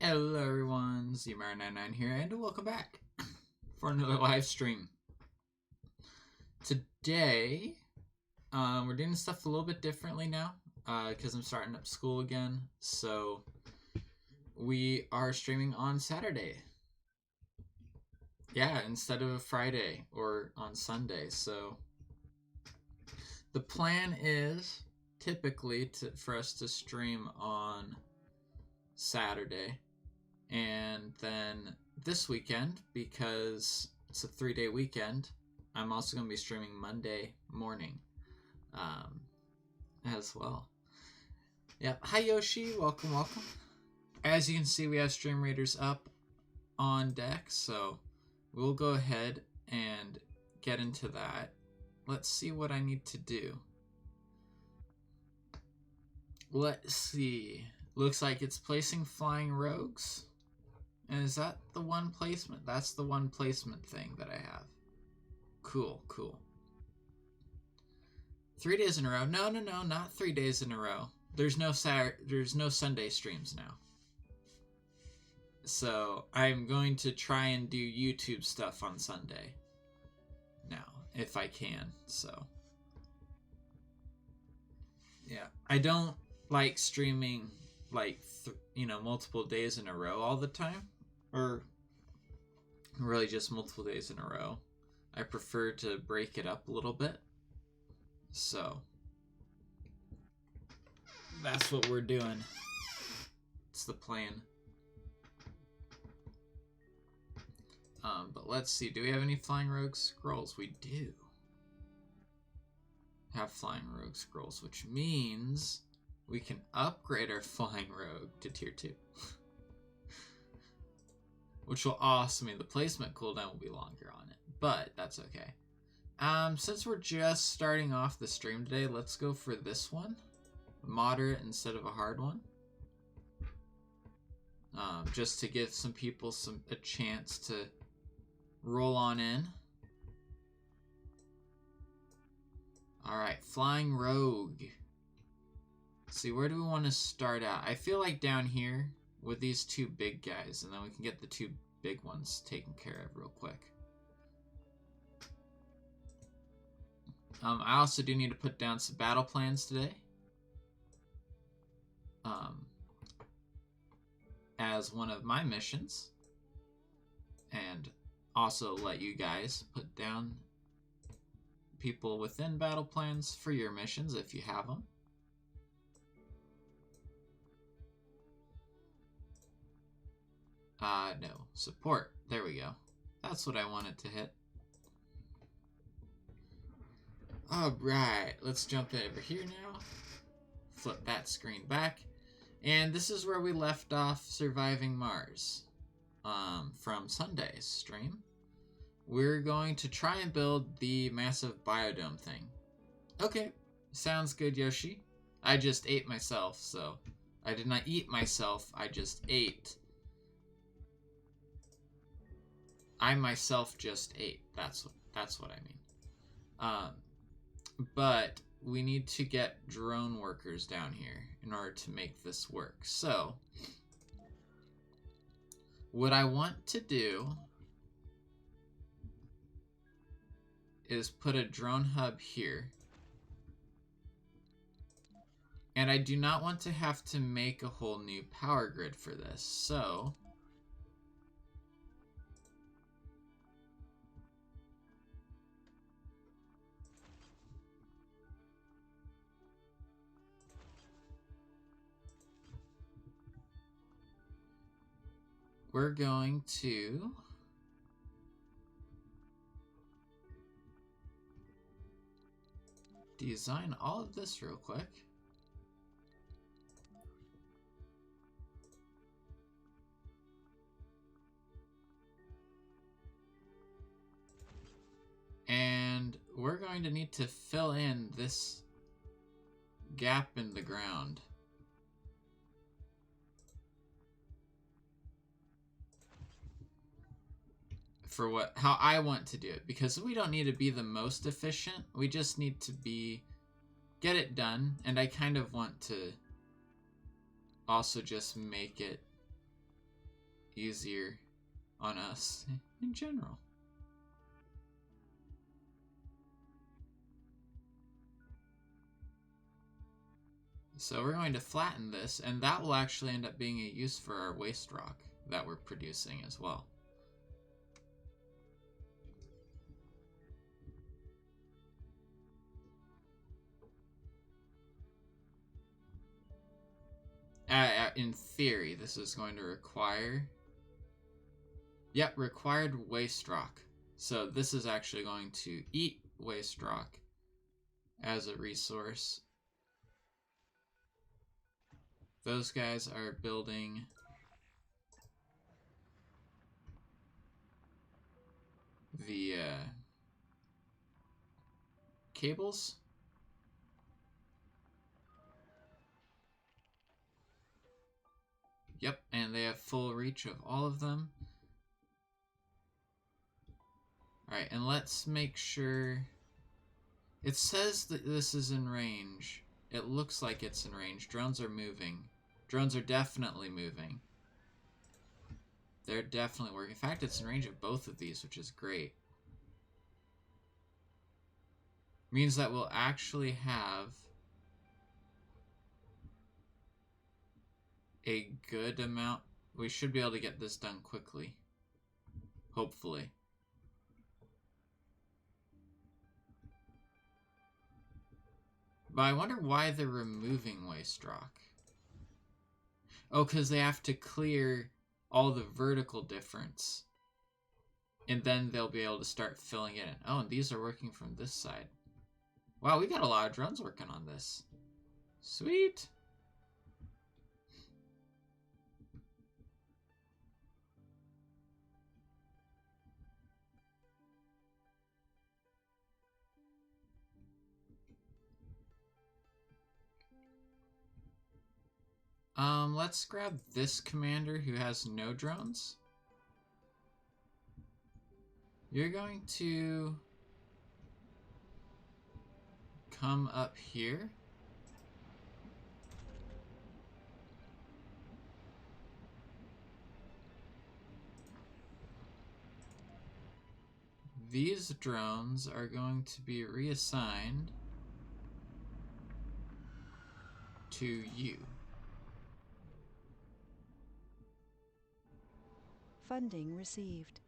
Hello everyone, ZMar99 here, and welcome back for another live stream. Today, we're doing stuff a little bit differently now, because I'm starting up school again, so we are streaming on Saturday. Yeah, instead of Friday or on Sunday, so the plan is typically for us to stream on Saturday. And then this weekend, because it's a 3-day weekend, I'm also going to be streaming Monday morning as well. Yep. Hi, Yoshi. Welcome, welcome. As you can see, we have Stream Raiders up on deck, so we'll go ahead and get into that. Let's see what I need to do. Let's see. Looks like it's placing flying rogues. And is that the one placement? That's the one placement thing that I have. Cool, cool. 3 days in a row. No, not 3 days in a row. There's no Sunday streams now. So I'm going to try and do YouTube stuff on Sunday now, if I can. So yeah, I don't like streaming like multiple days in a row all the time, or really just multiple days in a row. I prefer to break it up a little bit, so that's what we're doing. It's the plan. But let's see, do we have any flying rogue scrolls? We do have flying rogue scrolls, which means we can upgrade our flying rogue to tier 2. Which will also mean the placement cooldown will be longer on it, but that's okay. Since we're just starting off the stream today, let's go for this one. Moderate instead of a hard one. Just to give some people a chance to roll on in. Alright, flying rogue. Let's see, where do we want to start out? I feel like down here with these two big guys, and then we can get the two big ones taken care of real quick. I also do need to put down some battle plans today. As one of my missions. And also let you guys put down people within battle plans for your missions if you have them. No. Support. There we go. That's what I wanted to hit. Alright, let's jump over here now. Flip that screen back. And this is where we left off surviving Mars. From Sunday's stream. We're going to try and build the massive biodome thing. Okay, sounds good, Yoshi. I just ate myself, so... I did not eat myself, I just ate. I myself just ate. That's what I mean. But we need to get drone workers down here in order to make this work. So, what I want to do is put a drone hub here. And I do not want to have to make a whole new power grid for this. So, we're going to design all of this real quick. And we're going to need to fill in this gap in the ground. For how I want to do it, because we don't need to be the most efficient, we just need to get it done, and I kind of want to also just make it easier on us in general. So we're going to flatten this, and that will actually end up being a use for our waste rock that we're producing as well. In theory, this is going to require... Yep, required waste rock. So this is actually going to eat waste rock as a resource. Those guys are building the cables. Yep, and they have full reach of all of them. Alright, and let's make sure... It says that this is in range. It looks like it's in range. Drones are moving. Drones are definitely moving. They're definitely working. In fact, it's in range of both of these, which is great. Means that we'll actually have a good amount. We should be able to get this done quickly. Hopefully. But I wonder why they're removing waste rock. Oh, because they have to clear all the vertical difference. And then they'll be able to start filling it in. Oh, and these are working from this side. Wow, we got a lot of drones working on this. Sweet. Let's grab this commander who has no drones. You're going to come up here. These drones are going to be reassigned to you. Funding received.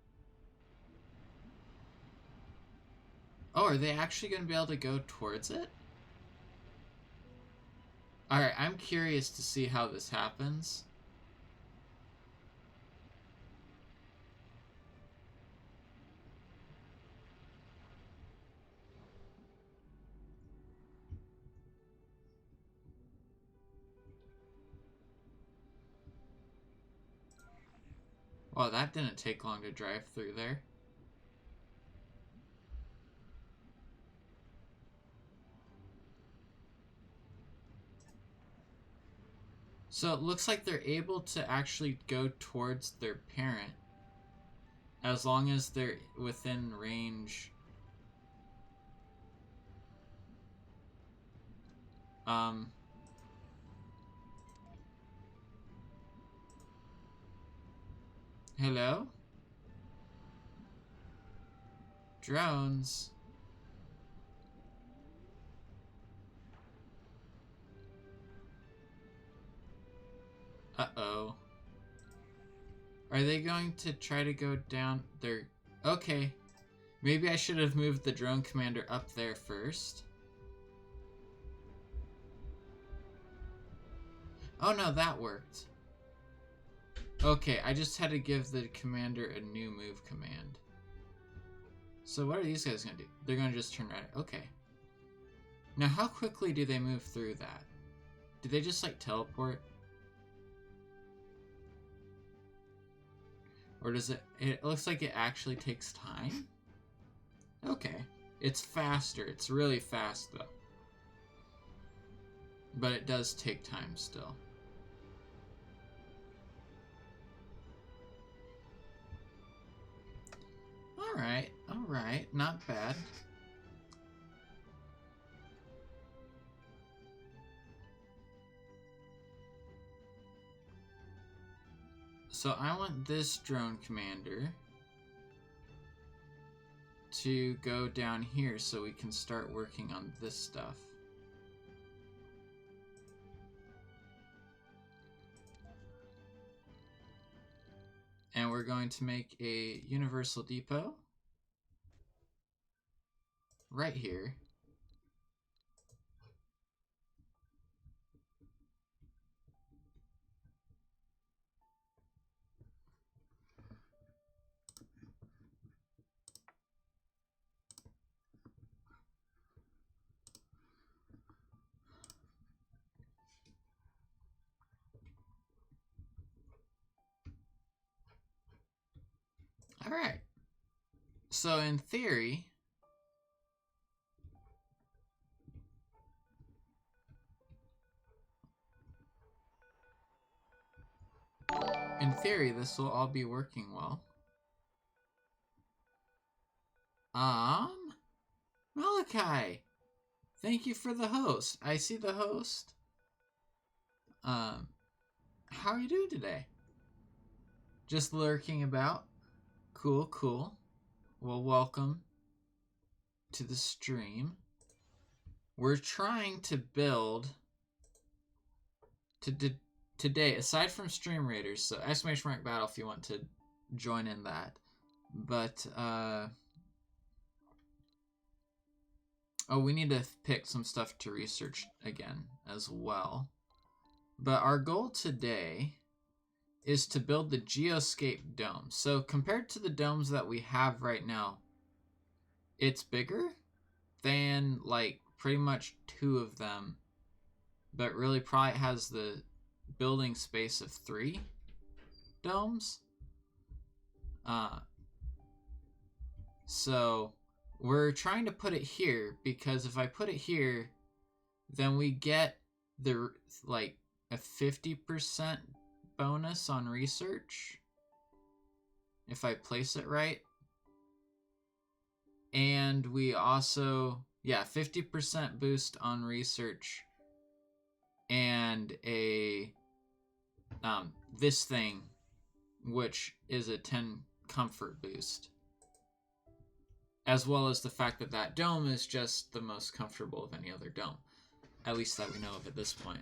Oh, are they actually going to be able to go towards it? Alright, I'm curious to see how this happens. Well, that didn't take long to drive through there. So it looks like they're able to actually go towards their parent as long as they're within range. Hello? Drones? Uh-oh. Are they going to try to go down their... Okay. Maybe I should have moved the drone commander up there first. Oh no, that worked. Okay, I just had to give the commander a new move command. So what are these guys going to do? They're going to just turn right. Okay. Now how quickly do they move through that? Do they just like teleport? Or does it... It looks like it actually takes time? Okay. It's faster. It's really fast though. But it does take time still. Alright, not bad. So I want this drone commander to go down here so we can start working on this stuff. And we're going to make a universal depot right here. All right. So in theory, this will all be working well. Malachi, thank you for the host. I see the host. How are you doing today? Just lurking about. Cool, cool. Well, welcome to the stream. We're trying to build today, aside from Stream Raiders, so ! battle if you want to join in that. But, oh, we need to pick some stuff to research again as well. But our goal today is to build the Geoscape dome. So compared to the domes that we have right now, it's bigger than like pretty much 2 of them, but really probably has the building space of 3 domes. So we're trying to put it here because if I put it here, then we get the like a 50% bonus on research if I place it right. And we also, 50% boost on research and a this thing, which is a 10 comfort boost, as well as the fact that that dome is just the most comfortable of any other dome, at least that we know of at this point.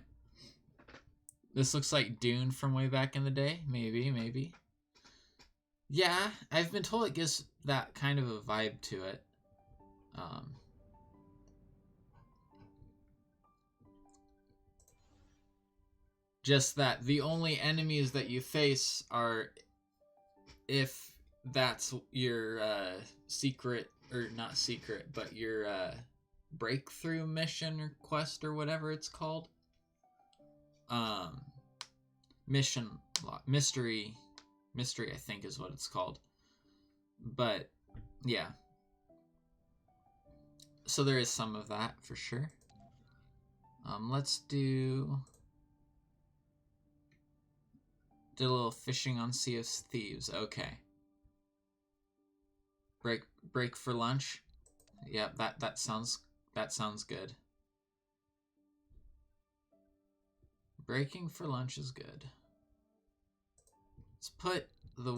This looks like Dune from way back in the day. Maybe. Yeah, I've been told it gives that kind of a vibe to it. Just that the only enemies that you face are, if that's your secret, or not secret, but your breakthrough mission or quest or whatever it's called. Mystery, I think is what it's called. But yeah, so there is some of that for sure. Let's do a little fishing on Sea of Thieves. Okay. Break for lunch. Yeah, that sounds good. Breaking for lunch is good. Let's put the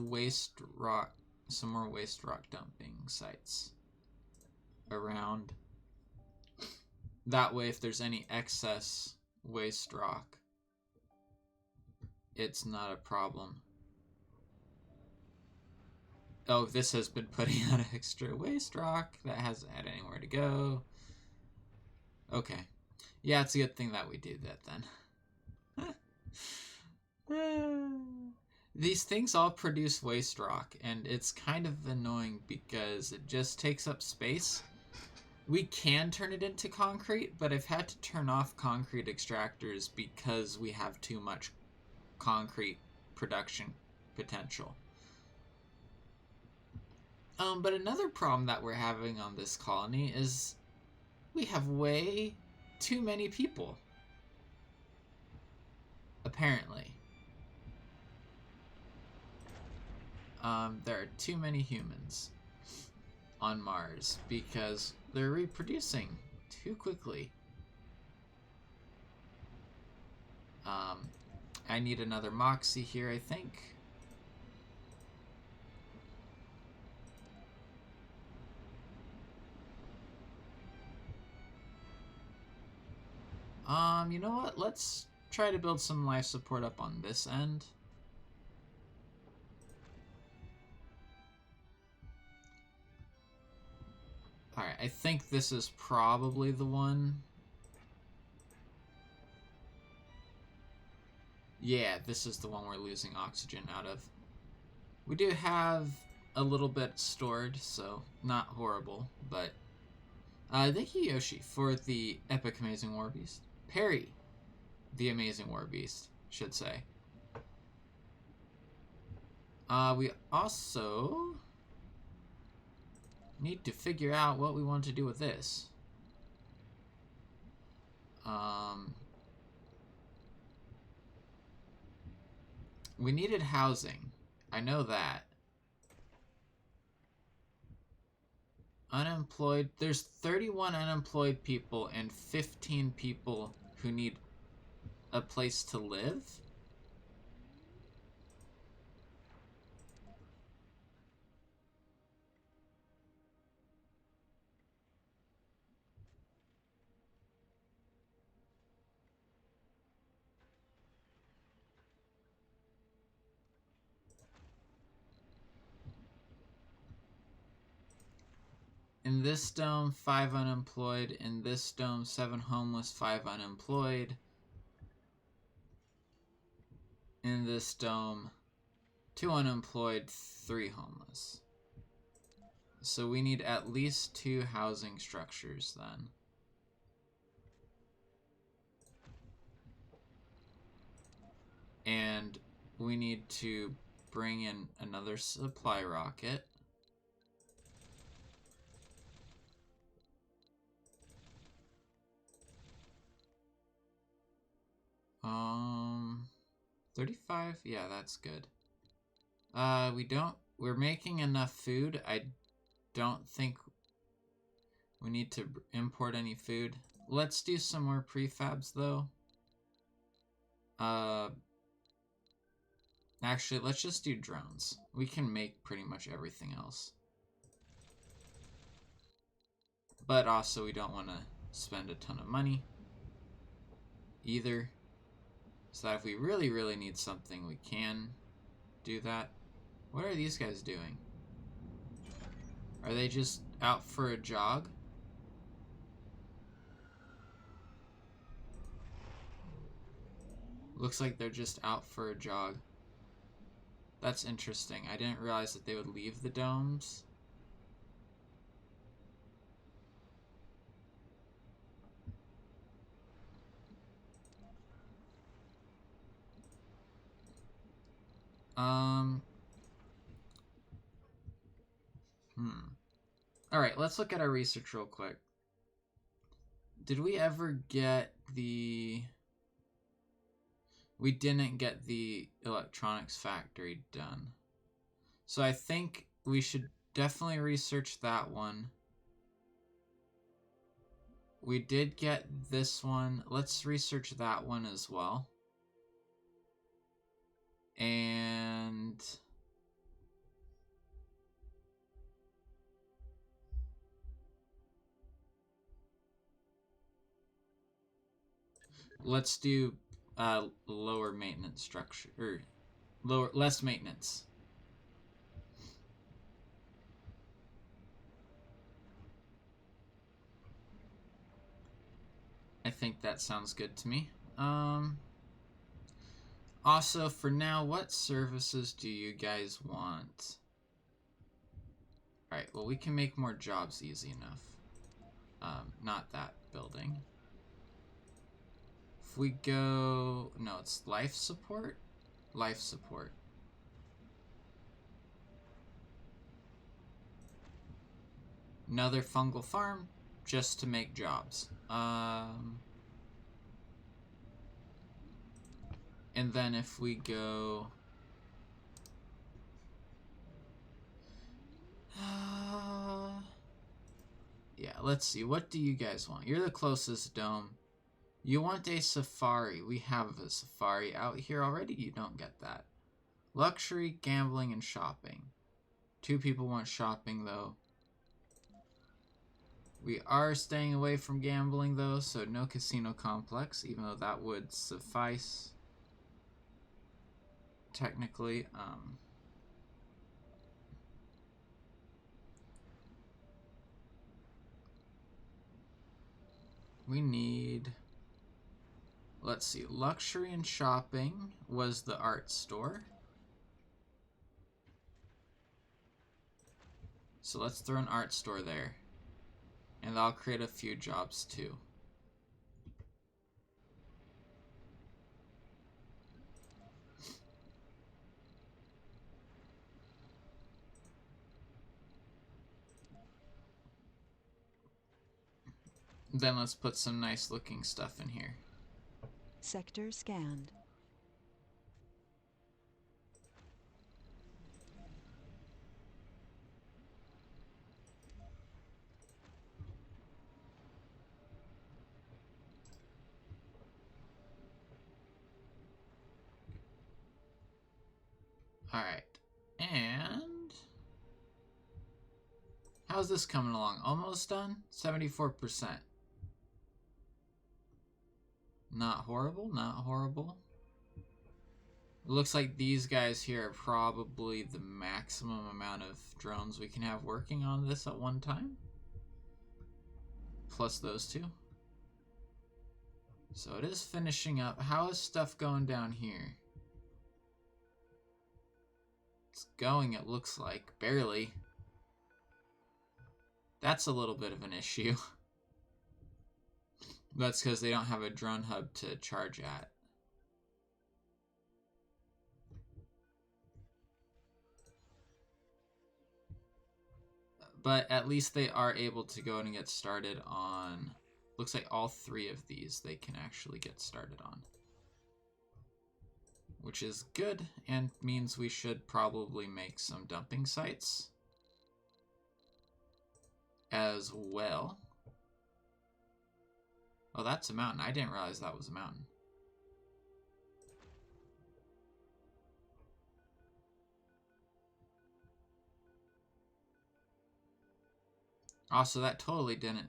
some more waste rock dumping sites around. That way, if there's any excess waste rock, it's not a problem. Oh, this has been putting out extra waste rock that hasn't had anywhere to go. Okay. Yeah, it's a good thing that we do that then. These things all produce waste rock, and it's kind of annoying because it just takes up space. We can turn it into concrete, but I've had to turn off concrete extractors because we have too much concrete production potential. But another problem that we're having on this colony is we have way too many people. Apparently. There are too many humans on Mars because they're reproducing too quickly. I need another Moxie here, I think. You know what? Let's try to build some life support up on this end. Alright, I think this is probably the one. Yeah, this is the one we're losing oxygen out of. We do have a little bit stored, so not horrible, but... thank you, Yoshi, for the Epic Amazing War Beast. Perry, the Amazing War Beast, should say. We also need to figure out what we want to do with this. We needed housing. I know that. Unemployed. There's 31 unemployed people and 15 people who need a place to live. In this dome, 5 unemployed. In this dome, 7 homeless, 5 unemployed. In this dome, 2 unemployed, 3 homeless. So we need at least 2 housing structures then. And we need to bring in another supply rocket. Um, 35? Yeah, that's good. We're making enough food. I don't think we need to import any food. Let's do some more prefabs, though. Actually, let's just do drones. We can make pretty much everything else. But also, we don't want to spend a ton of money either. So that if we really, really need something, we can do that. What are these guys doing? Are they just out for a jog? Looks like they're just out for a jog. That's interesting. I didn't realize that they would leave the domes. Alright, let's look at our research real quick. Did we ever get the... We didn't get the electronics factory done. So I think we should definitely research that one. We did get this one. Let's research that one as well. And... let's do lower maintenance structure, or less maintenance. I think that sounds good to me. Also, for now, what services do you guys want? Alright, well, we can make more jobs easy enough. Not that building. If we go... no, it's life support? Life support. Another fungal farm, just to make jobs. And then if we go... yeah, let's see. What do you guys want? You're the closest dome. You want a safari. We have a safari out here already. You don't get that. Luxury, gambling, and shopping. 2 people want shopping, though. We are staying away from gambling though, so no casino complex, even though that would suffice technically. We need, let's see, luxury and shopping was the art store. So let's throw an art store there. And I'll create a few jobs too. Then let's put some nice looking stuff in here. Sector scanned. Alright. And how's this coming along? Almost done? 74%. Not horrible, not horrible. It looks like these guys here are probably the maximum amount of drones we can have working on this at one time. Plus those two. So it is finishing up. How is stuff going down here? It's going, it looks like. Barely. That's a little bit of an issue. That's because they don't have a drone hub to charge at. But at least they are able to go and get started on... Looks like all three of these they can actually get started on. Which is good, and means we should probably make some dumping sites as well. Oh, that's a mountain. I didn't realize that was a mountain. Also, that totally didn't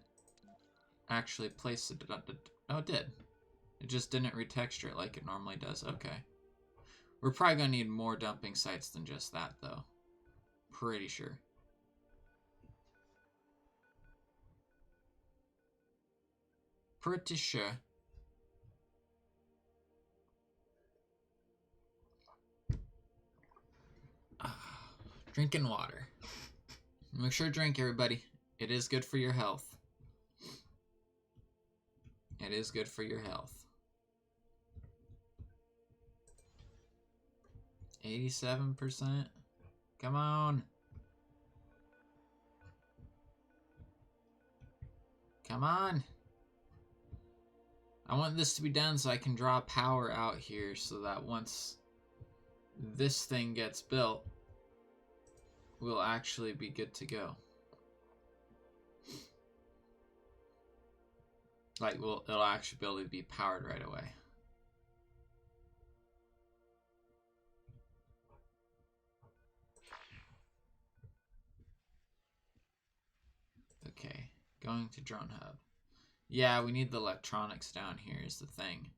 actually place it. No, it did. It just didn't retexture it like it normally does. Okay. We're probably going to need more dumping sites than just that, though. Pretty sure. Pretty sure. Drinking water. Make sure to drink, everybody. It is good for your health. It is good for your health. 87%. Come on. Come on. I want this to be done so I can draw power out here so that once this thing gets built, we'll actually be good to go. Like, it'll actually be able to be powered right away. Okay, going to drone hub. Yeah, we need the electronics down here is the thing.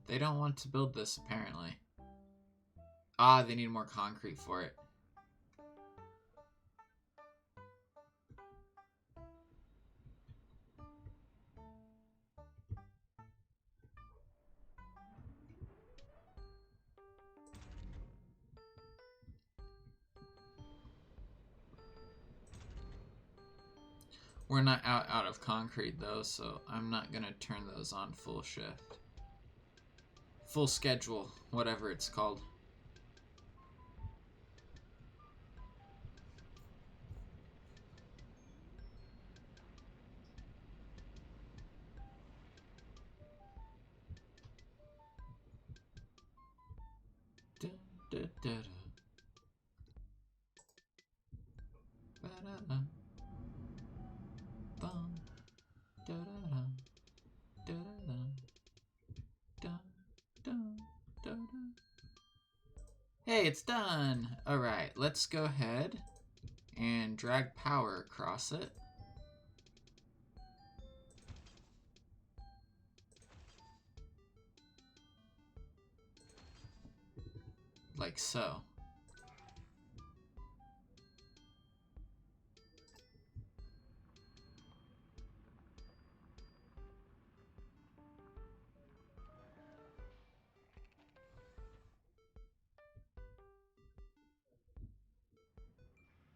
They don't want to build this, apparently. Ah, they need more concrete for it. We're not out of concrete, though, so I'm not going to turn those on full shift. Full schedule, whatever it's called. Da, da, da. Ba-da-da. Bum. Da-da-da. Da-da-da. Dun, dun, da-da. Hey, it's done! Alright, let's go ahead and drag power across it. Like so.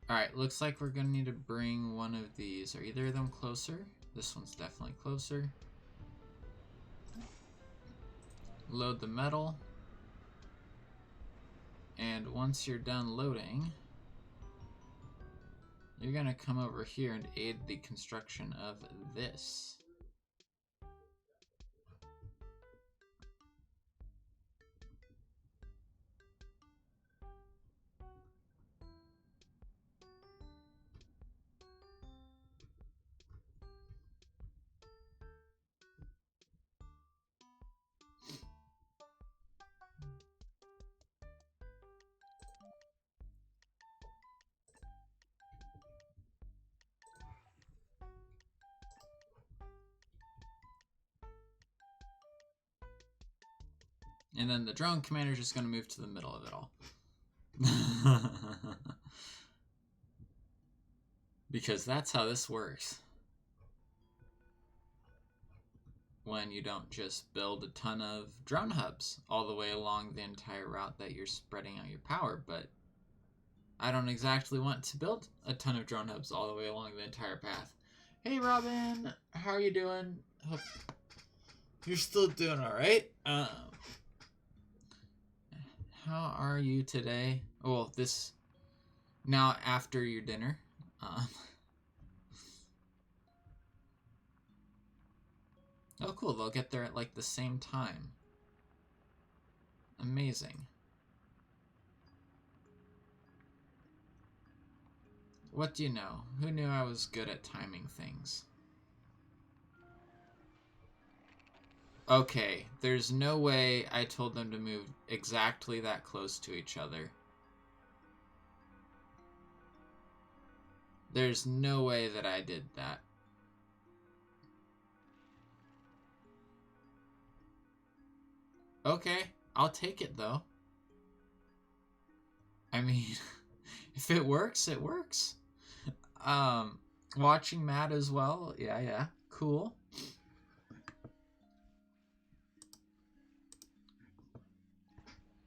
Alright, looks like we're gonna need to bring one of these. Are either of them closer? This one's definitely closer. Load the metal. And once you're done loading, you're gonna come over here and aid the construction of this. And then the drone commander is just going to move to the middle of it all. Because that's how this works. When you don't just build a ton of drone hubs all the way along the entire route that you're spreading out your power, but I don't exactly want to build a ton of drone hubs all the way along the entire path. Hey Robin, how are you doing? Hope you're still doing alright. How are you today? Well, this now after your dinner. Oh, cool. They'll get there at like the same time. Amazing. What do you know? Who knew I was good at timing things? Okay, there's no way I told them to move exactly that close to each other. There's no way that I did that. Okay, I'll take it though. I mean, if it works, it works. Watching Matt as well. Yeah, cool.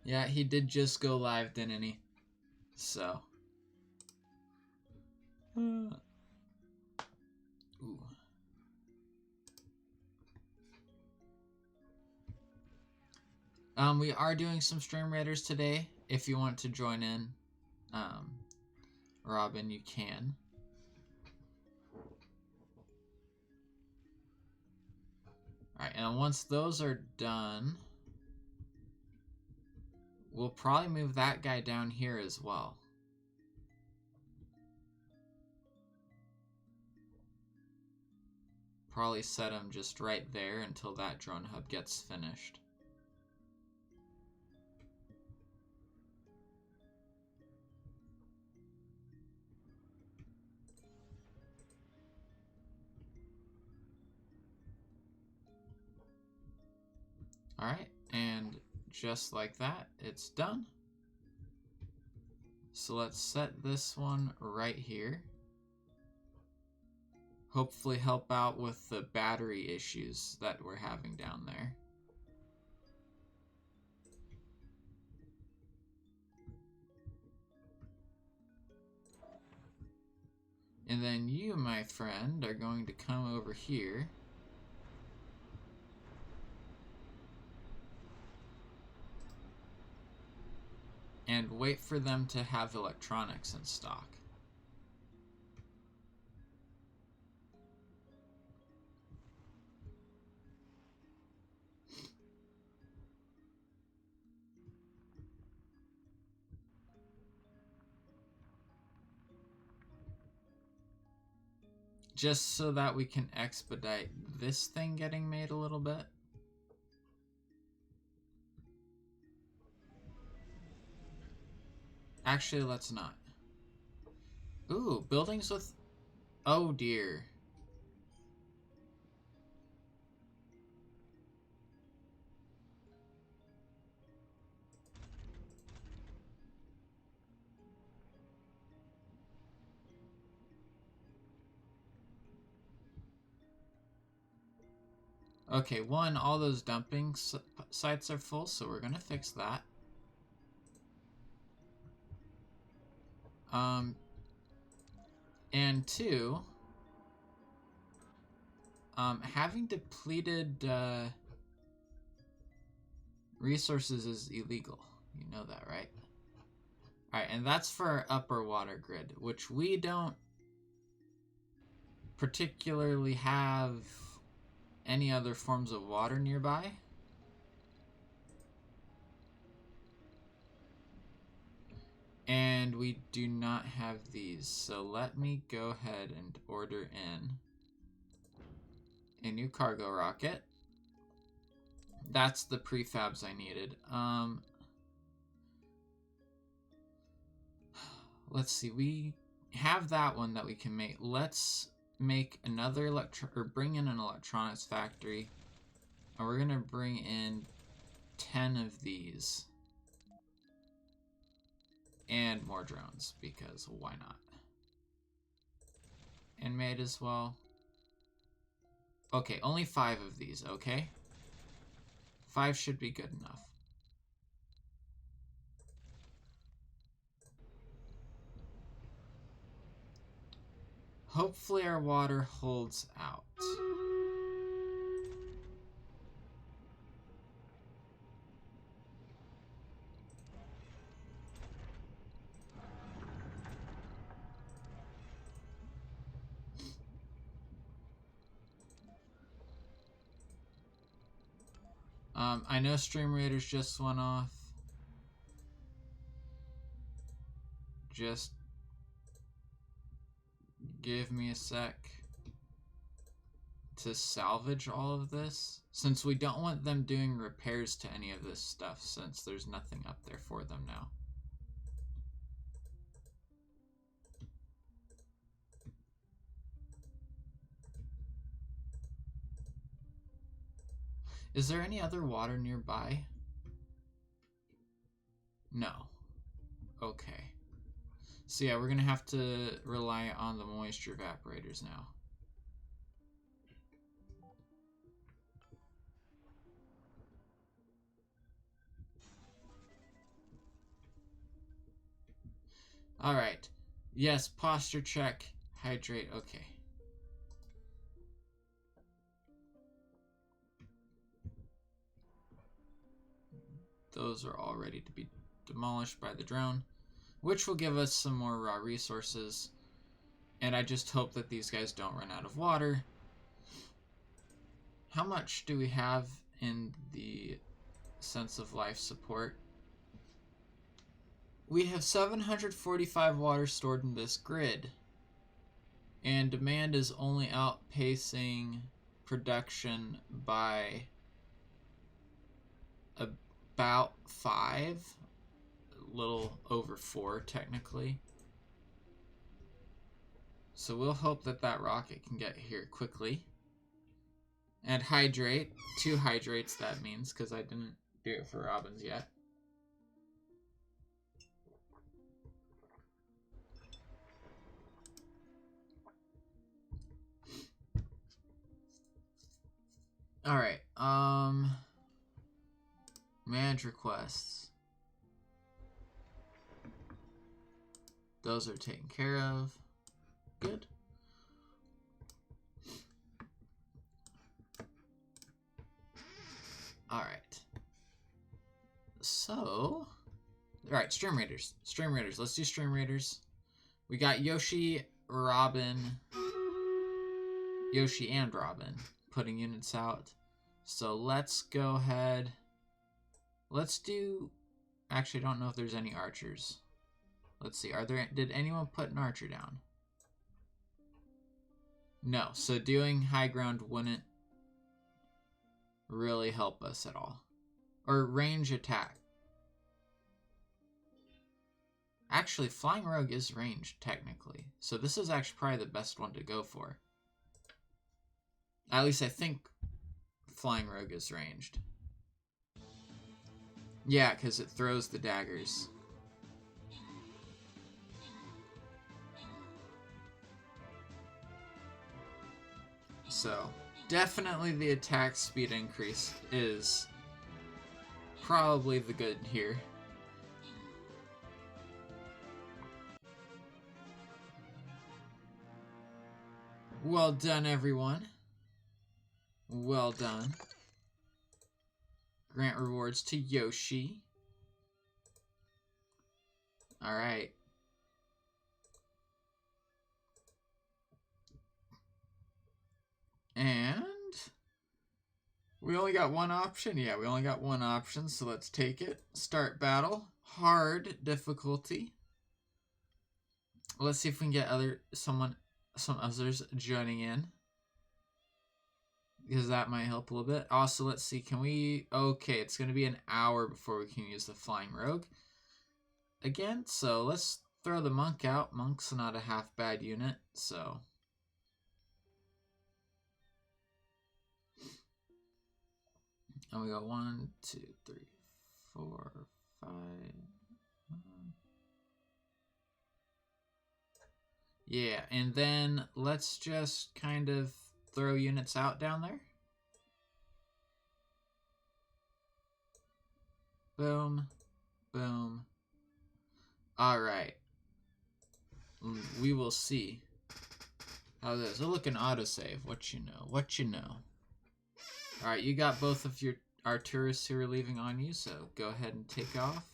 Yeah, he did just go live, didn't he? So. Ooh. We are doing some Stream Raiders today. If you want to join in, Robin, you can. Alright, and once those are done, we'll probably move that guy down here as well. Probably set him just right there until that drone hub gets finished. Alright, and just like that, it's done. So let's set this one right here. Hopefully help out with the battery issues that we're having down there. And then you, my friend, are going to come over here. And wait for them to have electronics in stock. just so that we can expedite this thing getting made a little bit. Actually, let's not. Ooh, buildings with... Oh, dear. Okay, one, all those dumping sites are full, so we're gonna fix that. And two, having depleted resources is illegal. You know that, right? Alright, and that's for our upper water grid, which we don't particularly have any other forms of water nearby. And we do not have these, so let me go ahead and order in a new cargo rocket. That's the prefabs I needed. Let's see, we have that one that we can make. Let's make another bring in an electronics factory, and we're gonna bring in 10 of these. And more drones, because why not? And made as well. Okay, only 5 of these, okay? 5 should be good enough. Hopefully our water holds out. I know Stream Raiders just went off. Just give me a sec to salvage all of this, since we don't want them doing repairs to any of this stuff, since there's nothing up there for them now. Is there any other water nearby? No. Okay. So yeah, we're gonna have to rely on the moisture evaporators now. Alright. Yes, posture check, hydrate, okay. Those are all ready to be demolished by the drone, which will give us some more raw resources. And I just hope that these guys don't run out of water. How much do we have in the sense of life support? We have 745 water stored in this grid. And demand is only outpacing production by about 5, a little over 4 technically. So we'll hope that that rocket can get here quickly. And hydrate, 2 hydrates that means, because I didn't do it for Robins yet. Alright, manage requests. Those are taken care of. Good. Alright. So, alright, Stream Raiders. Stream Raiders, let's do Stream Raiders. We got Yoshi, Robin, Yoshi and Robin putting units out. So let's go ahead. Let's do... Actually, I don't know if there's any archers. Let's see. Did anyone put an archer down? No, so doing high ground wouldn't really help us at all. Or range attack. Actually, Flying Rogue is ranged, technically. So this is actually probably the best one to go for. At least I think Flying Rogue is ranged. Yeah, because it throws the daggers. So, definitely the attack speed increase is probably the good here. Well done, everyone. Well done. Grant rewards to Yoshi. Alright. And we only got one option? Yeah, we only got one option, so let's take it. Start battle. Hard difficulty. Let's see if we can get some others joining in. Because that might help a little bit. Also, let's see, can we... Okay, it's going to be an hour before we can use the Flying Rogue again, so let's throw the Monk out. Monk's not a half-bad unit, so... And we got 1, 2, 3, 4, 5... Yeah, and then let's just kind of throw units out down there. Boom. Boom. Alright. We will see how this. Oh, look, an autosave. What you know. What you know. Alright, you got both of our tourists who are leaving on you, so go ahead and take off.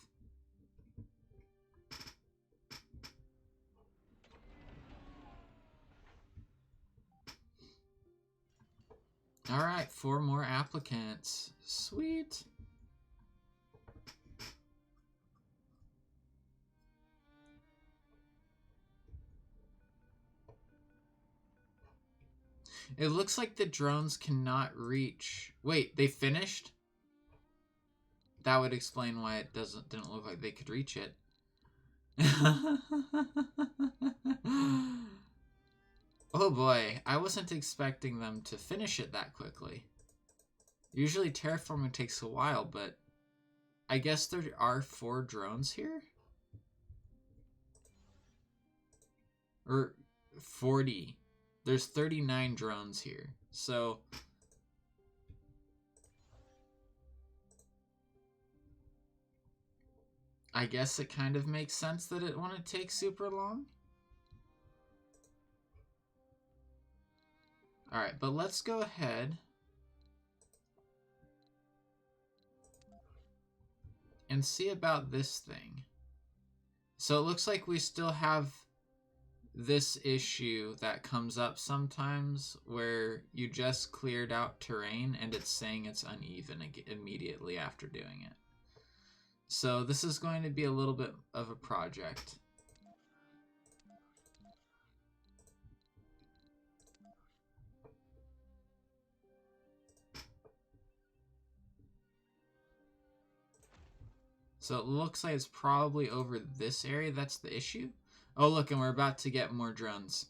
Alright, 4 more applicants. Sweet. It looks like the drones cannot reach... Wait, they finished? That would explain why it didn't look like they could reach it. Oh boy, I wasn't expecting them to finish it that quickly. Usually terraforming takes a while, but I guess there are 4 drones here? Or 40. There's 39 drones here, so... I guess it kind of makes sense that it wouldn't take super long. Alright, but let's go ahead and see about this thing. So it looks like we still have this issue that comes up sometimes where you just cleared out terrain and it's saying it's uneven immediately after doing it. So this is going to be a little bit of a project. So it looks like it's probably over this area that's the issue. Oh, look, and we're about to get more drones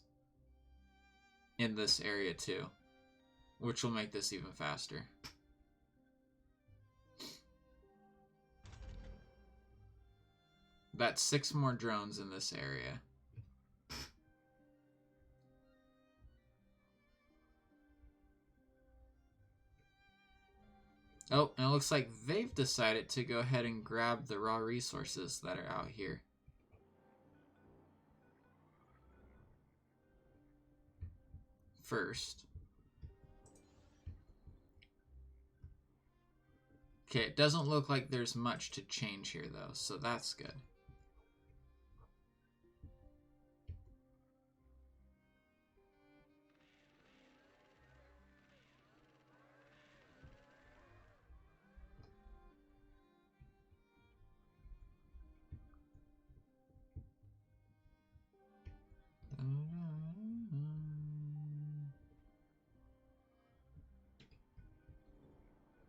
in this area too, which will make this even faster. That's 6 more drones in this area. Oh, and it looks like they've decided to go ahead and grab the raw resources that are out here. First. Okay, it doesn't look like there's much to change here though, so that's good.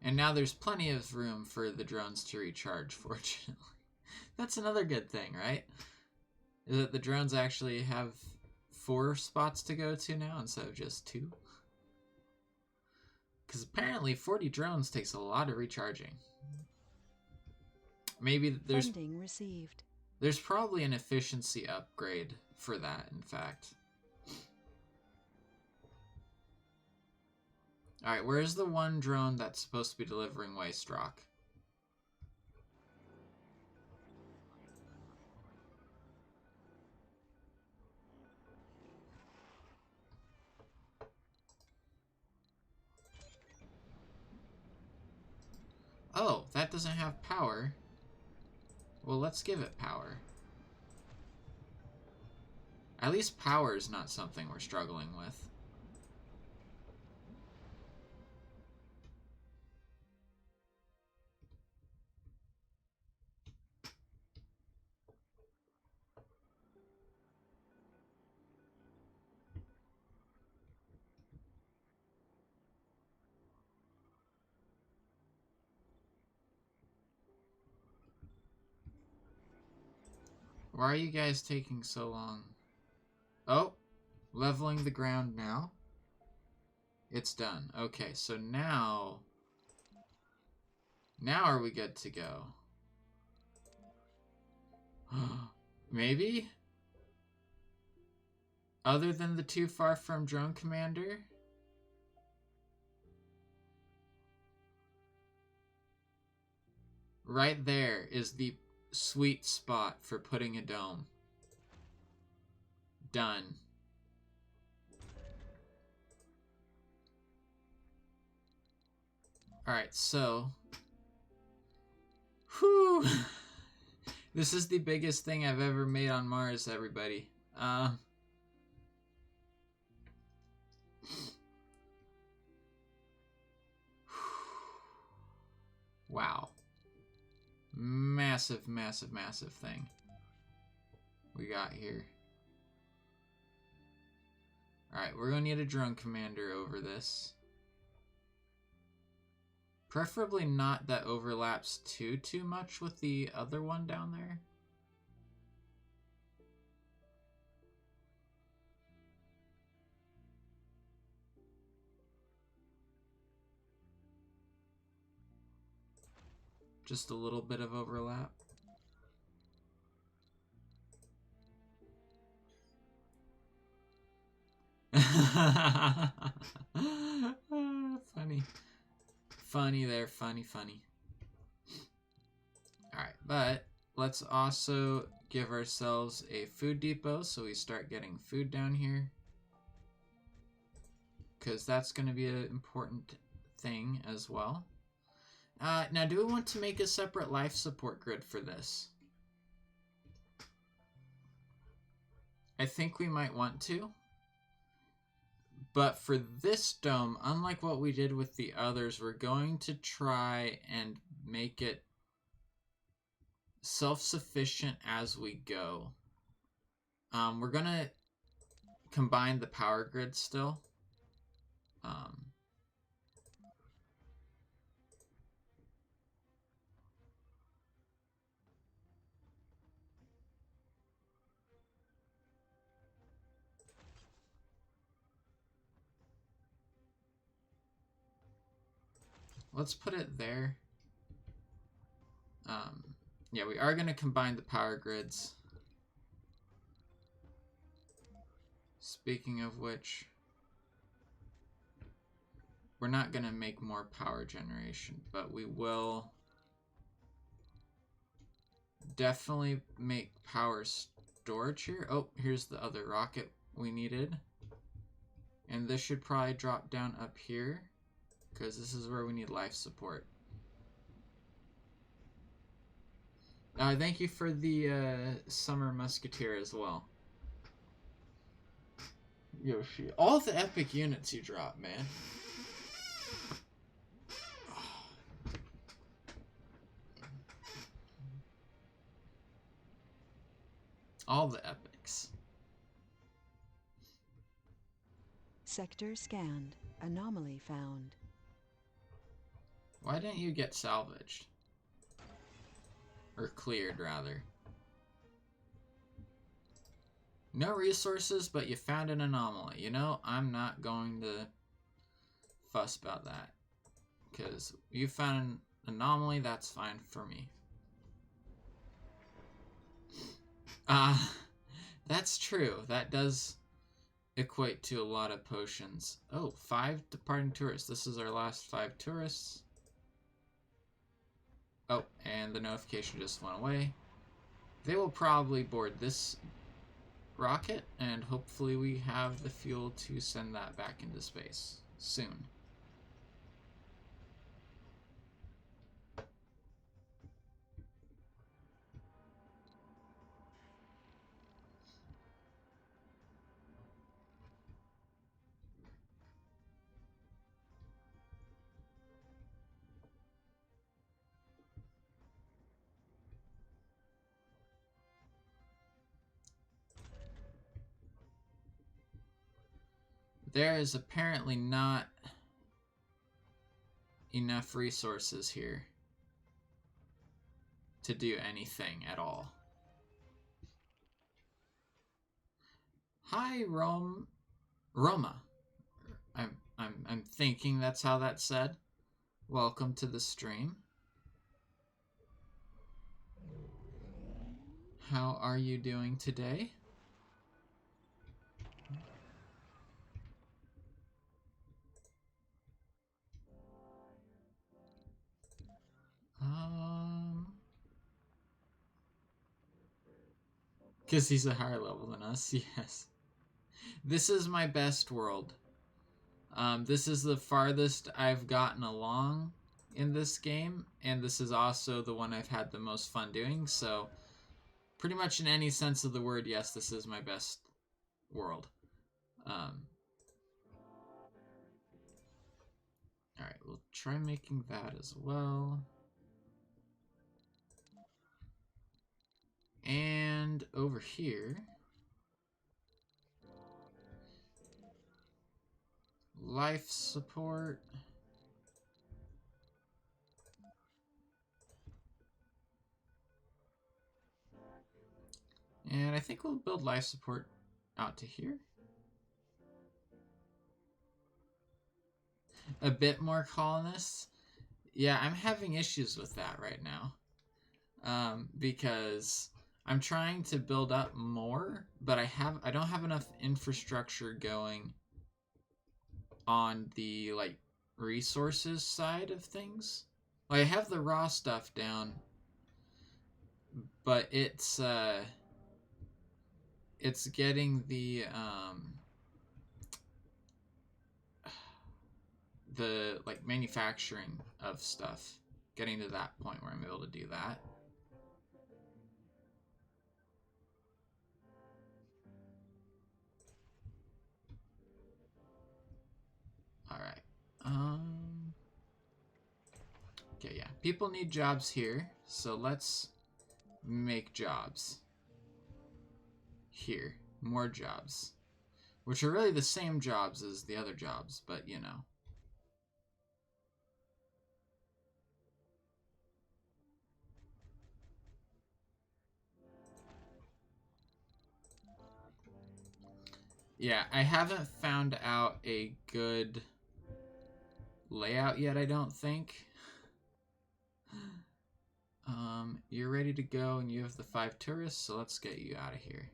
And now there's plenty of room for the drones to recharge, fortunately. That's another good thing, right? Is that the drones actually have 4 spots to go to now instead of just 2. Because apparently 40 drones takes a lot of recharging. Maybe there's... Funding received. There's probably an efficiency upgrade for that, in fact. Alright, where's the one drone that's supposed to be delivering waste rock? Oh, that doesn't have power. Well, let's give it power. At least power is not something we're struggling with. Why are you guys taking so long? Oh, leveling the ground now. It's done. Okay, so now are we good to go? Maybe? Other than the Too Far From Drone Commander? Right there is the sweet spot for putting a dome. Done. Alright, so... Whew! This is the biggest thing I've ever made on Mars, everybody. Wow. Massive, massive, massive thing we got here. Alright, we're gonna need a drone commander over this. Preferably not that overlaps too much with the other one down there. Just a little bit of overlap. Funny. Funny there, funny. Alright, but let's also give ourselves a food depot so we start getting food down here. Because that's going to be an important thing as well. Now, do we want to make a separate life support grid for this? I think we might want to. But for this dome, unlike what we did with the others, we're going to try and make it self-sufficient as we go. We're going to combine the power grid still. Let's put it there. Yeah, we are going to combine the power grids. Speaking of which, we're not going to make more power generation, but we will definitely make power storage here. Oh, here's the other rocket we needed. And this should probably drop down up here, because this is where we need life support. Thank you for the Summer Musketeer as well. Yoshi. All the epic units you drop, man. All the epics. Sector scanned. Anomaly found. Why didn't you get salvaged? Or cleared, rather. No resources, but you found an anomaly. You know, I'm not going to fuss about that. Because you found an anomaly, that's fine for me. That's true. That does equate to a lot of potions. Oh, 5 departing tourists. This is our last 5 tourists. Oh, and the notification just went away. They will probably board this rocket, and hopefully we have the fuel to send that back into space soon. There is apparently not enough resources here to do anything at all. Hi, Roma. I'm thinking that's how that's said. Welcome to the stream. How are you doing today? Because he's a higher level than us, yes. This is my best world. This is the farthest I've gotten along in this game, and this is also the one I've had the most fun doing, so pretty much in any sense of the word, yes, this is my best world. Alright, we'll try making that as well. And over here, life support. And I think we'll build life support out to here. A bit more colonists. Yeah, I'm having issues with that right now. Because I'm trying to build up more, but I don't have enough infrastructure going on the like resources side of things. Like I have the raw stuff down, but it's getting the like manufacturing of stuff, getting to that point where I'm able to do that. Alright. Okay, yeah. People need jobs here, so let's make jobs. Here. More jobs. Which are really the same jobs as the other jobs, but you know. Yeah, I haven't found out a good layout yet, I don't think. You're ready to go and you have the 5 tourists, so let's get you out of here.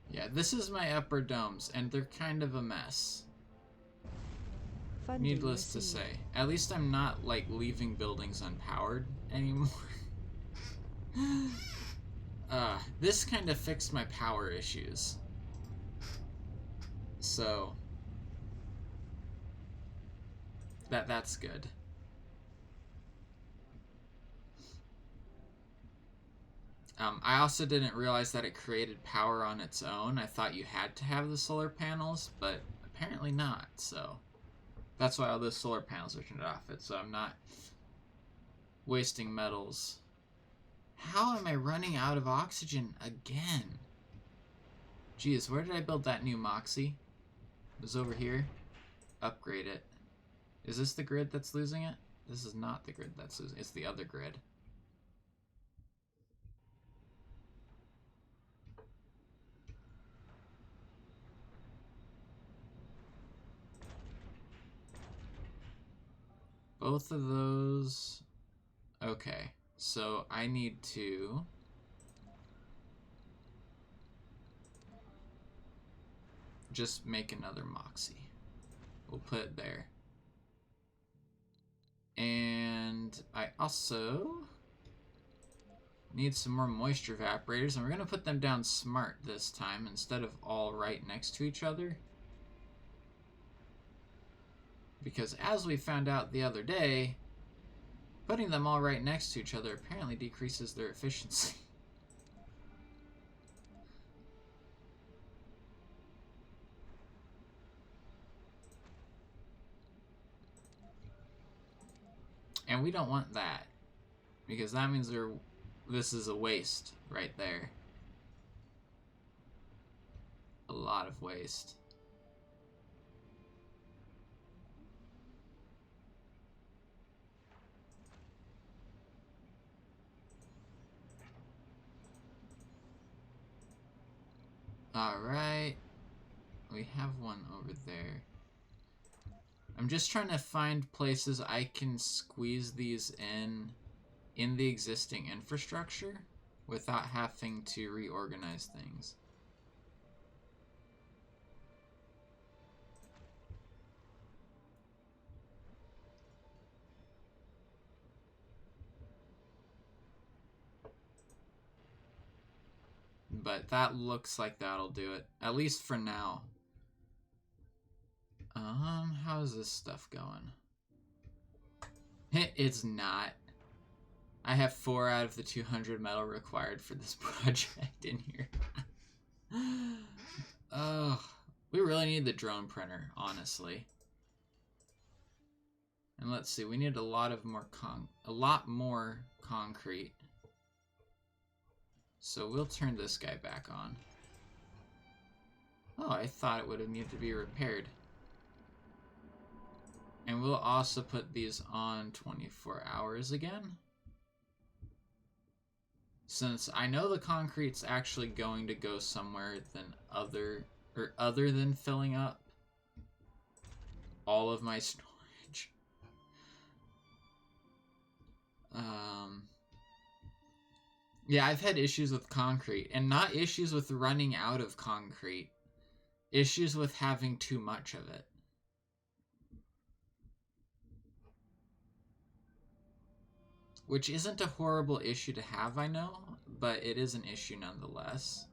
Yeah, this is my upper domes, and they're kind of a mess. Funding Needless to received. say. At least I'm not, like, leaving buildings unpowered anymore. This kind of fixed my power issues. So... That's good. I also didn't realize that it created power on its own. I thought you had to have the solar panels, but apparently not, so... That's why all those solar panels are turned off. So I'm not Wasting metals. How am I running out of oxygen again? Jeez, where did I build that new Moxie? It was over here. Upgrade it. Is this the grid that's losing it? This is not the grid that's losing it. It's the other grid. Both of those... Okay, so I need to... just make another Moxie. We'll put it there. And I also need some more moisture evaporators, and we're going to put them down smart this time instead of all right next to each other. Because as we found out the other day, putting them all right next to each other apparently decreases their efficiency. And we don't want that, because that means this is a waste right there. A lot of waste. Alright, we have one over there. I'm just trying to find places I can squeeze these in the existing infrastructure without having to reorganize things. But that looks like that'll do it, at least for now. How's this stuff going? It's not. I have 4 out of the 200 metal required for this project in here. Oh, we really need the drone printer, honestly. And let's see, we need a lot more concrete. So we'll turn this guy back on. Oh, I thought it would have needed to be repaired. And we'll also put these on 24 hours again. Since I know the concrete's actually going to go somewhere other than filling up all of my storage. Yeah, I've had issues with concrete, and not issues with running out of concrete. Issues with having too much of it. Which isn't a horrible issue to have, I know, but it is an issue nonetheless.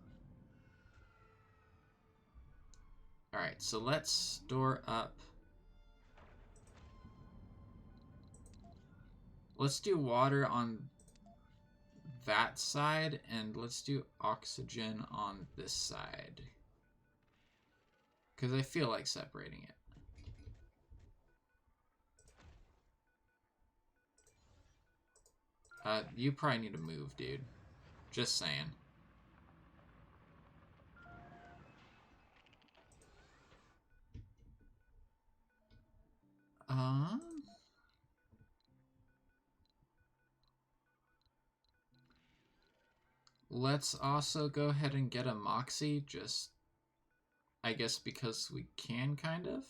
Alright, so let's store up. Let's do water on that side, and let's do oxygen on this side. Because I feel like separating it. You probably need to move, dude. Just saying. Let's also go ahead and get a Moxie, just, I guess because we can, kind of.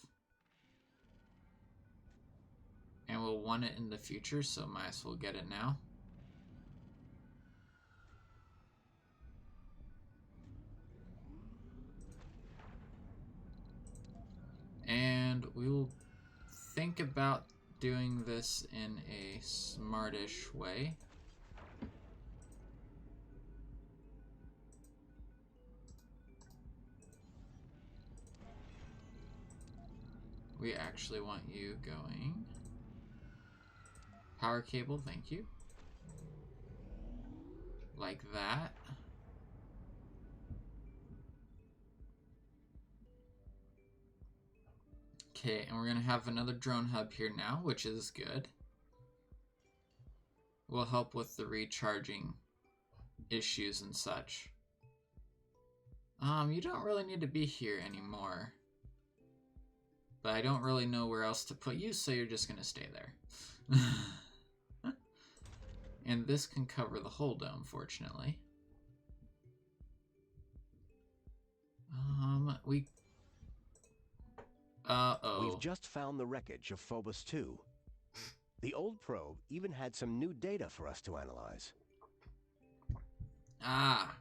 And we'll want it in the future, so might as well get it now. And we will think about doing this in a smartish way. We actually want you going. Power cable, thank you. Like that. Okay, and we're gonna have another drone hub here now, which is good. will help with the recharging issues and such. You don't really need to be here anymore. But I don't really know where else to put you, so you're just gonna stay there. And this can cover the whole dome, fortunately. We've just found the wreckage of Phobos 2. The old probe even had some new data for us to analyze. Ah,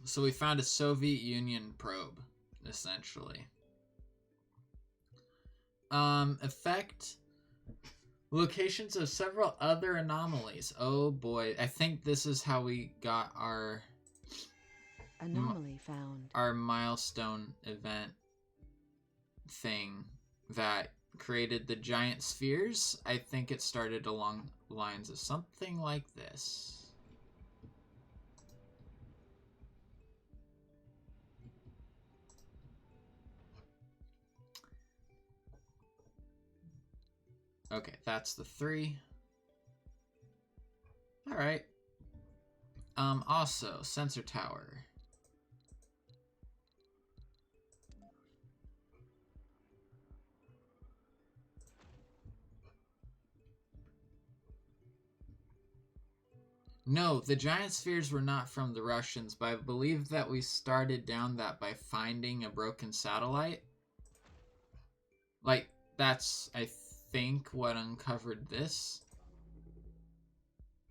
so we found a Soviet Union probe, essentially. Effect locations of several other anomalies. Oh boy, I think this is how we got our Anomaly found. our milestone event thing that created the giant spheres. I think it started along the lines of something like this. Okay, that's the 3. Alright. Also, sensor tower. No, the giant spheres were not from the Russians, but I believe that we started down that by finding a broken satellite. Like, that's, I think, what uncovered this.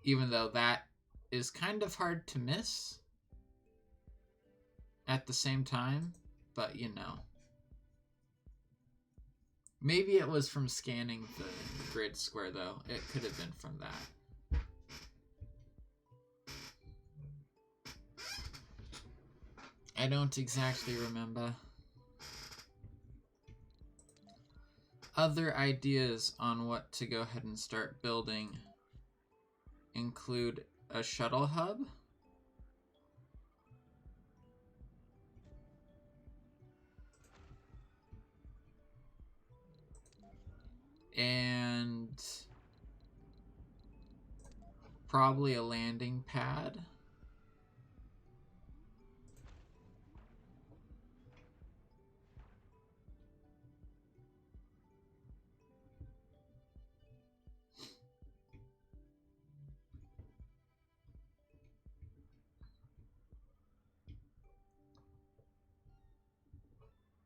Even though that is kind of hard to miss at the same time, but you know. Maybe it was from scanning the grid square, though. It could have been from that. I don't exactly remember. Other ideas on what to go ahead and start building include a shuttle hub, and probably a landing pad.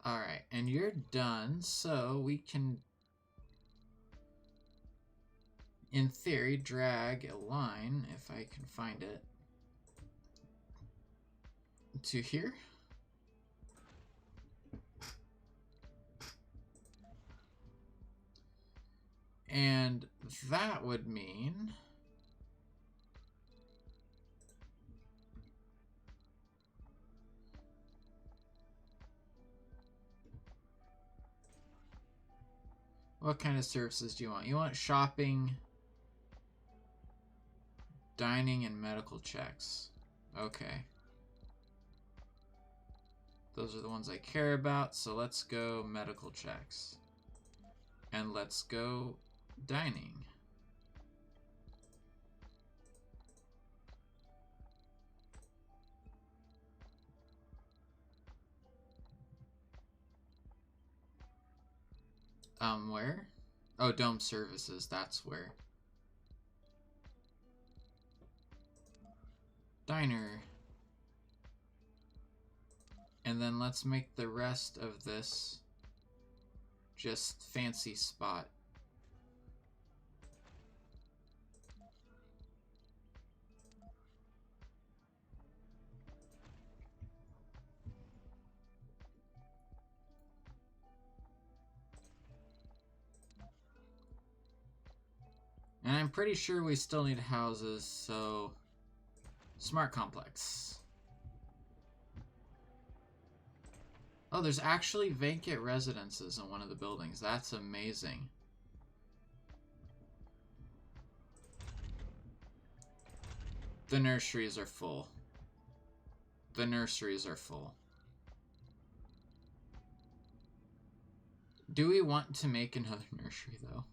Alright, and you're done, so we can, in theory, drag a line, if I can find it, to here. And that would mean what kind of services do you want? You want shopping, dining, and medical checks. Okay. Those are the ones I care about, so let's go medical checks. And let's go dining. Where? Oh, Dome Services, that's where. Diner. And then let's make the rest of this just fancy spot. And I'm pretty sure we still need houses, so smart complex. Oh, there's actually vacant residences in one of the buildings. That's amazing. The nurseries are full. The nurseries are full. Do we want to make another nursery, though?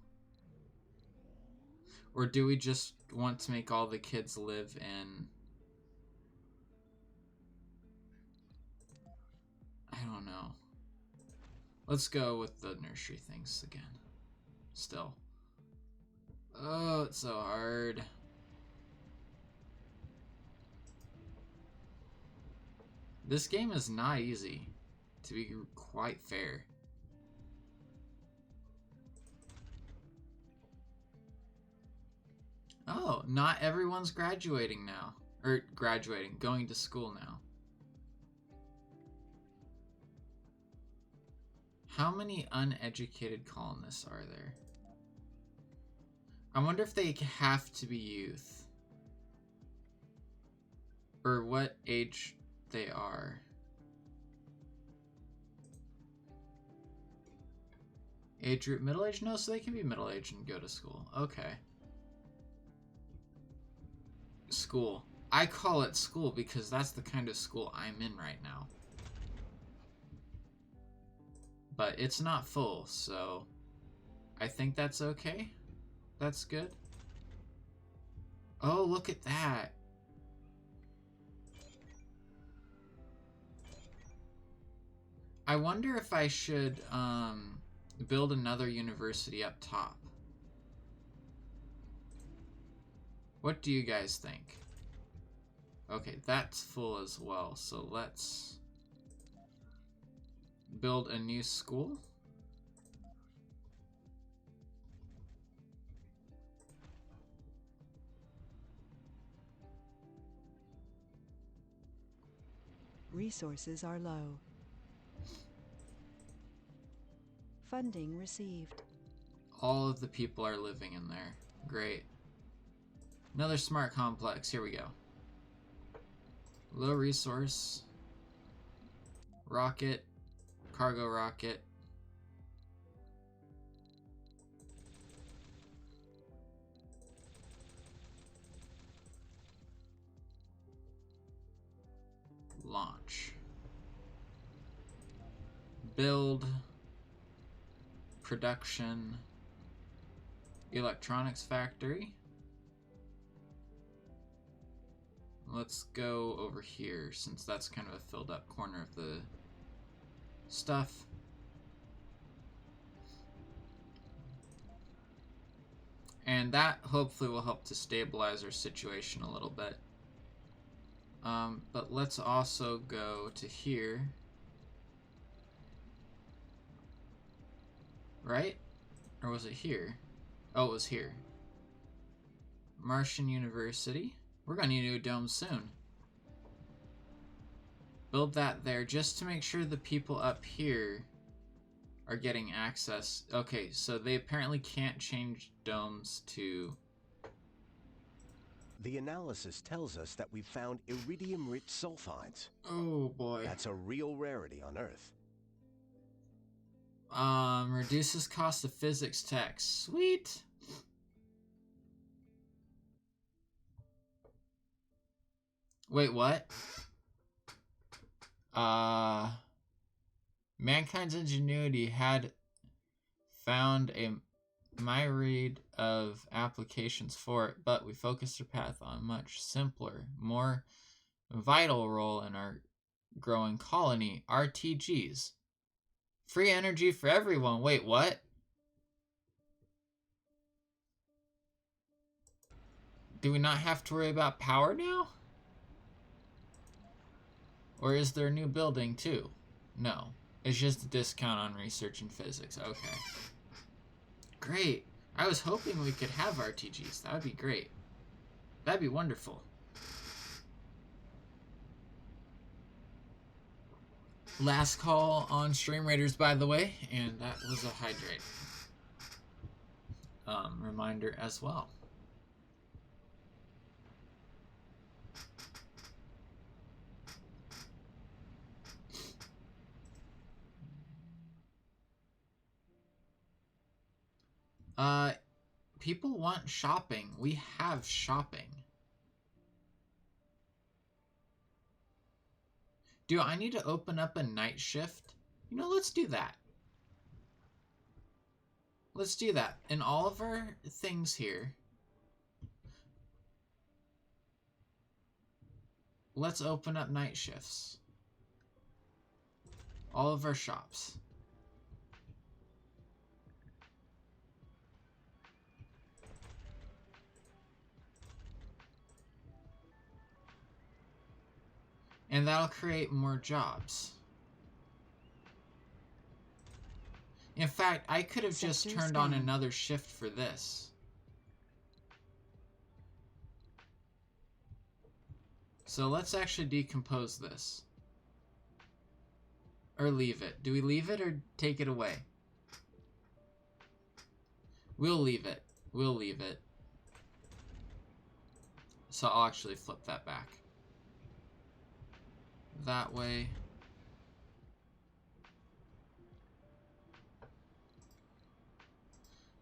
Or do we just want to make all the kids live in... I don't know. Let's go with the nursery things again. Still. Oh, it's so hard. This game is not easy, to be quite fair. Oh, not everyone's graduating now. Or graduating, going to school now. How many uneducated colonists are there? I wonder if they have to be youth. Or what age they are. Age group middle-aged? No, so they can be middle-aged and go to school. Okay. School. I call it school because that's the kind of school I'm in right now. But it's not full, so I think that's okay. That's good. Oh, look at that. I wonder if I should build another university up top. What do you guys think? Okay, that's full as well, so let's build a new school. Resources are low. Funding received. All of the people are living in there. Great. Another smart complex. Here we go. Low resource. Rocket. Cargo rocket. Launch. Build. Production. Electronics factory. Let's go over here since that's kind of a filled up corner of the stuff. And that hopefully will help to stabilize our situation a little bit. But let's also go to here. Right? Or was it here? Oh, it was here. Martian University. We're gonna need a new dome soon. Build that there just to make sure the people up here are getting access. Okay, so they apparently can't change domes to... The analysis tells us that we found iridium-rich sulfides. Oh boy. That's a real rarity on Earth. Reduces cost of physics text. Sweet. Wait, what? Mankind's ingenuity had found a myriad of applications for it, but we focused our path on a much simpler, more vital role in our growing colony, RTGs. Free energy for everyone. Wait, what? Do we not have to worry about power now? Or is there a new building too? No. It's just a discount on research and physics. Okay. Great. I was hoping we could have RTGs. That would be great. That'd be wonderful. Last call on Stream Raiders, by the way, and that was a hydrate. Reminder as well. People want shopping. We have shopping. Do I need to open up a night shift? You know, let's do that. Let's do that. In all of our things here, let's open up night shifts. All of our shops. And that'll create more jobs. In fact, I could have just turned on another shift for this. So let's actually decompose this. Or leave it. Do we leave it or take it away? We'll leave it. We'll leave it. So I'll actually flip that back. That way.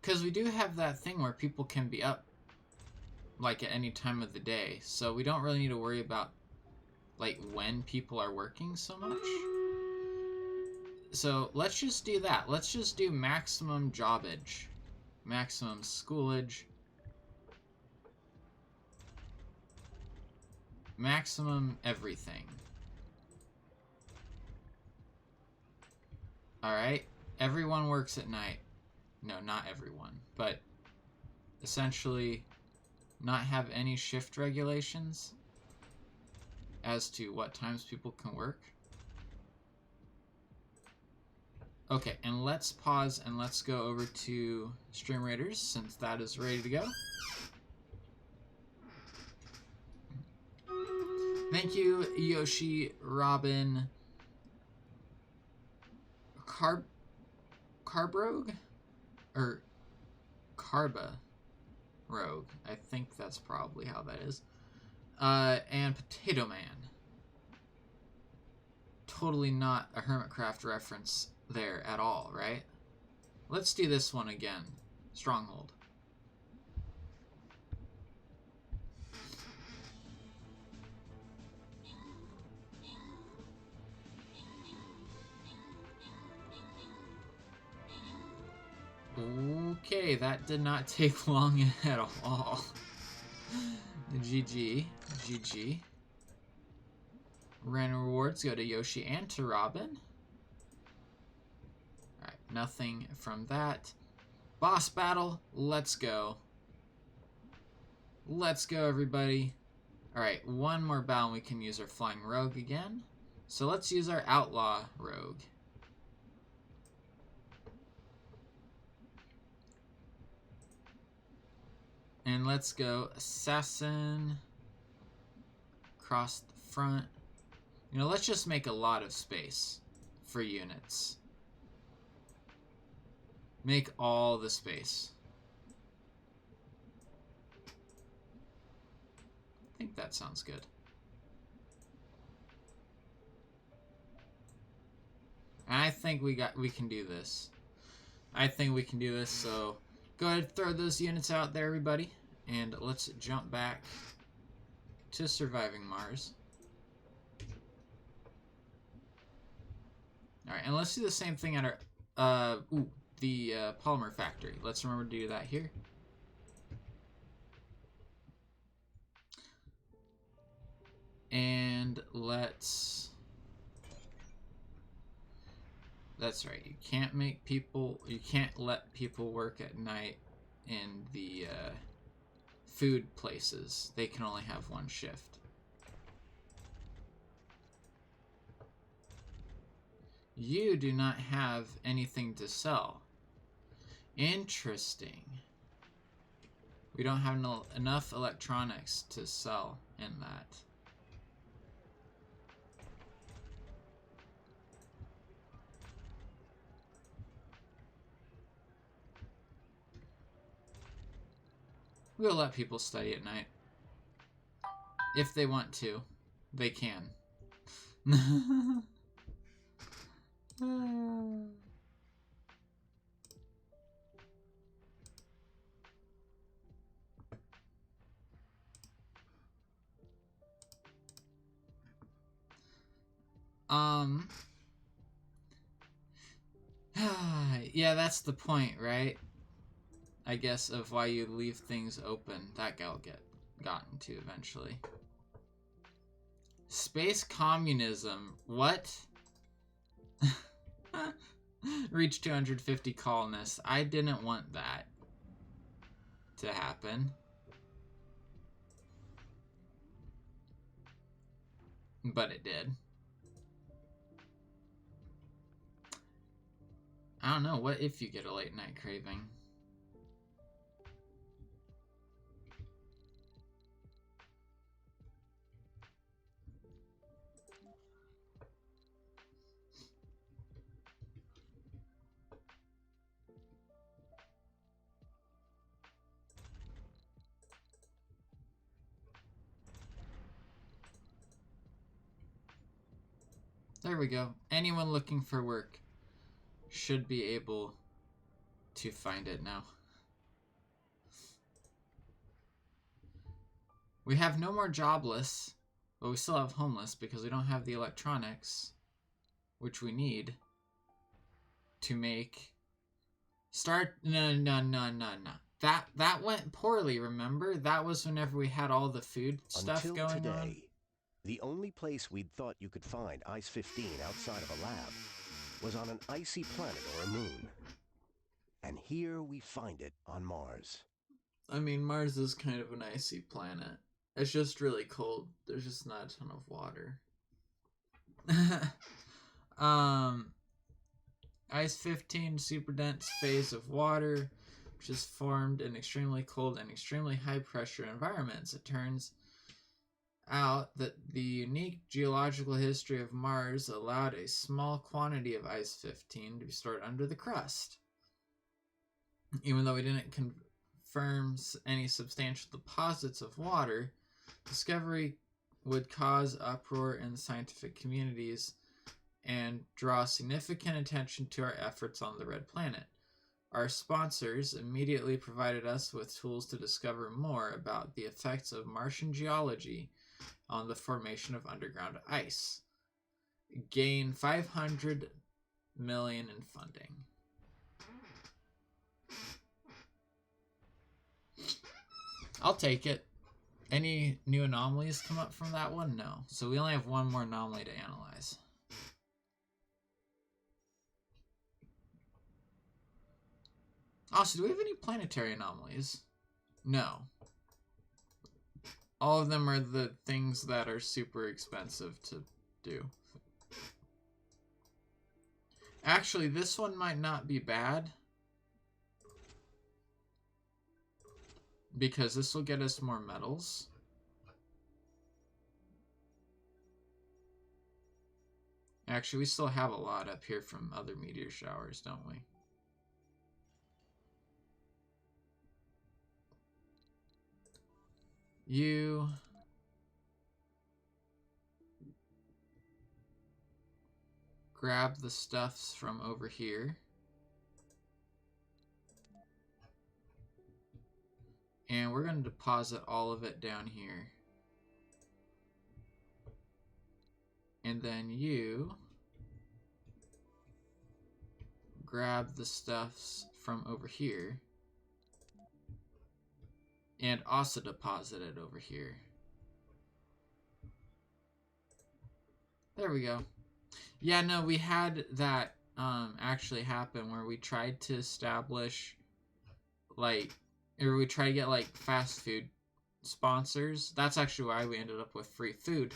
Because we do have that thing where people can be up like at any time of the day, so we don't really need to worry about like when people are working so much. So let's just do that. Let's just do maximum jobage, maximum schoolage, maximum everything. Alright, everyone works at night. No, not everyone, but essentially not have any shift regulations as to what times people can work. Okay, and let's pause and let's go over to Stream Raiders since that is ready to go. Thank you, Yoshi, Robin, Carbrogue? Or Carba Rogue. I think that's probably how that is. And Potato Man. Totally not a Hermitcraft reference there at all, right? Let's do this one again. Stronghold. Okay, that did not take long at all. GG. GG. Random rewards go to Yoshi and to Robin. Alright, nothing from that. Boss battle, let's go. Let's go, everybody. Alright, one more battle and we can use our Flying Rogue again. So let's use our Outlaw Rogue. And let's go Assassin. Across the front. You know, let's just make a lot of space for units. Make all the space. I think that sounds good. And I think we can do this. I think we can do this, so go ahead, throw those units out there, everybody. And let's jump back to Surviving Mars. Alright, and let's do the same thing at our, the Polymer Factory. Let's remember to do that here. And let's... That's right, you can't let people work at night in the food places. They can only have one shift. You do not have anything to sell. Interesting. We don't have enough electronics to sell in that. We'll let people study at night. If they want to. They can. Yeah, that's the point, right? I guess of why you leave things open. That gal get gotten to eventually. Space communism. What? Reach 250 colonists. I didn't want that to happen. But it did. I don't know. What if you get a late night craving? There we go. Anyone looking for work should be able to find it now. We have no more jobless, but we still have homeless because we don't have the electronics, which we need to make... No. That went poorly, remember? That was whenever we had all the food stuff Until going today, on. the only place we'd thought you could find Ice-15 outside of a lab was on an icy planet or a moon. And here we find it on Mars. I mean, Mars is kind of an icy planet. It's just really cold. There's just not a ton of water. Ice-15, super dense phase of water, which is formed in extremely cold and extremely high pressure environments. It turns out that the unique geological history of Mars allowed a small quantity of Ice-15 to be stored under the crust. Even though we didn't confirm any substantial deposits of water, discovery would cause uproar in scientific communities and draw significant attention to our efforts on the Red Planet. Our sponsors immediately provided us with tools to discover more about the effects of Martian geology on the formation of underground ice. Gain $500 million in funding. I'll take it. Any new anomalies come up from that one? No. So we only have one more anomaly to analyze. Also, do we have any planetary anomalies? No. All of them are the things that are super expensive to do. Actually, this one might not be bad, because this will get us more metals. Actually, we still have a lot up here from other meteor showers, don't we? You... grab the stuffs from over here. And we're going to deposit all of it down here. And then you grab the stuffs from over here and also deposit it over here. There we go. Yeah, no, we had that actually happen where we tried to establish, like, or we tried to get, like, fast food sponsors. That's actually why we ended up with free food,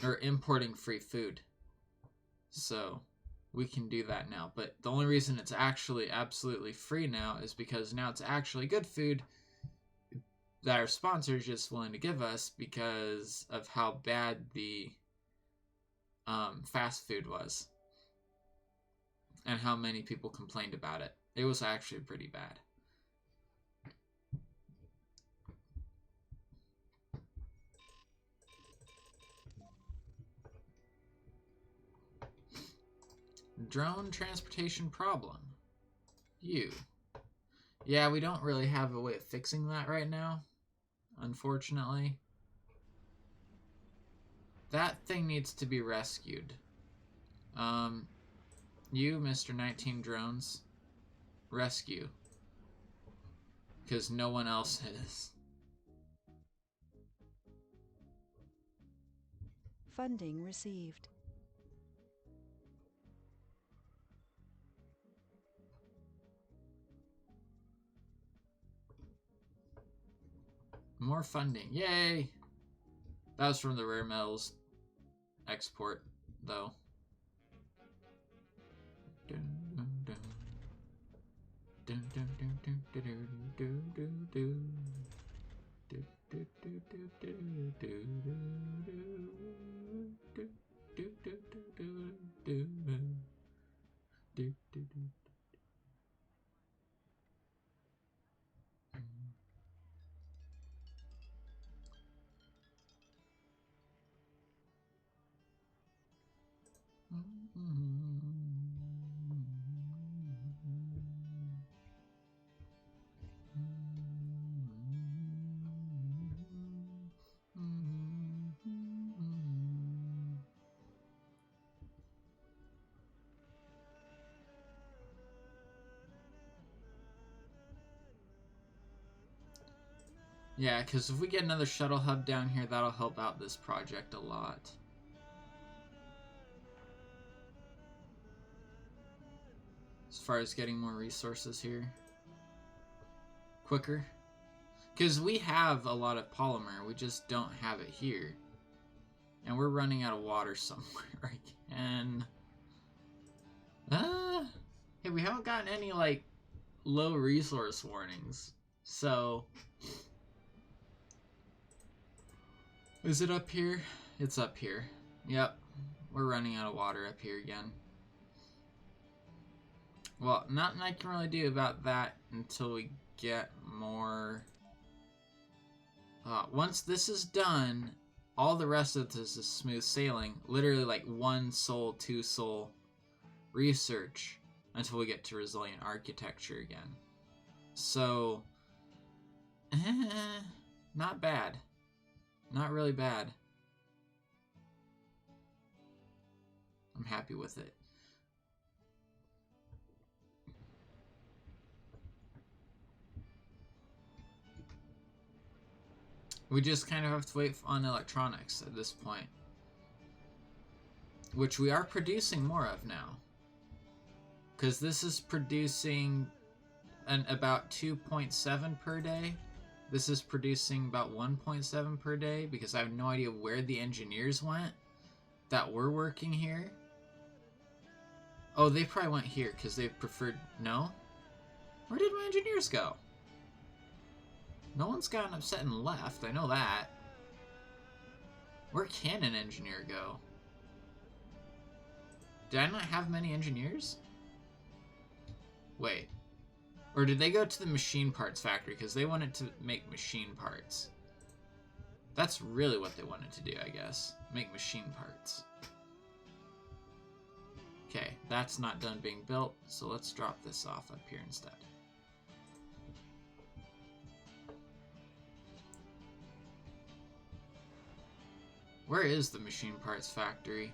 or importing free food. So we can do that now. But the only reason it's actually absolutely free now is because now it's actually good food that our sponsors just willing to give us because of how bad the fast food was and how many people complained about it. It was actually pretty bad. Drone transportation problem. Yeah, we don't really have a way of fixing that right now, unfortunately. That thing needs to be rescued. You, Mr. 19 Drones, rescue. Because no one else is. Funding received. More funding. Yay! That was from the rare metals export, though. Yeah, because if we get another shuttle hub down here, that'll help out this project a lot. As far as getting more resources here. Quicker. Because we have a lot of polymer, we just don't have it here. And we're running out of water somewhere again. Hey, we haven't gotten any, like, low resource warnings. So... is it up here? It's up here. Yep. We're running out of water up here again. Well, nothing I can really do about that until we get more... once this is done, all the rest of this is smooth sailing. Literally like 1 soul, 2 soul research until we get to resilient architecture again. So, not bad. Not really bad. I'm happy with it. We just kind of have to wait on electronics at this point. Which we are producing more of now. Because this is producing about 2.7 per day. This is producing about 1.7 per day because I have no idea where the engineers went that were working here. Oh, they probably went here because they preferred... No? Where did my engineers go? No one's gotten upset and left, I know that. Where can an engineer go? Did I not have many engineers? Wait. Or did they go to the machine parts factory because they wanted to make machine parts? That's really what they wanted to do, I guess. Make machine parts. Okay, that's not done being built, so let's drop this off up here instead. Where is the machine parts factory?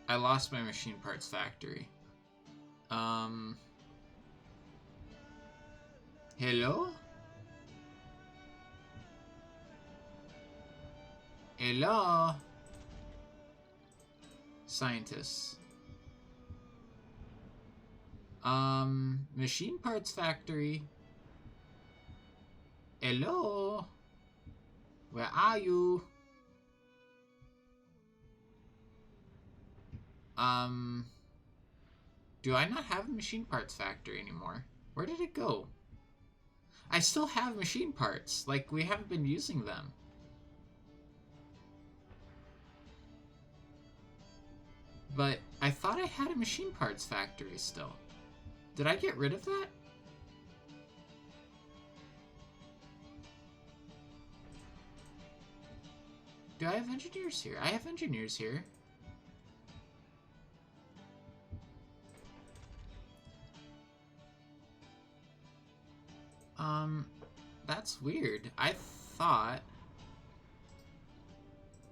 I lost my machine parts factory. Hello? Hello? Scientists. Machine parts factory. Hello? Where are you? Do I not have a machine parts factory anymore? Where did it go? I still have machine parts. Like, we haven't been using them. But I thought I had a machine parts factory still. Did I get rid of that? Do I have engineers here? I have engineers here. That's weird. I thought...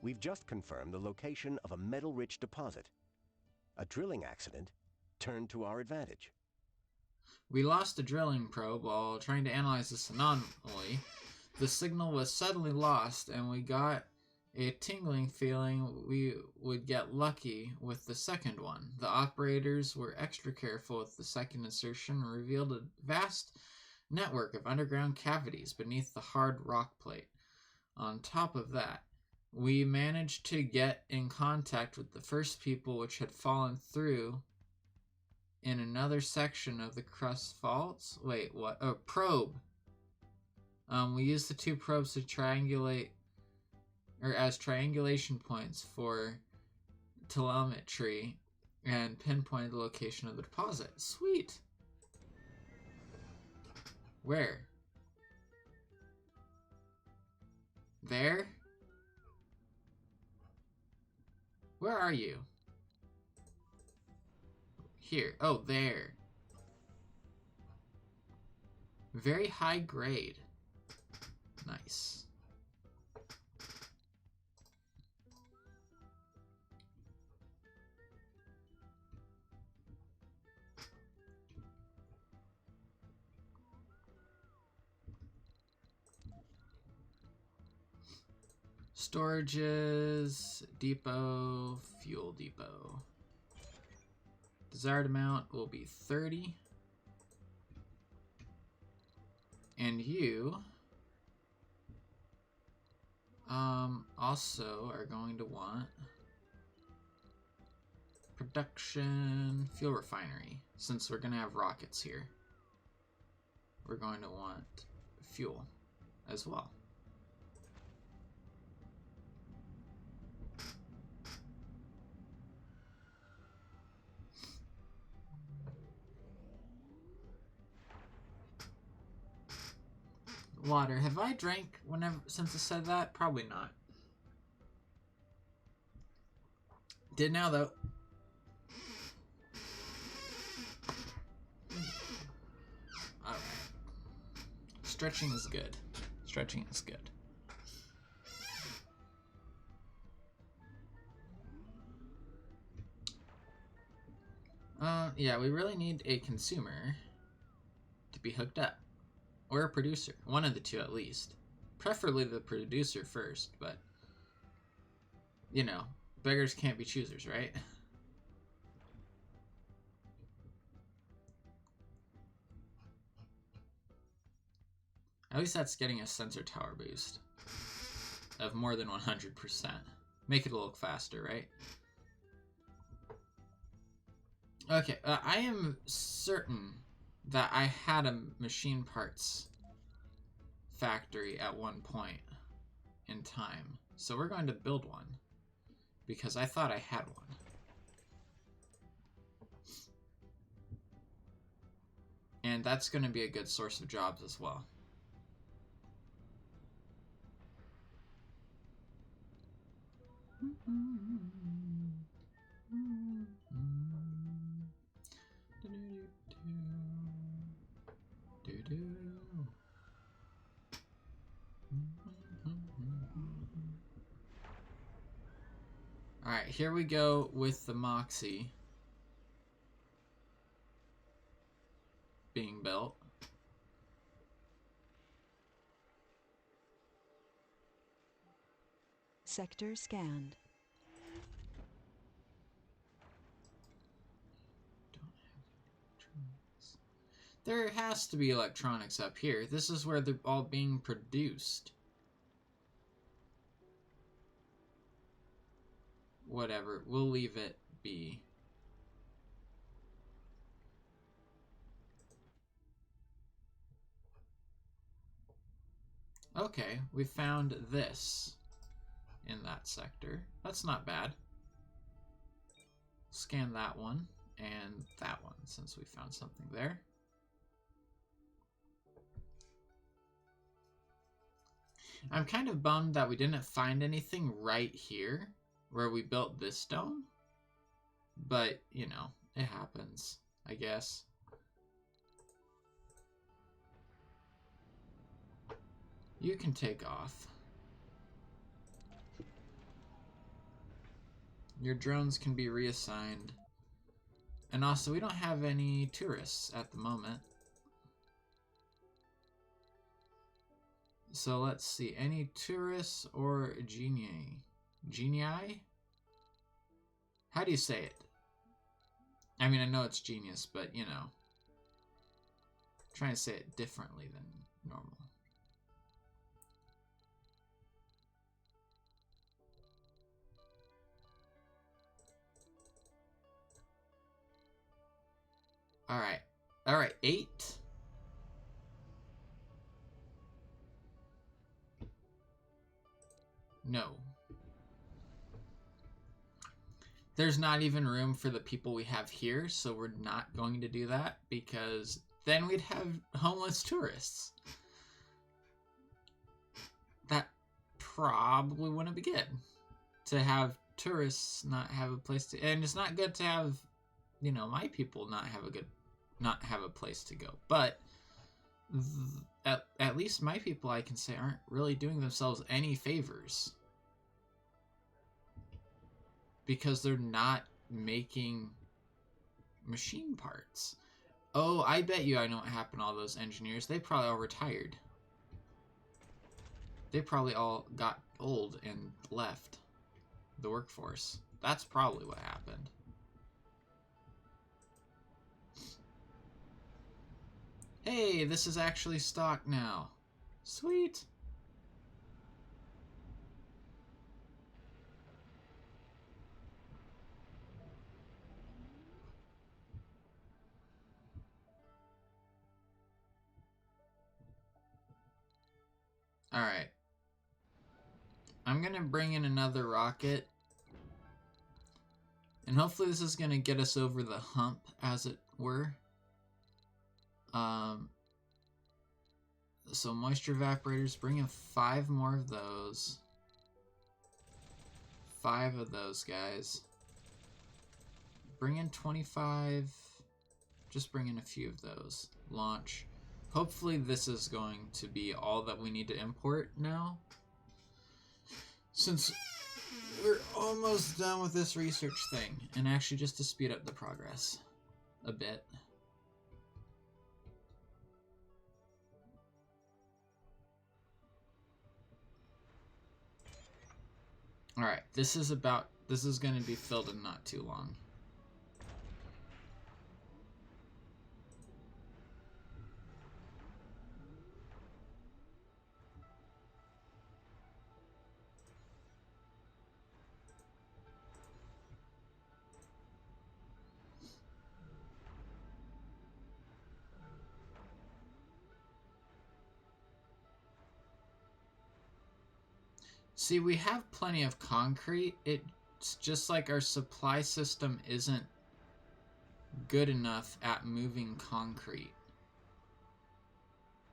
We've just confirmed the location of a metal-rich deposit. A drilling accident turned to our advantage. We lost a drilling probe while trying to analyze this anomaly. the signal was suddenly lost, and we got a tingling feeling we would get lucky with the second one. The operators were extra careful with the second insertion and revealed a vast network of underground cavities beneath the hard rock plate. On top of that, we managed to get in contact with the first people which had fallen through in another section of the crust faults. Wait, what? Oh, probe. We used the two probes to triangulate, or as triangulation points for telemetry, and pinpointed the location of the deposit. Sweet. Where? There? Where are you? Here. Oh, there. Very high grade. Nice. Storages, depot, fuel depot. Desired amount will be 30. And you also are going to want production fuel refinery. Since we're going to have rockets here, we're going to want fuel as well. Water. Have I drank since I said that? Probably not. Did now though. Alright. Stretching is good. Stretching is good. Yeah, we really need a consumer to be hooked up. Or a producer. One of the two at least. Preferably the producer first, but you know, beggars can't be choosers, right? At least that's getting a sensor tower boost of more than 100%. Make it look faster, right? Okay, I am certain that I had a machine parts factory at one point in time. So we're going to build one because I thought I had one. And that's going to be a good source of jobs as well. Alright, here we go with the Moxie being built. Sector scanned. There has to be electronics up here. This is where they're all being produced. Whatever, we'll leave it be. Okay, we found this in that sector. That's not bad. Scan that one and that one since we found something there. I'm kind of bummed that we didn't find anything right here where we built this dome. But, you know, it happens, I guess. You can take off. Your drones can be reassigned. And also, we don't have any tourists at the moment. So let's see. Any tourists or genii? Genii? How do you say it? I mean, I know it's genius, but you know. I'm trying to say it differently than normal. Alright. Alright, 8. No. There's not even room for the people we have here, so we're not going to do that because then we'd have homeless tourists. That probably wouldn't be good. To have tourists not have a place to, and it's not good to have, you know, my people not have a place to go. But at least my people, I can say, aren't really doing themselves any favors. Because they're not making machine parts. Oh, I bet you I know what happened to all those engineers. They probably all retired. They probably all got old and left the workforce. That's probably what happened. Hey, this is actually stock now. Sweet. Alright. I'm gonna bring in another rocket. And hopefully this is gonna get us over the hump, as it were. So moisture evaporators, bring in 5 more of those. 5 of those guys. Bring in 25. Just bring in a few of those. Launch. Hopefully this is going to be all that we need to import now. Since we're almost done with this research thing. And actually just to speed up the progress a bit. Alright, this is going to be filled in not too long. See, we have plenty of concrete. It's just like our supply system isn't good enough at moving concrete.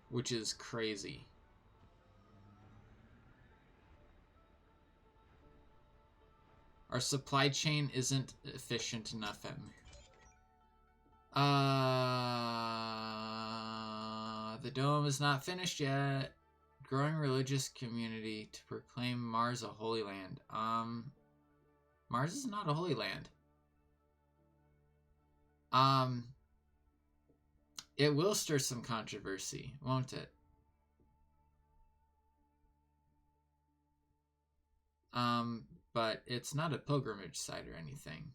Which is crazy. Our supply chain isn't efficient enough at the dome is not finished yet. Growing religious community to proclaim Mars a holy land. Mars is not a holy land. It will stir some controversy, won't it? But it's not a pilgrimage site or anything.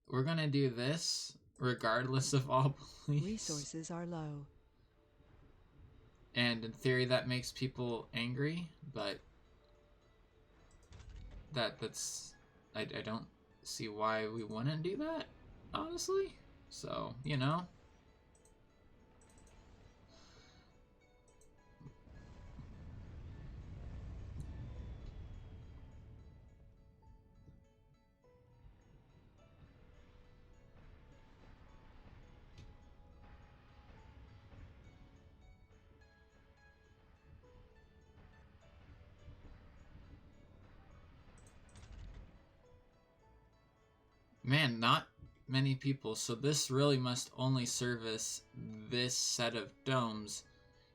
We're gonna do this regardless of all police. Resources are low. And in theory that makes people angry, but that's I don't see why we wouldn't do that, honestly. So, you know. Man, not many people. So this really must only service this set of domes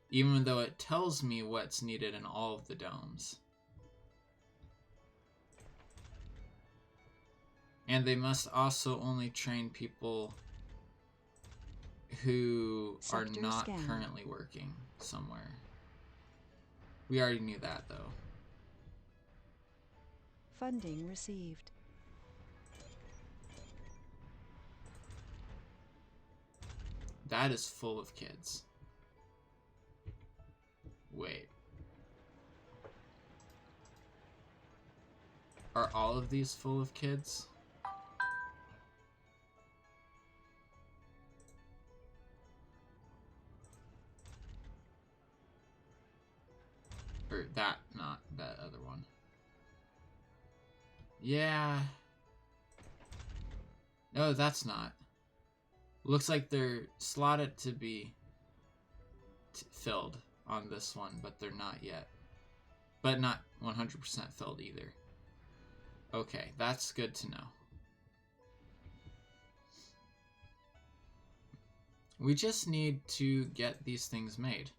even though it tells me what's needed in all of the domes. And they must also only train people who are Sector not scan. currently working somewhere. We already knew that, though. Funding received. That is full of kids. Wait. Are all of these full of kids? Or that, not that other one. Yeah. No, that's not. Looks like they're slotted to be filled on this one, but they're not yet. But not 100% filled either. Okay, that's good to know. We just need to get these things made,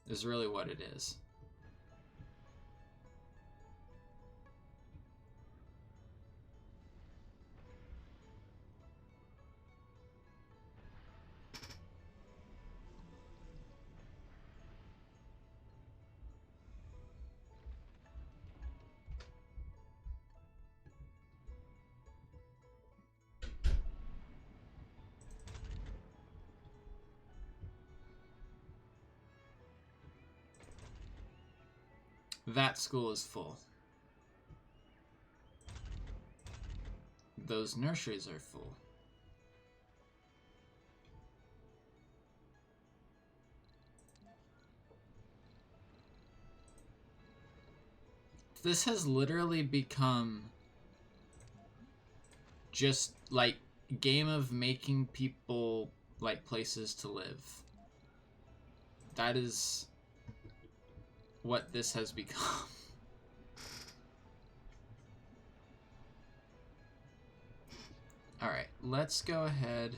is really what it is. That school is full. Those nurseries are full. This has literally become just like game of making people like places to live. That is what this has become. Alright, let's go ahead.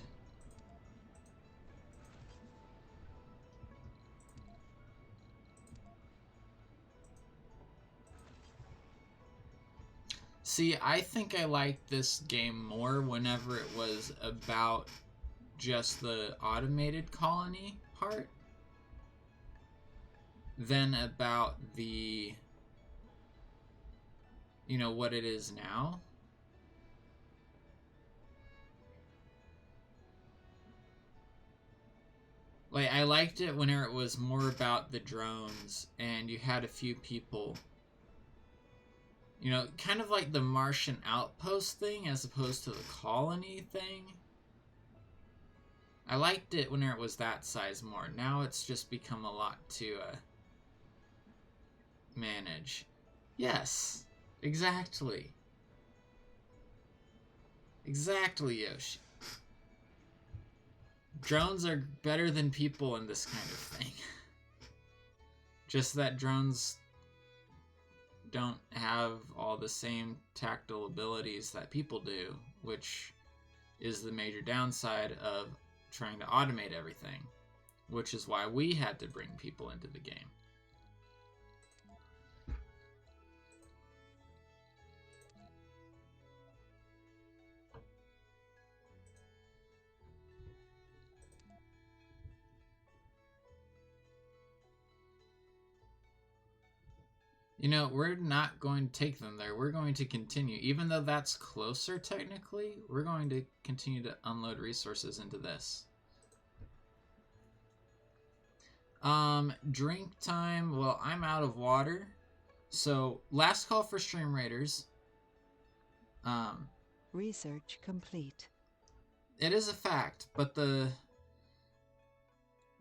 See, I think I liked this game more whenever it was about just the automated colony part than about the, you know, what it is now. Like, I liked it whenever it was more about the drones and you had a few people. You know, kind of like the Martian outpost thing as opposed to the colony thing. I liked it whenever it was that size more. Now it's just become a lot to manage. Yes, exactly. Exactly, Yoshi. Drones are better than people in this kind of thing. Just that drones don't have all the same tactile abilities that people do, which is the major downside of trying to automate everything, which is why we had to bring people into the game. You know, we're not going to take them there. We're going to continue. Even though that's closer technically, we're going to continue to unload resources into this. Drink time. Well, I'm out of water. So, last call for stream raiders. Research complete. It is a fact, but the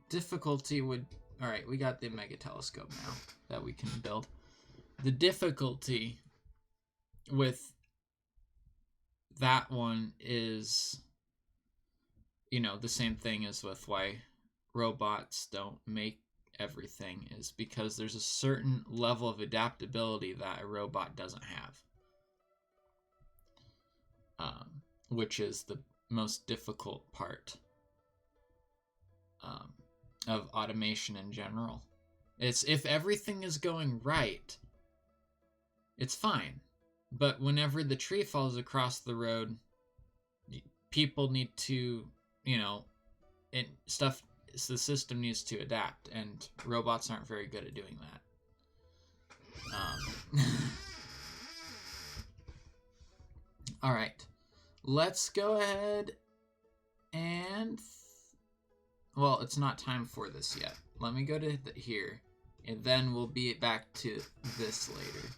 difficulty would... Alright, we got the mega telescope now that we can build. The difficulty with that one is, you know, the same thing as with why robots don't make everything, is because there's a certain level of adaptability that a robot doesn't have. Which is the most difficult part. of automation in general. It's if everything is going right, it's fine. But whenever the tree falls across the road, people need to, you know, the system needs to adapt, and robots aren't very good at doing that. All right, let's go ahead and well, it's not time for this yet. Let me go to here, and then we'll be back to this later,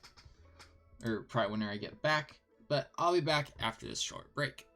or probably whenever I get back. But I'll be back after this short break.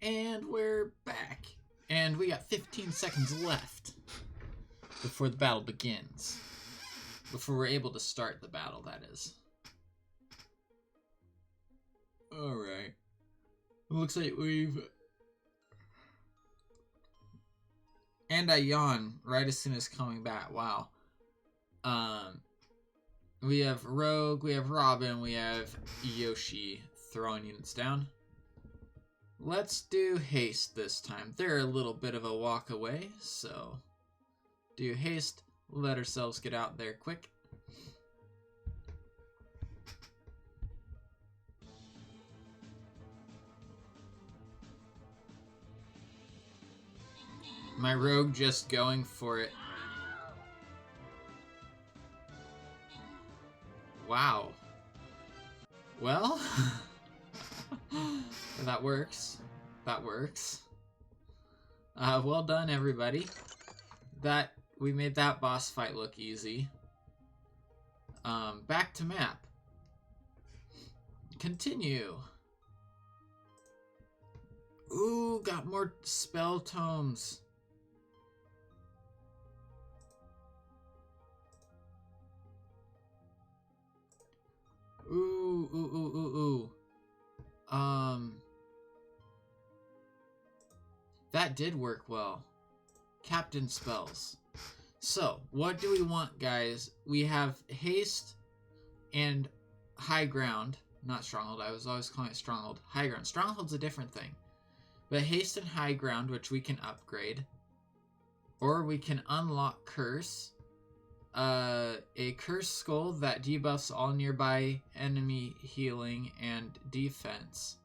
And we're back. And we got 15 seconds left before the battle begins. Before we're able to start the battle, that is. Alright. Looks like we've... And I yawn right as soon as coming back. Wow. We have Rogue, we have Robin, we have Yoshi throwing units down. Let's do haste this time. They're a little bit of a walk away, so do haste. Let ourselves get out there quick. My rogue just going for it. Wow. Well, that works. That works. Well done, everybody. We made that boss fight look easy. Back to map. Continue. Ooh, got more spell tomes. Ooh, ooh, ooh, ooh, ooh. That did work well. Captain spells. So, what do we want, guys? We have haste and high ground. Not stronghold. I was always calling it stronghold. High ground. Stronghold's a different thing. But haste and high ground, which we can upgrade. Or we can unlock curse. A curse skull that debuffs all nearby enemy healing and defense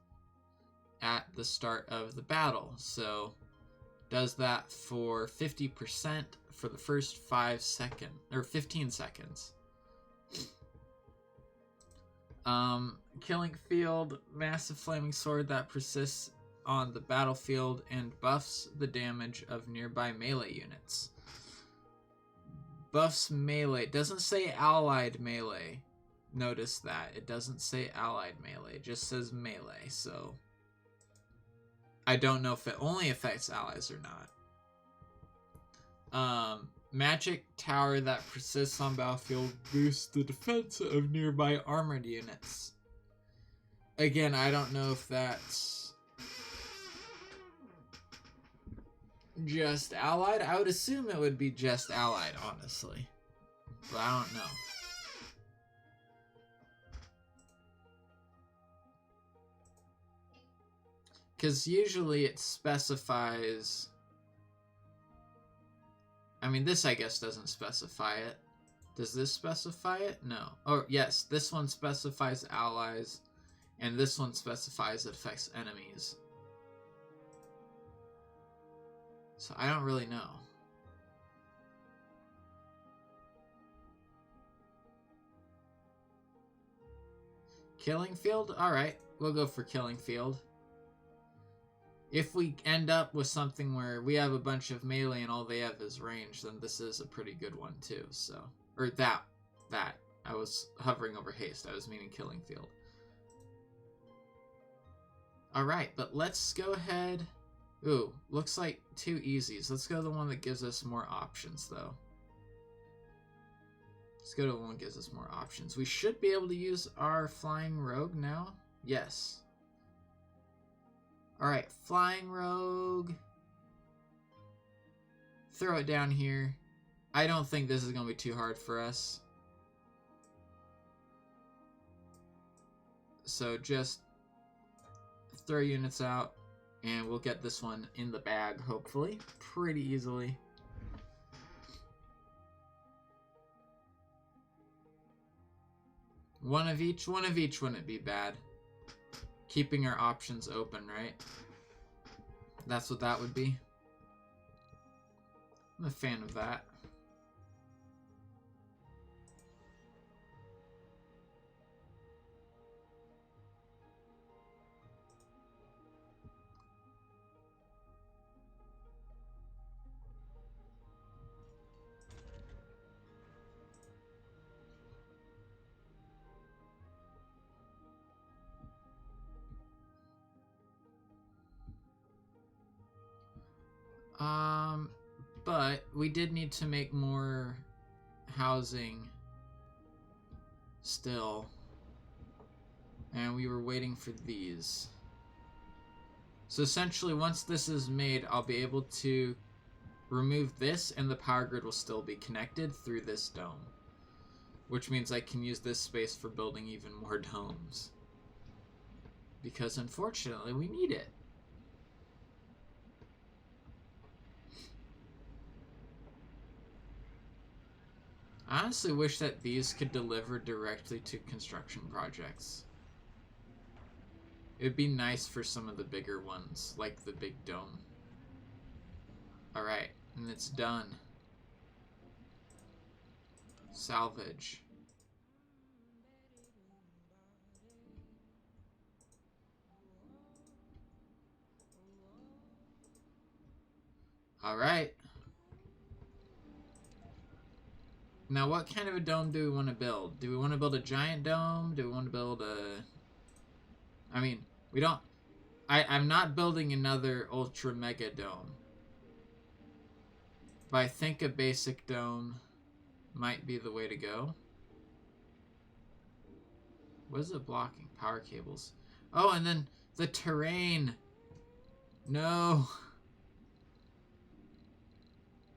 at the start of the battle. So does that for 50% for the first 5 seconds or 15 seconds. Killing field, massive flaming sword that persists on the battlefield and buffs the damage of nearby melee units. Buffs melee. It doesn't say allied melee. Notice that. It doesn't say allied melee. It just says melee, so I don't know if it only affects allies or not. Magic tower that persists on battlefield boosts the defense of nearby armored units. Again, I don't know if that's just allied. I would assume it would be just allied, honestly. But I don't know. Because usually it specifies... I mean, this I guess doesn't specify it. Does this specify it? No. Oh, yes, this one specifies allies, and this one specifies it affects enemies. So I don't really know. Killing Field? Alright, we'll go for Killing Field. If we end up with something where we have a bunch of melee and all they have is range, then this is a pretty good one too, so... Or that. I was hovering over haste. I was meaning Killing Field. Alright, but let's go ahead... Ooh, looks like 2 easies. Let's go to the one that gives us more options, though. Let's go to the one that gives us more options. We should be able to use our Flying Rogue now. Yes. Alright, Flying Rogue. Throw it down here. I don't think this is going to be too hard for us. So just throw units out, and we'll get this one in the bag, hopefully, pretty easily. One of each wouldn't be bad. Keeping our options open, right? That's what that would be. I'm a fan of that. But we did need to make more housing still. And we were waiting for these. So essentially, once this is made, I'll be able to remove this and the power grid will still be connected through this dome. Which means I can use this space for building even more domes. Because unfortunately, we need it. I honestly wish that these could deliver directly to construction projects. It would be nice for some of the bigger ones, like the big dome. Alright, and it's done. Salvage. Alright. Now, what kind of a dome do we want to build? Do we want to build a giant dome? Do we want to build a... I mean, we don't... I'm not building another ultra mega dome. But I think a basic dome might be the way to go. What is it blocking? Power cables. Oh, and then the terrain. No.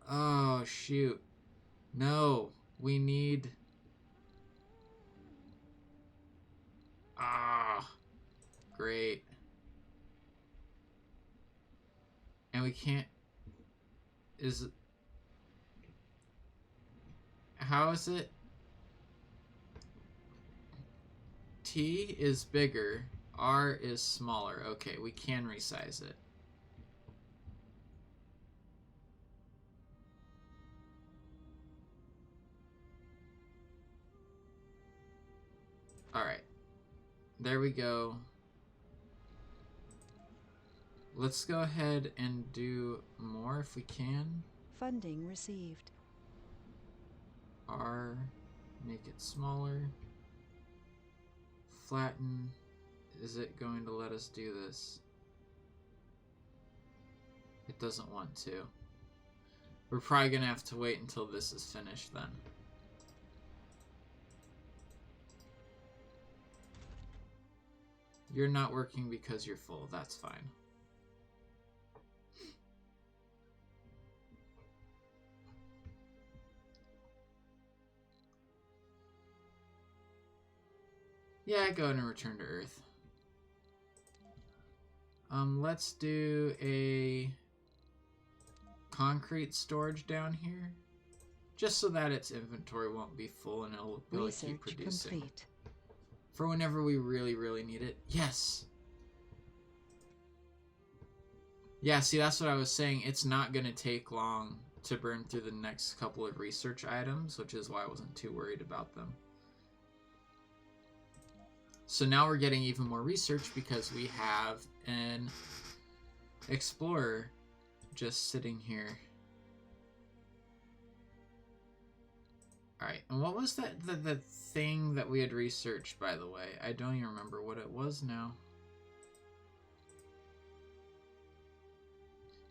Oh, shoot. No. We need... Ah. Great. And we can't... Is... How is it? T is bigger. R is smaller. Okay, we can resize it. Alright. There we go. Let's go ahead and do more if we can. Funding received. R, make it smaller. Flatten. Is it going to let us do this? It doesn't want to. We're probably gonna have to wait until this is finished then. You're not working because you're full. That's fine. Yeah, go ahead and return to Earth. Let's do a concrete storage down here, just so that its inventory won't be full and it'll be able to keep Research producing. complete. For whenever we really, really need it. Yes! Yeah, see, that's what I was saying. It's not going to take long to burn through the next couple of research items, which is why I wasn't too worried about them. So now we're getting even more research because we have an explorer just sitting here. Alright, and what was that the thing that we had researched, by the way? I don't even remember what it was now.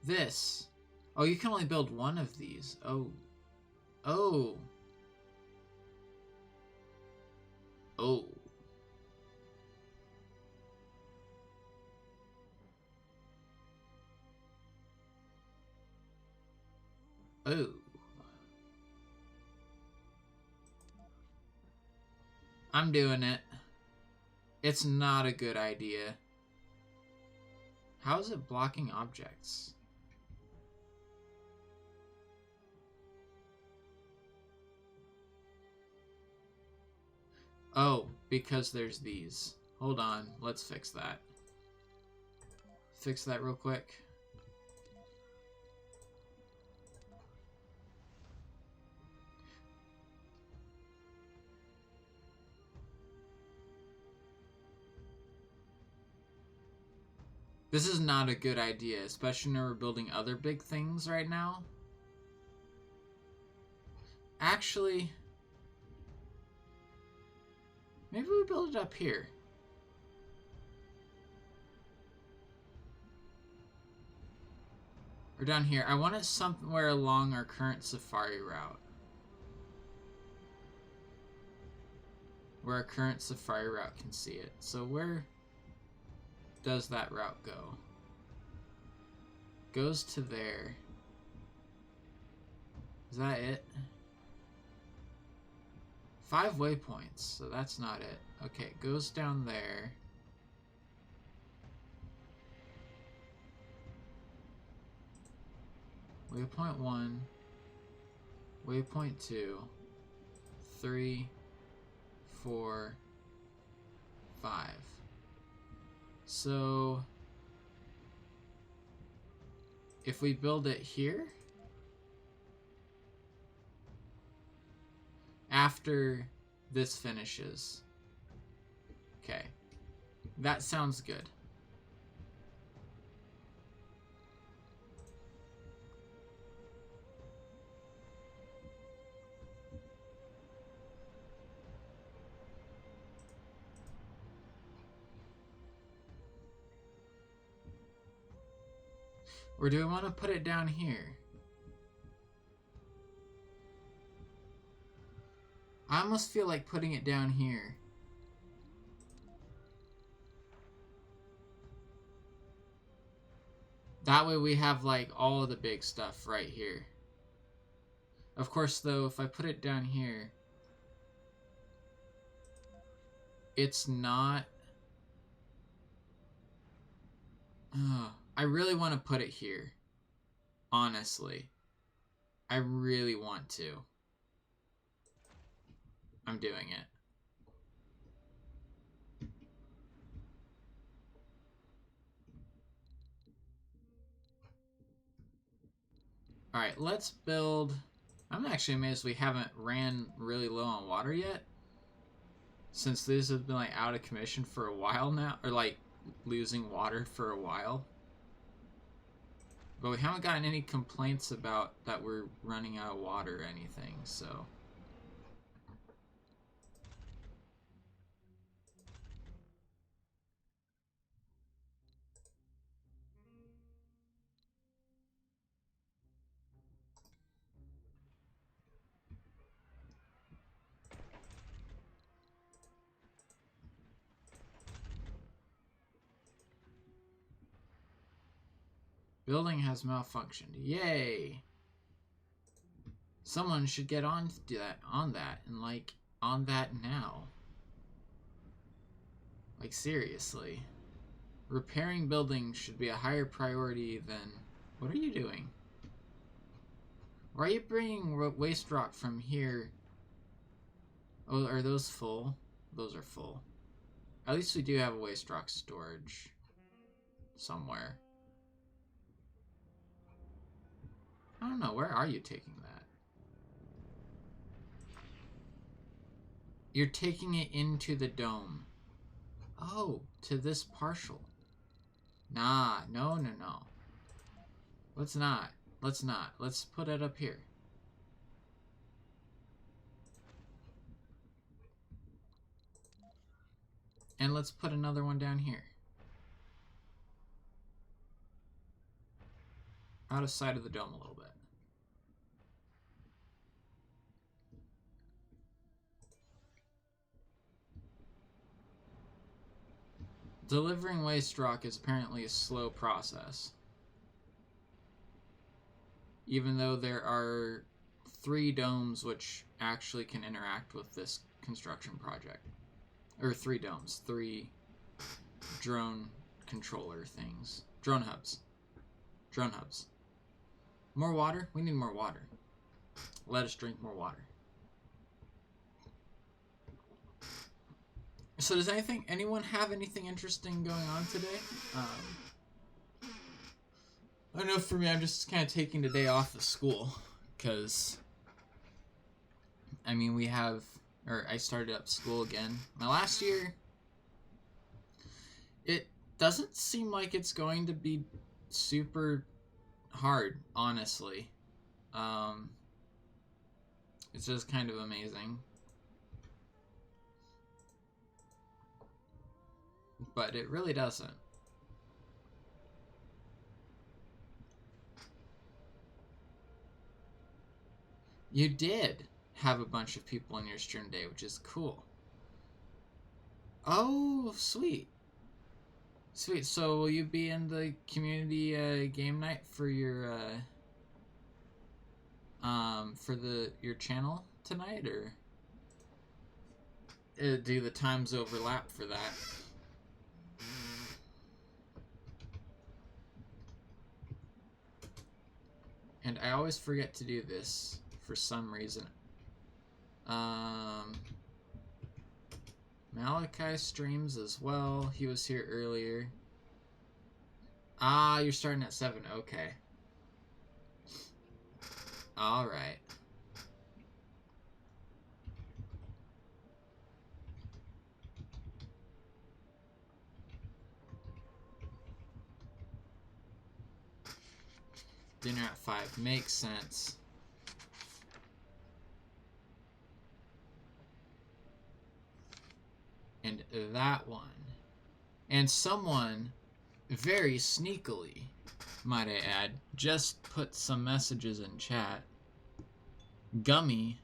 This. Oh, you can only build one of these. Oh. Oh. Oh. Oh. I'm doing it. It's not a good idea. How is it blocking objects? Oh, because there's these. Hold on, let's fix that. Fix that real quick. This is not a good idea, especially when we're building other big things right now. Actually, maybe we build it up here. Or down here. I want it somewhere along our current safari route. Where our current safari route can see it. So where does that route go? Goes to there. Is that it? 5 waypoints, so that's not it. Okay, it goes down there. Waypoint 1, waypoint 2, 3, 4, 5. So if we build it here, after this finishes. Okay, that sounds good. Or do we want to put it down here? I almost feel like putting it down here. That way we have like all of the big stuff right here. Of course though, if I put it down here, it's not... I really want to put it here. Honestly. I really want to. I'm doing it. Alright, let's build... I'm actually amazed we haven't ran really low on water yet. Since these have been like out of commission for a while now. Or like losing water for a while. But we haven't gotten any complaints about that we're running out of water or anything, so... Building has malfunctioned. Yay! Someone should get on to that, and like, on that now. Like, seriously. Repairing buildings should be a higher priority than... What are you doing? Why are you bringing waste rock from here? Oh, are those full? Those are full. At least we do have a waste rock storage somewhere. I don't know, where are you taking that? You're taking it into the dome. Oh, to this partial. Nah, no. Let's not. Let's put it up here. And let's put another one down here. Out of sight of the dome a little bit. Delivering waste rock is apparently a slow process. Even though there are 3 domes which actually can interact with this construction project. Or 3 domes. 3 drone controller things. Drone hubs. More water? We need more water. Let us drink more water. So does anyone have anything interesting going on today? I know for me, I'm just kind of taking the day off of school. Because, I mean, I started up school again. My last year, it doesn't seem like it's going to be super hard, honestly. It's just kind of amazing. But it really doesn't. You did have a bunch of people in your stream day, which is cool. Oh, sweet. Sweet. So will you be in the community game night for your your channel tonight, or do the times overlap for that? And I always forget to do this for some reason. Malachi streams as well. He was here earlier. Ah, you're starting at 7. Okay. Alright. Dinner at 5. Makes sense. And that one. And someone, very sneakily, might I add, just put some messages in chat. Gummy,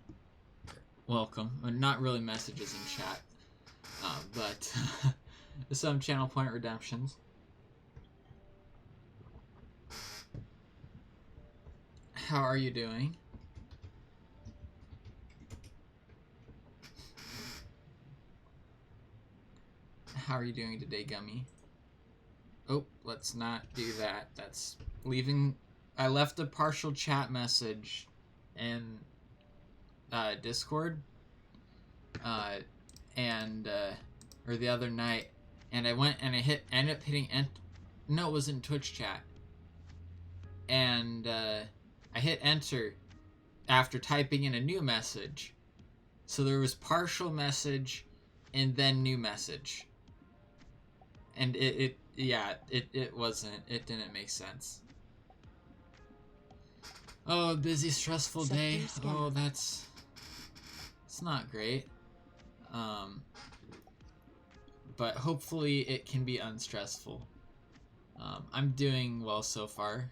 welcome. Not really messages in chat, but some channel point redemptions. How are you doing? How are you doing today, Gummy? Oh, let's not do that. That's leaving... I left a partial chat message in Discord. Or the other night. And I went and ended up hitting no, it was in Twitch chat. And I hit enter after typing in a new message. So there was partial message and then new message. And it didn't make sense. Oh, busy, stressful day. Oh, it's not great. But hopefully it can be unstressful. I'm doing well so far.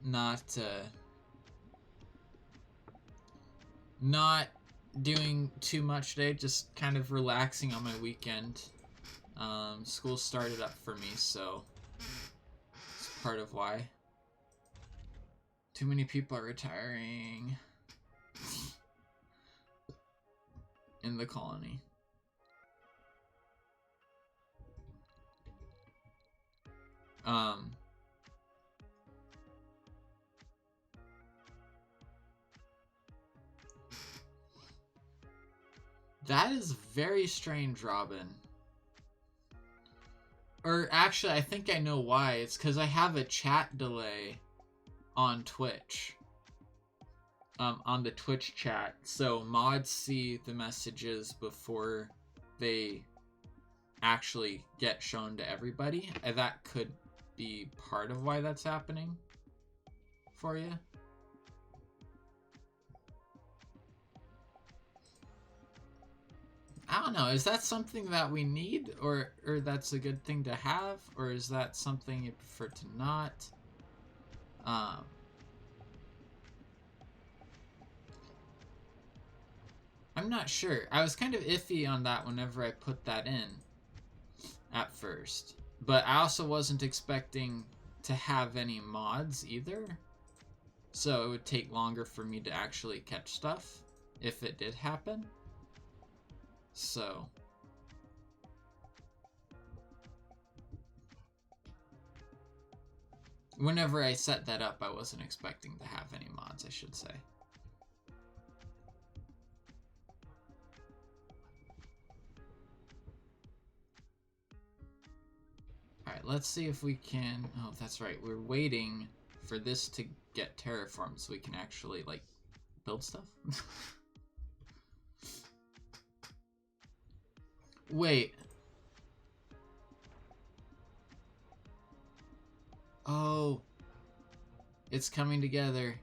Not doing too much today, just kind of relaxing on my weekend. School started up for me, so it's part of why. Too many people are retiring in the colony. That is very strange, Robin. Or actually, I think I know why. It's because I have a chat delay on Twitch. On the Twitch chat. So mods see the messages before they actually get shown to everybody. And that could be part of why that's happening for you. I don't know, is that something that we need, or that's a good thing to have, or is that something you prefer to not? I'm not sure. I was kind of iffy on that whenever I put that in at first. But I also wasn't expecting to have any mods either. So it would take longer for me to actually catch stuff if it did happen. So whenever I set that up, I wasn't expecting to have any mods, I should say. Alright, let's see if we can... Oh, that's right. We're waiting for this to get terraformed so we can actually, like, build stuff. Wait. Oh. It's coming together.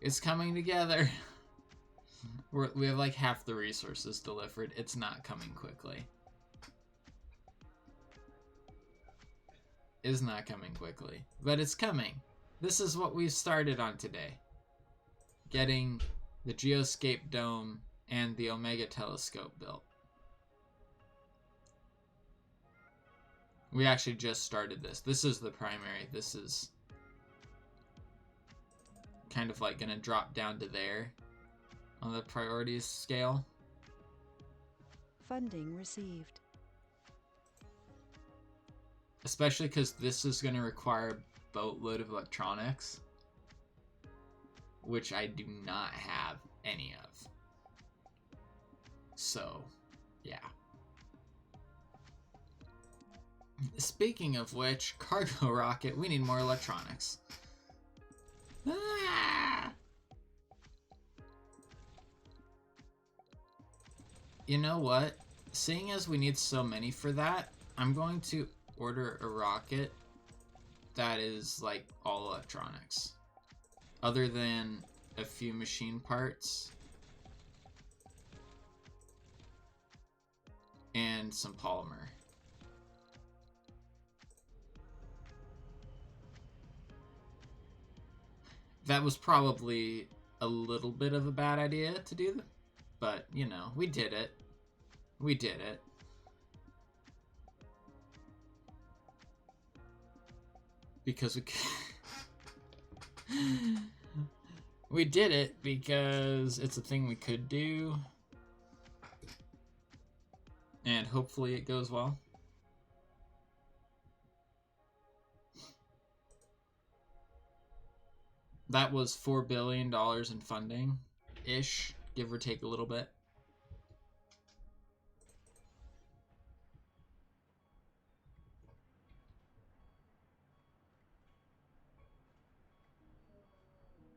It's coming together. We have like half the resources delivered. It's not coming quickly. It's not coming quickly. But it's coming. This is what we've started on today. Getting the Geoscape Dome and the Omega Telescope built. We actually just started this. This is the primary. This is kind of like gonna drop down to there on the priorities scale. Funding received. Especially because this is gonna require a boatload of electronics, which I do not have any of. So, yeah. Speaking of which, cargo rocket, we need more electronics. Ah! You know what? Seeing as we need so many for that, I'm going to order a rocket that is like all electronics. Other than a few machine parts and some polymer. That was probably a little bit of a bad idea to do that, but you know, we did it. We did it. Because we did it because it's a thing we could do. And hopefully it goes well. That was $4 billion in funding-ish, give or take a little bit.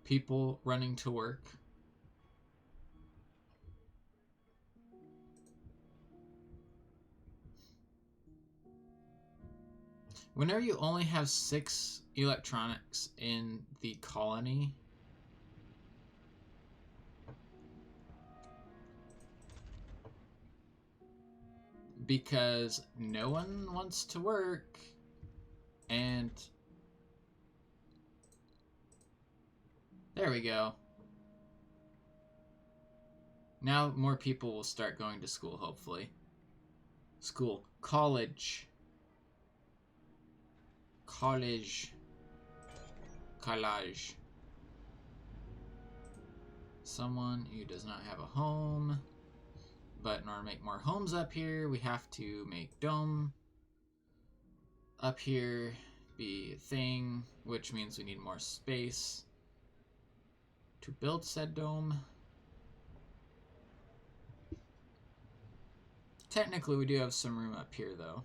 People running to work. Whenever you only have 6 electronics in the colony, because no one wants to work, and there we go. Now more people will start going to school, hopefully. School. college. Collage. Someone who does not have a home. But in order to make more homes up here, we have to make dome up here be a thing, which means we need more space to build said dome. Technically, we do have some room up here, though.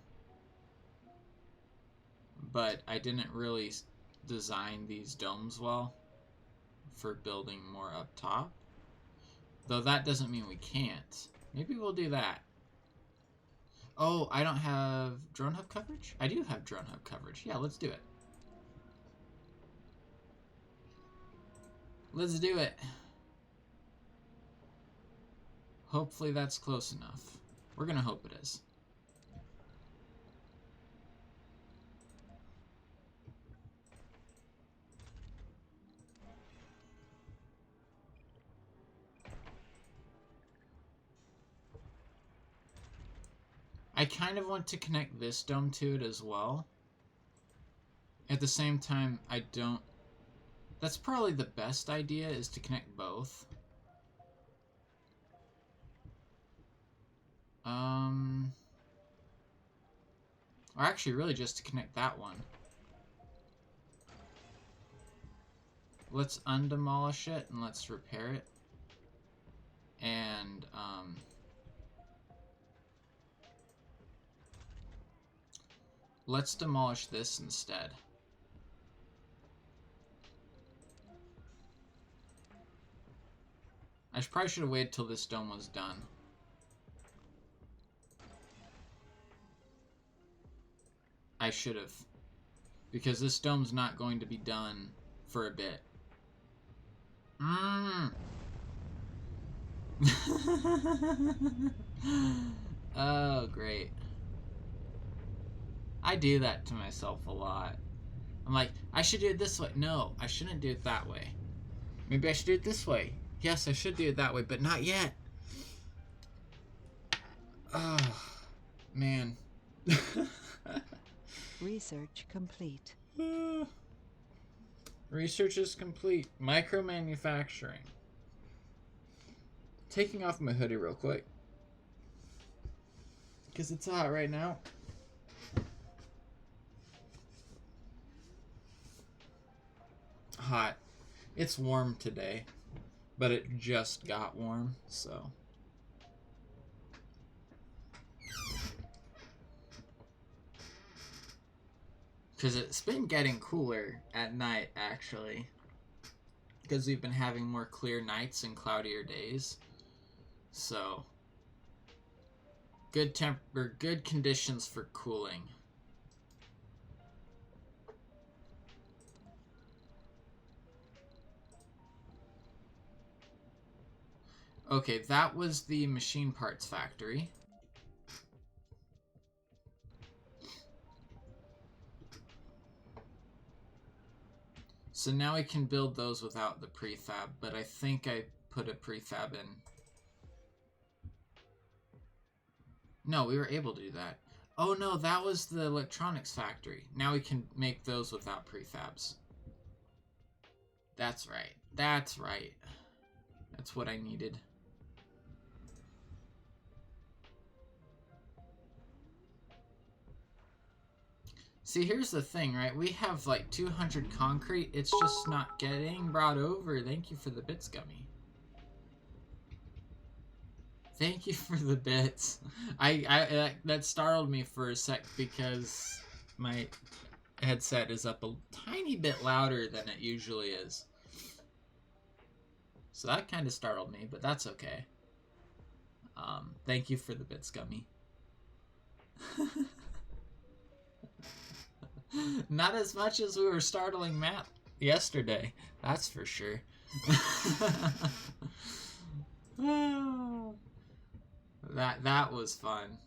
But I didn't really design these domes well for building more up top. Though that doesn't mean we can't. Maybe we'll do that. Oh, I don't have drone hub coverage? I do have drone hub coverage. Yeah, let's do it. Let's do it. Hopefully that's close enough. We're gonna hope it is. I kind of want to connect this dome to it as well. At the same time, I don't... That's probably the best idea, is to connect both. Or actually, really just to connect that one. Let's undemolish it and let's repair it. And, let's demolish this instead. I probably should have waited till this dome was done. I should have. Because this dome's not going to be done for a bit. Oh, great. I do that to myself a lot. I'm like, I should do it this way. No, I shouldn't do it that way. Maybe I should do it this way. Yes, I should do it that way, but not yet. Oh, man. Research complete. Research is complete. Micro-manufacturing. Taking off my hoodie real quick. Because it's hot right now. Hot. It's warm today. But it just got warm, so... Because it's been getting cooler at night, actually. Because we've been having more clear nights and cloudier days. So... Good conditions for cooling. Okay, that was the machine parts factory. So now we can build those without the prefab, but I think I put a prefab in. No, we were able to do that. Oh no, that was the electronics factory. Now we can make those without prefabs. That's right. That's right. That's what I needed. See, here's the thing, right? We have like 200 concrete. It's just not getting brought over. Thank you for the bits, Gummy. Thank you for the bits. That startled me for a sec because my headset is up a tiny bit louder than it usually is. So that kind of startled me, but that's okay. Thank you for the bits, Gummy. Not as much as we were startling Matt yesterday, that's for sure. That was fun.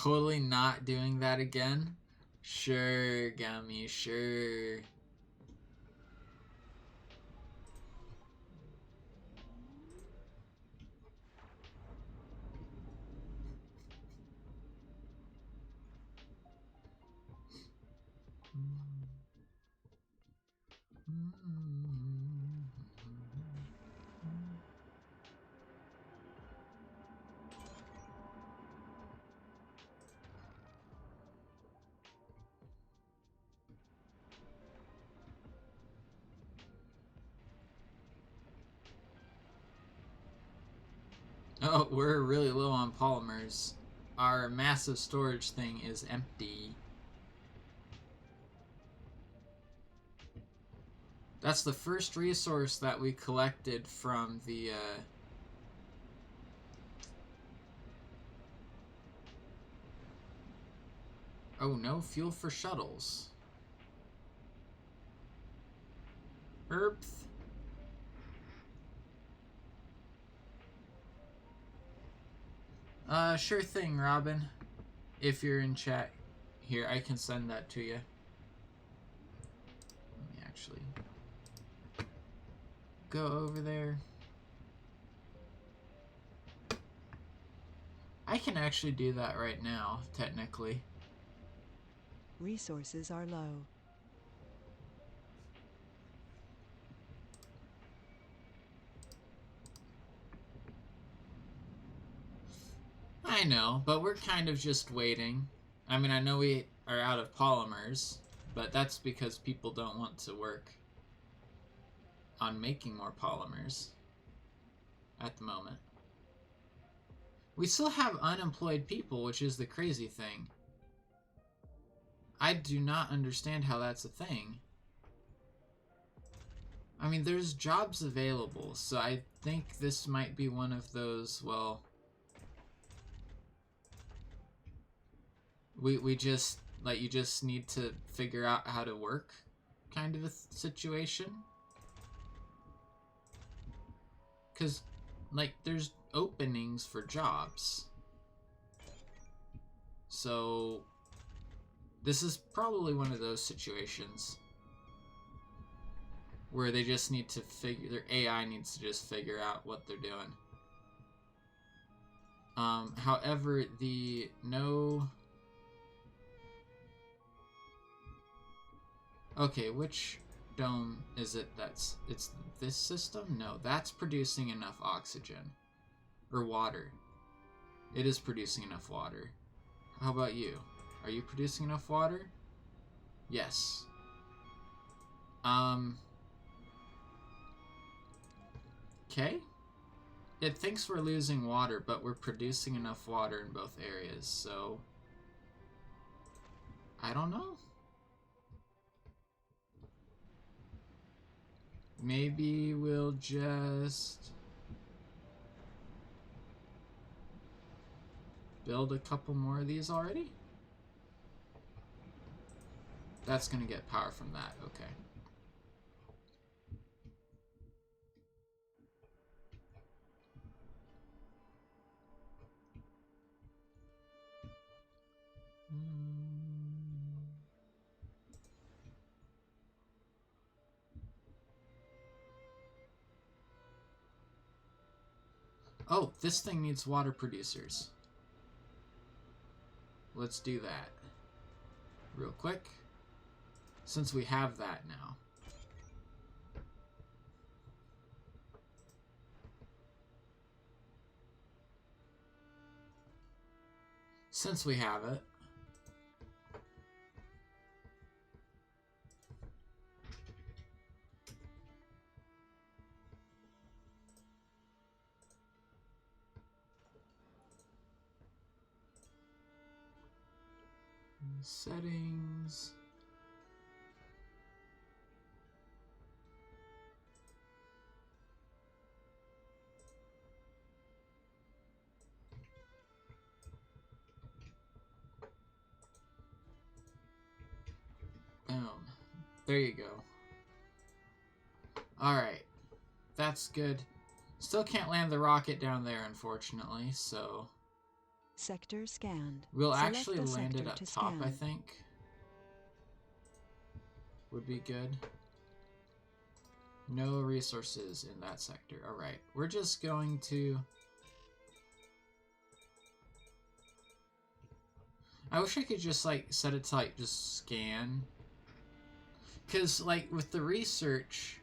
totally not doing that again? Sure, Gummy, sure. Oh, we're really low on polymers. Our massive storage thing is empty. That's the first resource that we collected from the, Oh, no fuel for shuttles. Earth. Sure thing, Robin. If you're in chat here, I can send that to you. Let me actually go over there. I can actually do that right now, technically. Resources are low. I know, but we're kind of just waiting. I mean, I know we are out of polymers, but that's because people don't want to work on making more polymers at the moment. We still have unemployed people, which is the crazy thing. I do not understand how that's a thing. I mean, there's jobs available, so I think this might be one of those, well... We just, like, you just need to figure out how to work kind of a situation. Because, like, there's openings for jobs. So, this is probably one of those situations where they just need to figure, their AI needs to just figure out what they're doing. However, the no... Okay, which dome is it that's... It's this system? No, that's producing enough oxygen. Or water. It is producing enough water. How about you? Are you producing enough water? Yes. Okay. It thinks we're losing water, but we're producing enough water in both areas, so... I don't know. Maybe we'll just... build a couple more of these already? That's gonna get power from that, okay. Oh, this thing needs water producers. Let's do that real quick, since we have that now. Since we have it. Settings. Boom. There you go. Alright. That's good. Still can't land the rocket down there, unfortunately, so... Sector scanned. We'll Select actually a land it sector up to top, I scan. think. Would be good. No resources in that sector. Alright, we're just going to... I wish I could just, like, set it to, like, just scan. Because, like, with the research,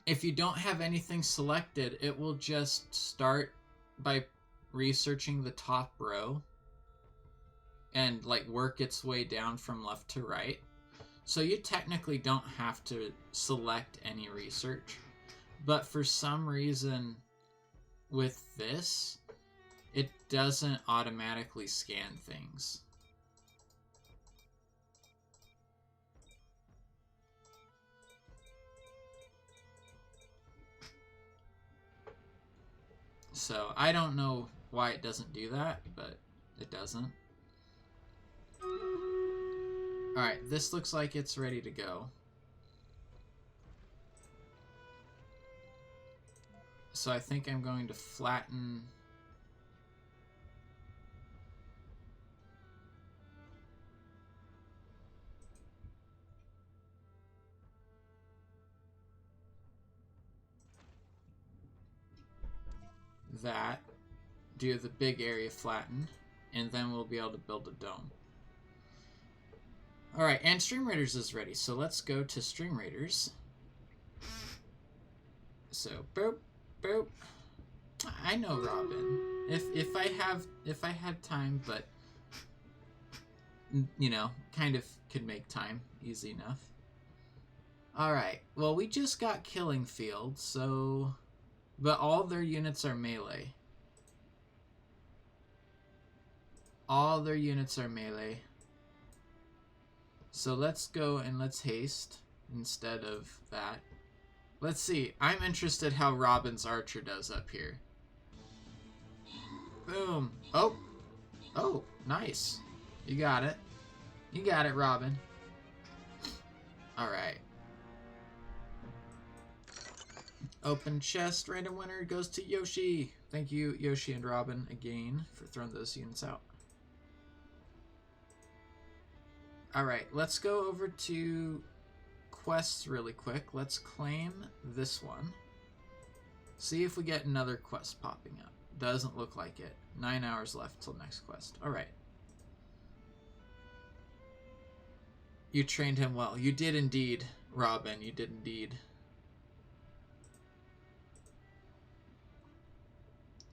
if you don't have anything selected, it will just start by researching the top row and, like, work its way down from left to right. So you technically don't have to select any research. But for some reason, with this, it doesn't automatically scan things. So I don't know why it doesn't do that, but it doesn't. Alright, this looks like it's ready to go. So I think I'm going to flatten... that. Do the big area flatten. And then we'll be able to build a dome. Alright, and Stream Raiders is ready. So let's go to Stream Raiders. So, boop, boop. I know Robin. If I had time, but you know, kind of could make time easy enough. All right. Well, we just got Killing Field, so but all their units are melee. All their units are melee. So let's go and let's haste instead of that. Let's see. I'm interested how Robin's archer does up here. Boom. Oh. Oh, nice. You got it. You got it, Robin. Alright. Open chest. Random winner goes to Yoshi. Thank you, Yoshi and Robin, again, for throwing those units out. Alright, let's go over to quests really quick. Let's claim this one. See if we get another quest popping up. Doesn't look like it. 9 hours left till next quest. Alright. You trained him well. You did indeed, Robin. You did indeed.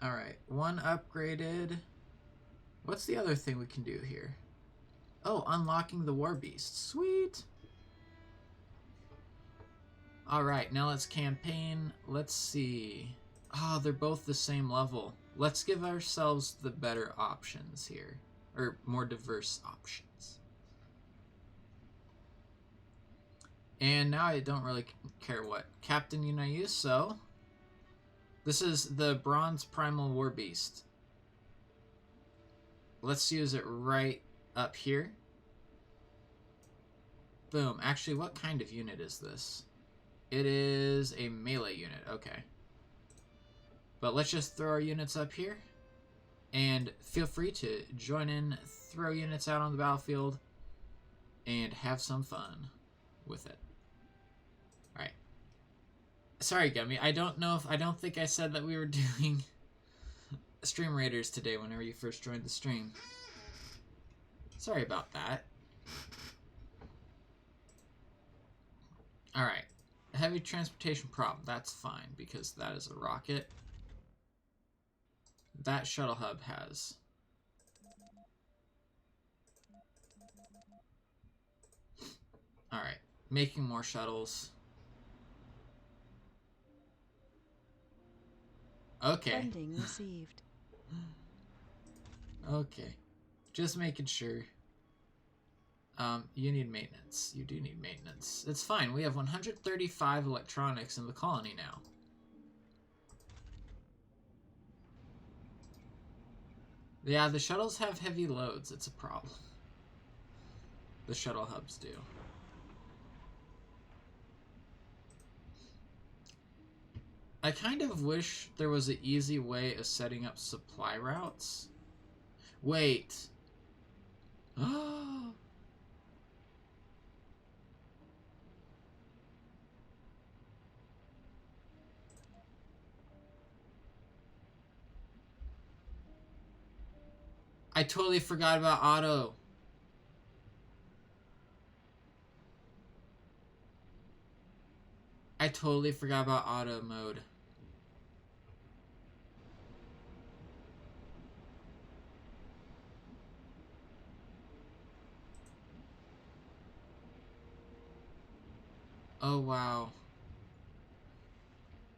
Alright. One upgraded. What's the other thing we can do here? Oh, unlocking the War Beast. Sweet! Alright, now let's campaign. Let's see. Oh, they're both the same level. Let's give ourselves the better options here. Or more diverse options. And now I don't really care what Captain unit I use, so... This is the Bronze Primal War Beast. Let's use it right up here. Boom. Actually, what kind of unit is this? It is a melee unit. Okay. But let's just throw our units up here. And feel free to join in, throw units out on the battlefield, and have some fun with it. Alright. Sorry, Gummy. I don't think I said that we were doing Stream Raiders today whenever you first joined the stream. Sorry about that. Alright. Heavy transportation problem. That's fine, because that is a rocket. That shuttle hub has. Alright. Making more shuttles. Okay. Funding received. Okay. Just making sure. You need maintenance. You do need maintenance. It's fine. We have 135 electronics in the colony now. Yeah, the shuttles have heavy loads. It's a problem. The shuttle hubs do. I kind of wish there was an easy way of setting up supply routes. Wait. Oh. I totally forgot about auto. I totally forgot about auto mode. Oh, wow.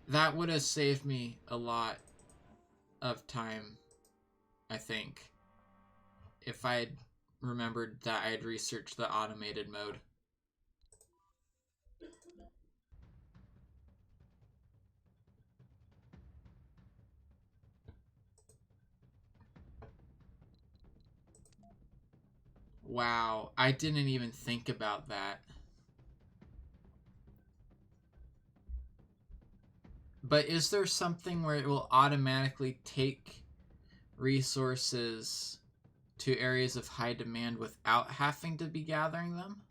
That would have saved me a lot of time, I think, if I had remembered that I had researched the automated mode. Wow, I didn't even think about that. But is there something where it will automatically take resources to areas of high demand without having to be gathering them?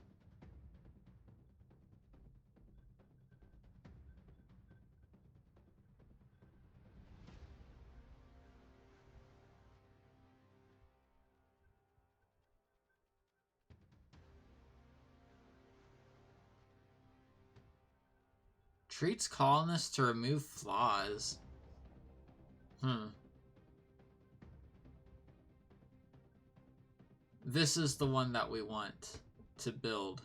Treats colonists to remove flaws. This is the one that we want to build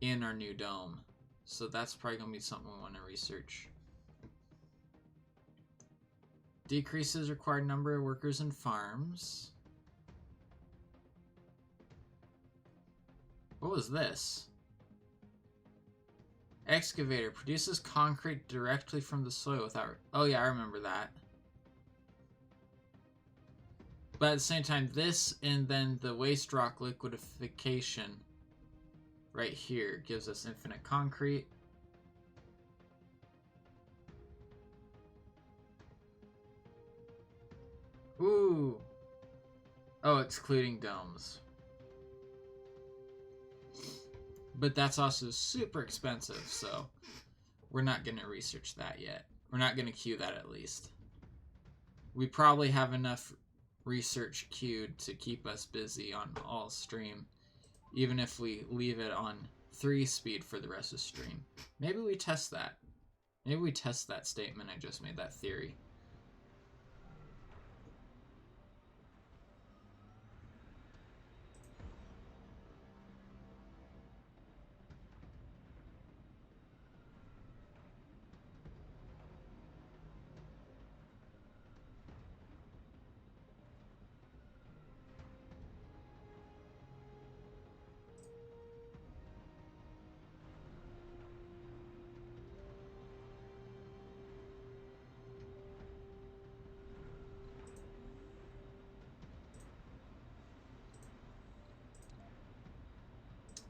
in our new dome. So that's probably going to be something we want to research. Decreases required number of workers in farms. What was this? Excavator produces concrete directly from the soil without... Oh yeah, I remember that. But at the same time, this and then the waste rock liquidification right here gives us infinite concrete. Ooh. Oh, excluding domes. But that's also super expensive, so we're not going to research that yet. We're not going to queue that at least. We probably have enough research queued to keep us busy on all stream, even if we leave it on 3 speed for the rest of the stream. Maybe we test that. Maybe we test that statement I just made, that theory.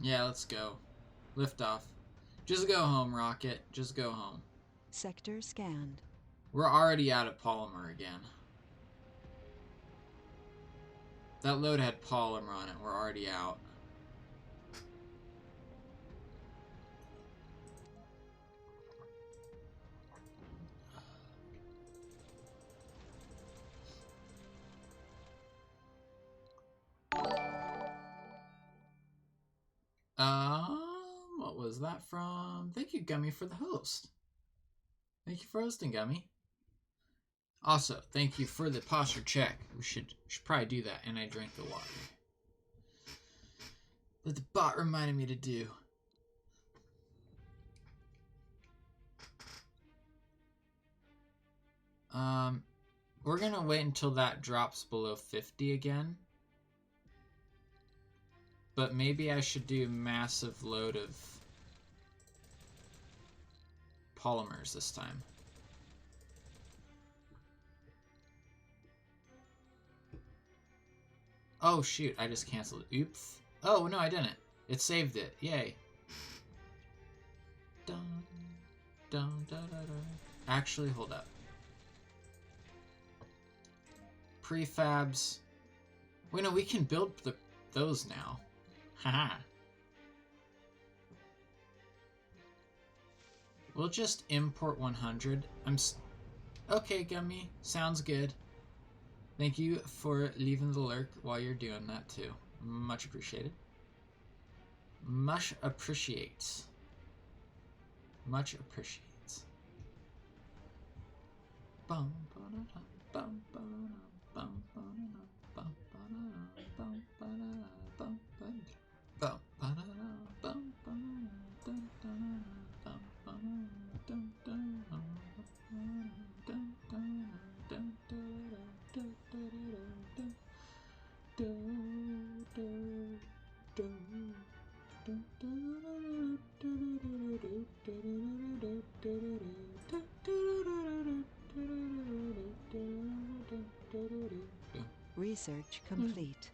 Yeah, let's go. Lift off. Just go home, Rocket. Just go home. Sector scanned. We're already out of polymer again. That load had polymer on it. We're already out. What was that from? Thank you, Gummy, for the host. Thank you for hosting, Gummy. Also, thank you for the posture check. We should probably do that. And I drank the water that the bot reminded me to do. We're gonna wait until that drops below 50 again. But maybe I should do massive load of polymers this time. Oh shoot, I just canceled it. Oops. Oh no, I didn't. It saved it. Yay. Dun, dun, da, da, da. Actually, hold up. Prefabs. Wait, no, we can build those now. Haha. We'll just import 100. Okay, Gummy. Sounds good. Thank you for leaving the lurk while you're doing that too. Much appreciated. Much appreciates. Much appreciates. Bum, ba-da-da, bum, ba-da-da, bum, ba-da-da, bum, ba-da-da, bum, ba-da-da, bum, ba-da-da, bum, ba-da-da, bum, ba-da-da, dun, dun, dun, bum, ba-da-da, dun, dun, dun, dun, dun, dun, dun, Research complete.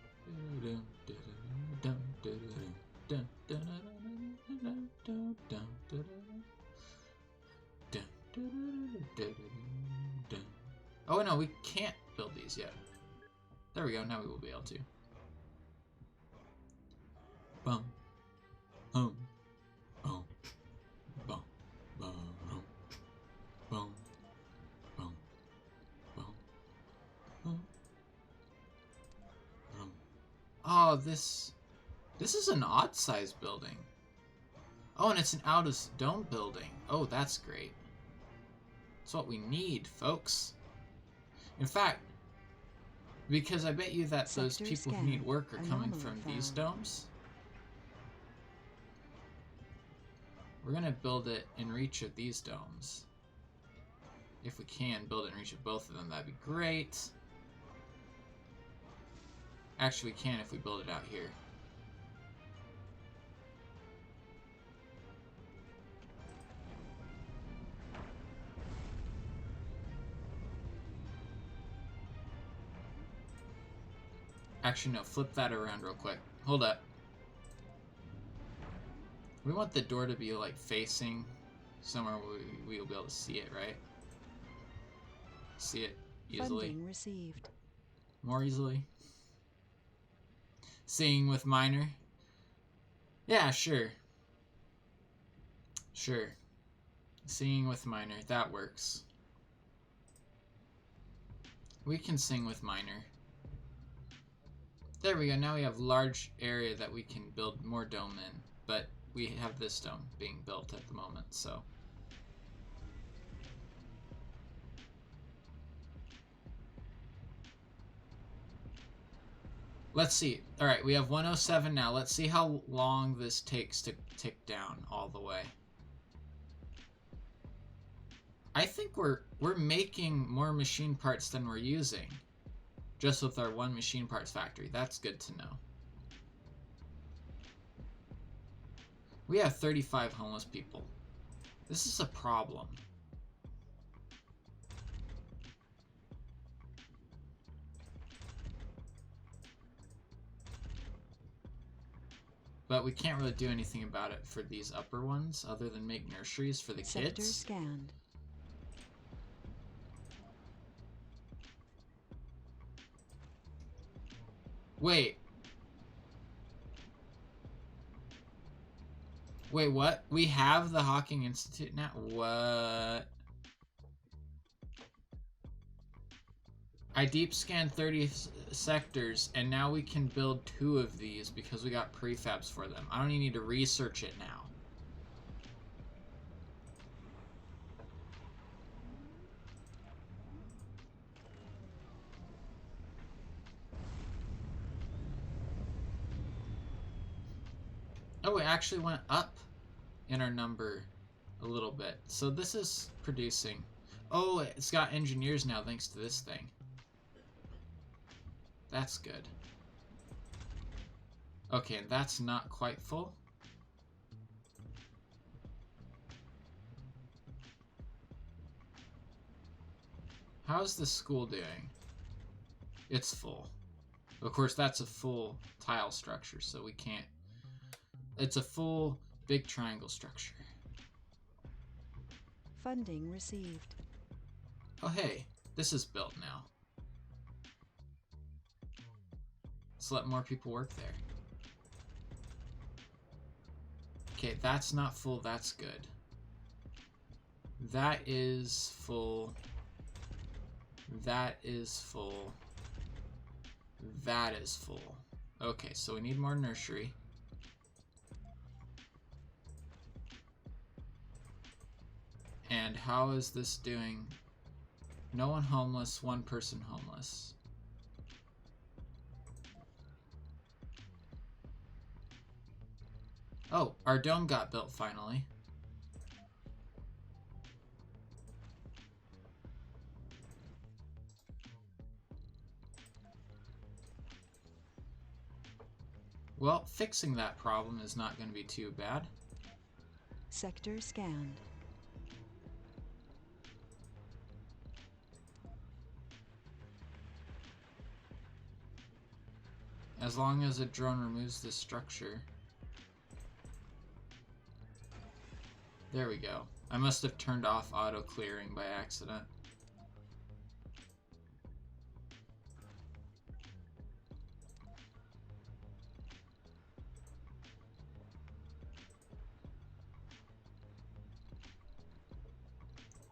Oh no, we can't build these yet. There we go, now we will be able to. Bum. Bum. Bum. Bum. Bum. Bum. Bum. Bum. Bum. Bum. Oh, this is an odd size building. Oh, and it's an out of dome building. Oh, that's great. That's what we need, folks. In fact, because I bet you that those Sector people who scan. need work are coming Anomaly from these found. domes. We're gonna build it in reach of these domes. If we can build it in reach of both of them, that'd be great. Actually, we can if we build it out here. Actually, no, flip that around real quick. Hold up. We want the door to be, like, facing somewhere where we'll be able to see it, right? See it easily. Funding received. More easily. Seeing with minor. Yeah, sure. Sure. Seeing with minor. That works. We can sing with minor. There we go. Now we have large area that we can build more dome in. But we have this dome being built at the moment, so. Let's see. Alright, we have 107 now. Let's see how long this takes to tick down all the way. I think we're making more machine parts than we're using. Just with our one machine parts factory. That's good to know. We have 35 homeless people. This is a problem. But we can't really do anything about it for these upper ones other than make nurseries for the Sector kids. scanned. Wait. Wait, what? We have the Hawking Institute now? What? I deep scanned 30 sectors, and now we can build 2 of these because we got prefabs for them. I don't even need to research it now. Oh, it actually went up in our number a little bit. So this is producing. Oh, it's got engineers now thanks to this thing. That's good. Okay, and that's not quite full. How's the school doing? It's full. Of course, that's a full tile structure, so we can't. It's a full big triangle structure. Funding received. Oh hey, this is built now. Let's let more people work there. Okay, that's not full, that's good. That is full. That is full. That is full. Okay, so we need more nursery. And how is this doing? No one homeless, one person homeless. Oh, our dome got built finally. Well, fixing that problem is not going to be too bad. Sector scanned. As long as a drone removes this structure. There we go. I must have turned off auto clearing by accident.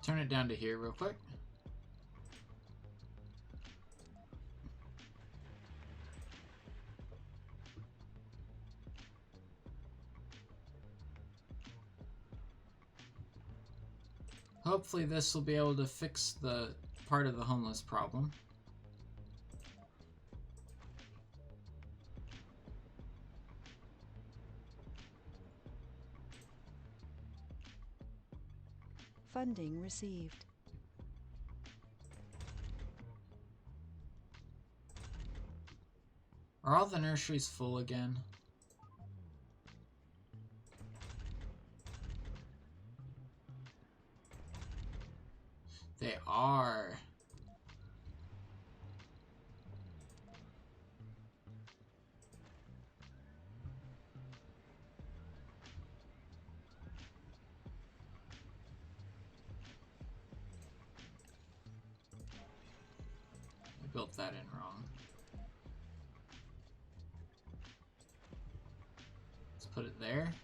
Turn it down to here real quick. Hopefully this will be able to fix the part of the homeless problem. Funding received. Are all the nurseries full again? They are. I built that in wrong. Let's put it there.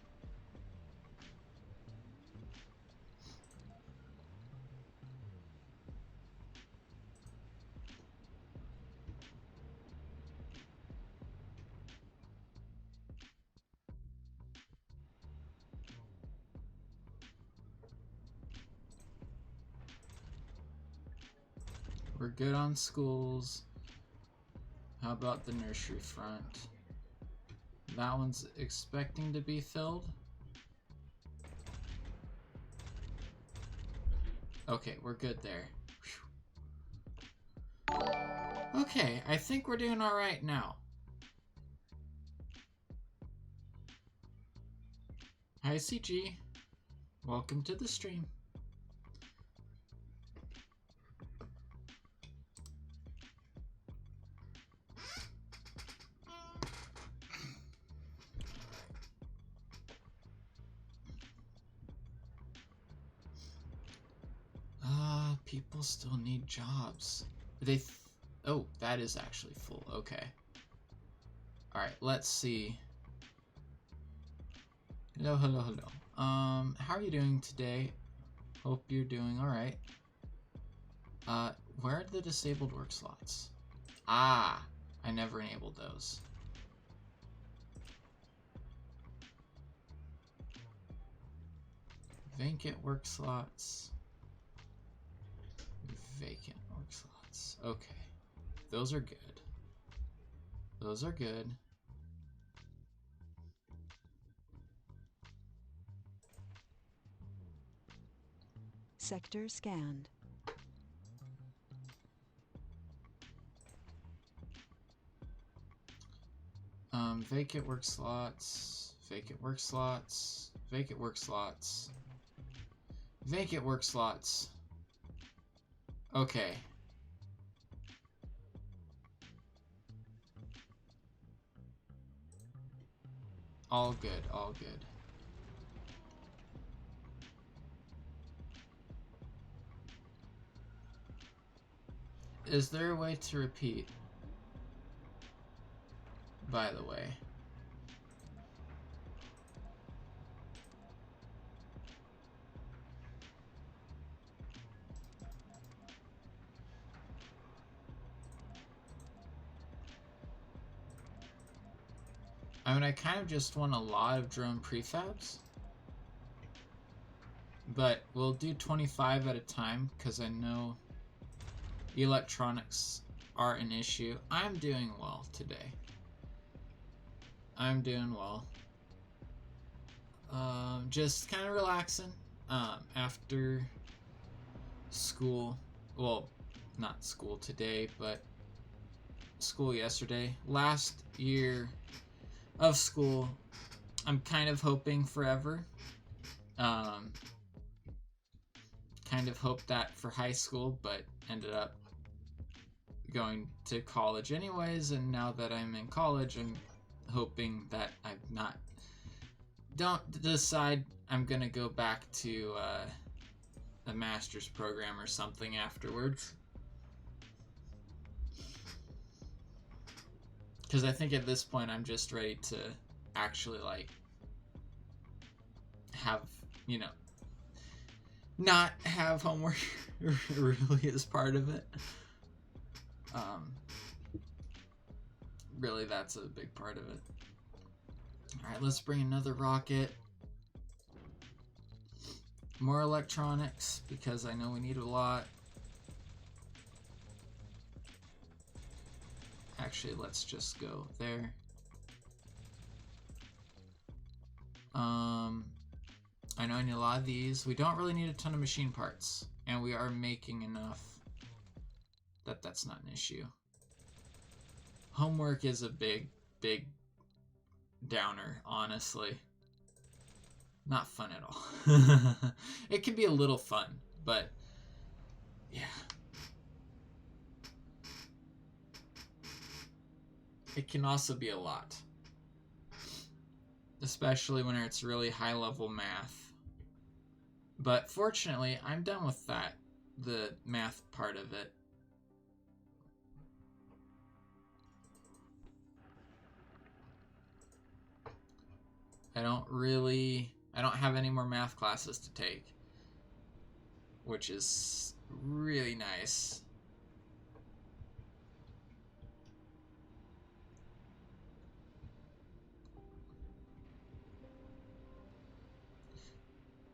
We're good on schools. How about the nursery front? That one's expecting to be filled. Okay, we're good there. Whew. Okay, I think we're doing all right now. Hi, CG. Welcome to the stream. People still need jobs. Oh, that is actually full. Okay. Alright, let's see. Hello, hello, hello. How are you doing today? Hope you're doing alright. Where are the disabled work slots? Ah, I never enabled those. Vacant work slots. Vacant work slots. Okay. Those are good. Those are good. Sector scanned. Vacant work slots. Vacant work slots. Vacant work slots. Vacant work slots. Okay. All good, all good. Is there a way to repeat? By the way. I mean, I kind of just want a lot of drone prefabs. But we'll do 25 at a time, because I know electronics are an issue. I'm doing well today. I'm doing well. Just kind of relaxing after school. Well, not school today, but school yesterday. Last year of school, I'm kind of hoping forever. Kind of hoped that for high school, but ended up going to college anyways, and now that I'm in college, I'm hoping that don't decide I'm gonna go back to a master's program or something afterwards. Because I think at this point I'm just ready to actually, like, have, you know, not have homework really as part of it. Really, that's a big part of it. Alright, let's bring another rocket. More electronics, because I know we need a lot. Actually, let's just go there. I know I need a lot of these. We don't really need a ton of machine parts, and we are making enough that that's not an issue. Homework is a big downer, honestly. Not fun at all. It can be a little fun, but yeah. It can also be a lot. Especially when it's really high-level math. But fortunately, I'm done with that, the math part of it. I don't have any more math classes to take, which is really nice.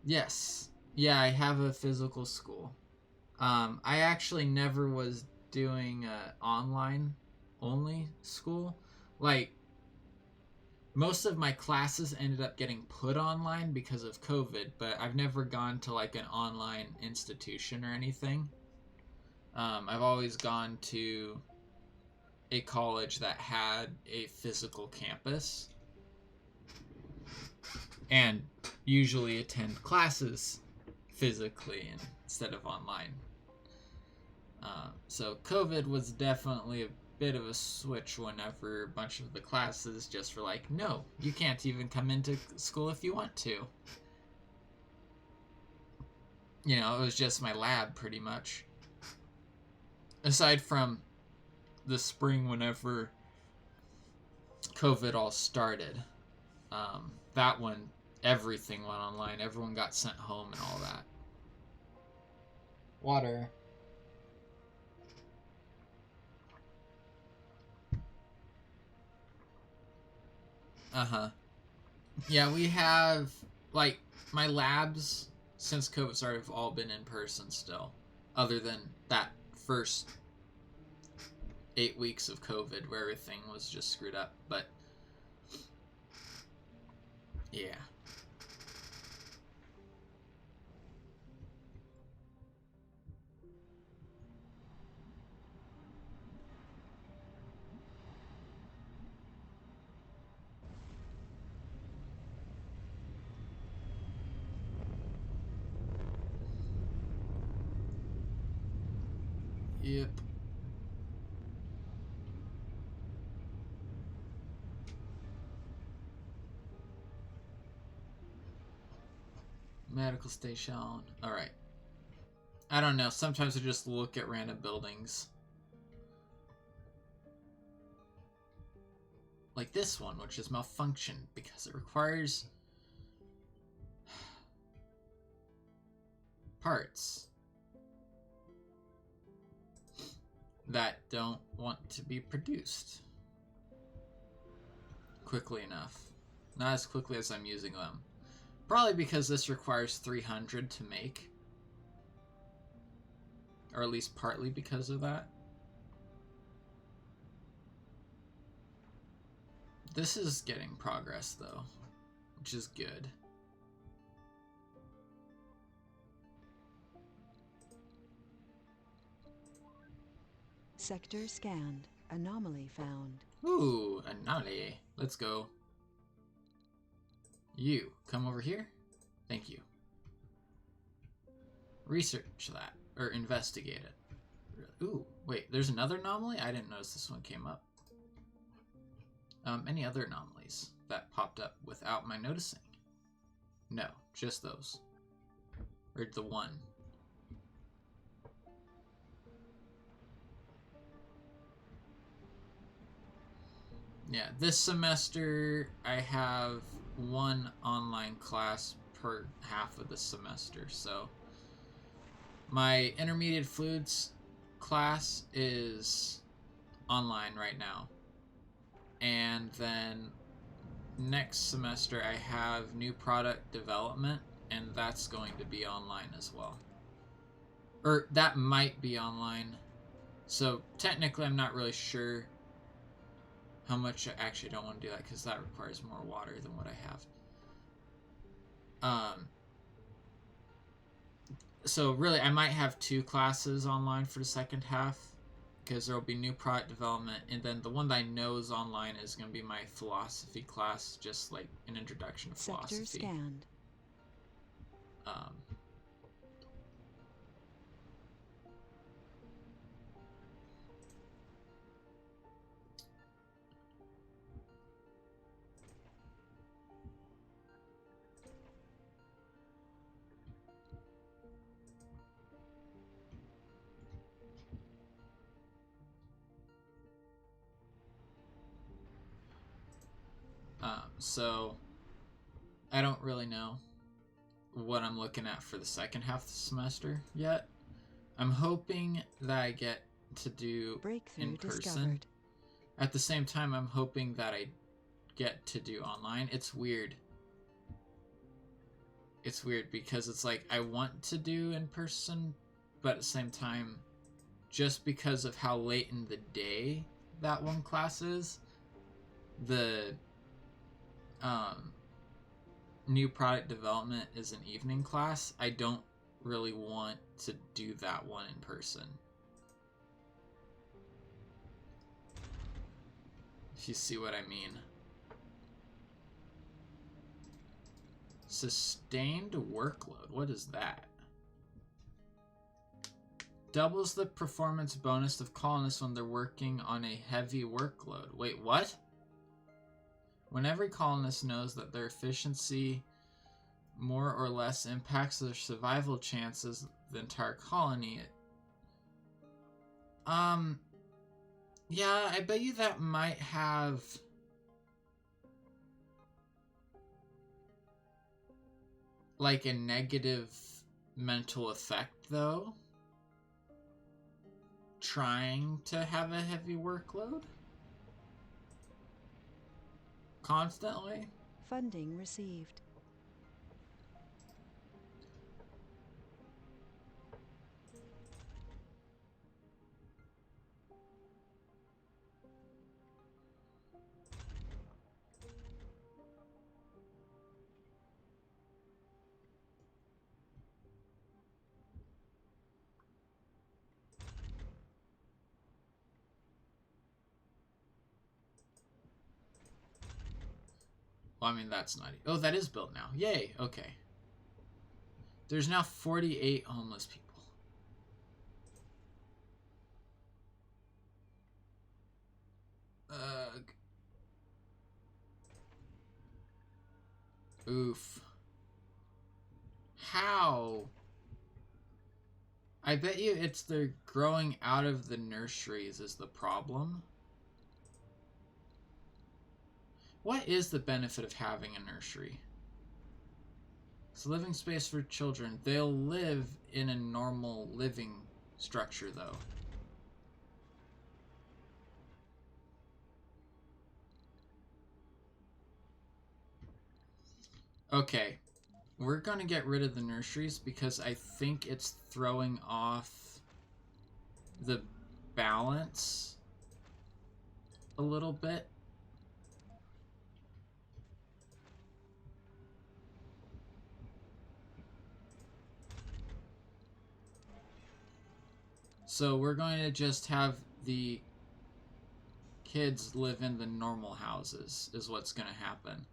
Yes. Yeah, I have a physical school. I actually never was doing online only school. Like, most of my classes ended up getting put online because of COVID, but I've never gone to like an online institution or anything. I've always gone to a college that had a physical campus and usually attend classes physically instead of online. So COVID was definitely a bit of a switch whenever a bunch of the classes just were like, no, you can't even come into school if you want to. You know, it was just my lab pretty much. Aside from the spring whenever COVID all started, that one, everything went online. Everyone got sent home and all that. Water. Uh-huh. Yeah, we have, like, my labs, since COVID started, have all been in person still. Other than that first 8 weeks of COVID where everything was just screwed up. But, yeah. Yep. Medical station. Alright. I don't know. Sometimes I just look at random buildings like this one, which is malfunctioned because it requires parts that don't want to be produced quickly enough. Not as quickly as I'm using them. Probably because this requires 300 to make. Or at least partly because of that. This is getting progress though, which is good. Sector scanned. Anomaly found. Ooh, anomaly. Let's go. You, come over here. Thank you. Research that, or investigate it. Ooh, wait, there's another anomaly? I didn't notice this one came up. Any other anomalies that popped up without my noticing? No, just those. Or the one. Yeah, this semester I have one online class per half of the semester, so my intermediate fluids class is online right now. And then next semester I have new product development, and that's going to be online as well. Or that might be online. So technically I'm not really sure how much. I actually don't want to do that because that requires more water than what I have. So really I might have 2 classes online for the second half, because there will be new product development, and then the one that I know is online is going to be my philosophy class, just like an introduction to philosophy. Sector scanned. So I don't really know what I'm looking at for the second half of the semester yet. I'm hoping that I get to do Breakthrough in person. discovered. At the same time, I'm hoping that I get to do online. It's weird. It's weird because it's like I want to do in person, but at the same time, just because of how late in the day that one class is, the new product development is an evening class. I don't really want to do that one in person. If you see what I mean. Sustained workload. What is that? Doubles the performance bonus of colonists when they're working on a heavy workload. Wait, what? When every colonist knows that their efficiency more or less impacts their survival chances of the entire colony, yeah, I bet you that might have like a negative mental effect, though. Trying to have a heavy workload constantly. Funding received. Well, I mean, that's not... Oh, that is built now. Yay, okay. There's now 48 homeless people. Oof. How? I bet you it's they're growing out of the nurseries is the problem. What is the benefit of having a nursery? It's a living space for children. They'll live in a normal living structure, though. Okay, we're going to get rid of the nurseries because I think it's throwing off the balance a little bit. So we're going to just have the kids live in the normal houses is what's going to happen.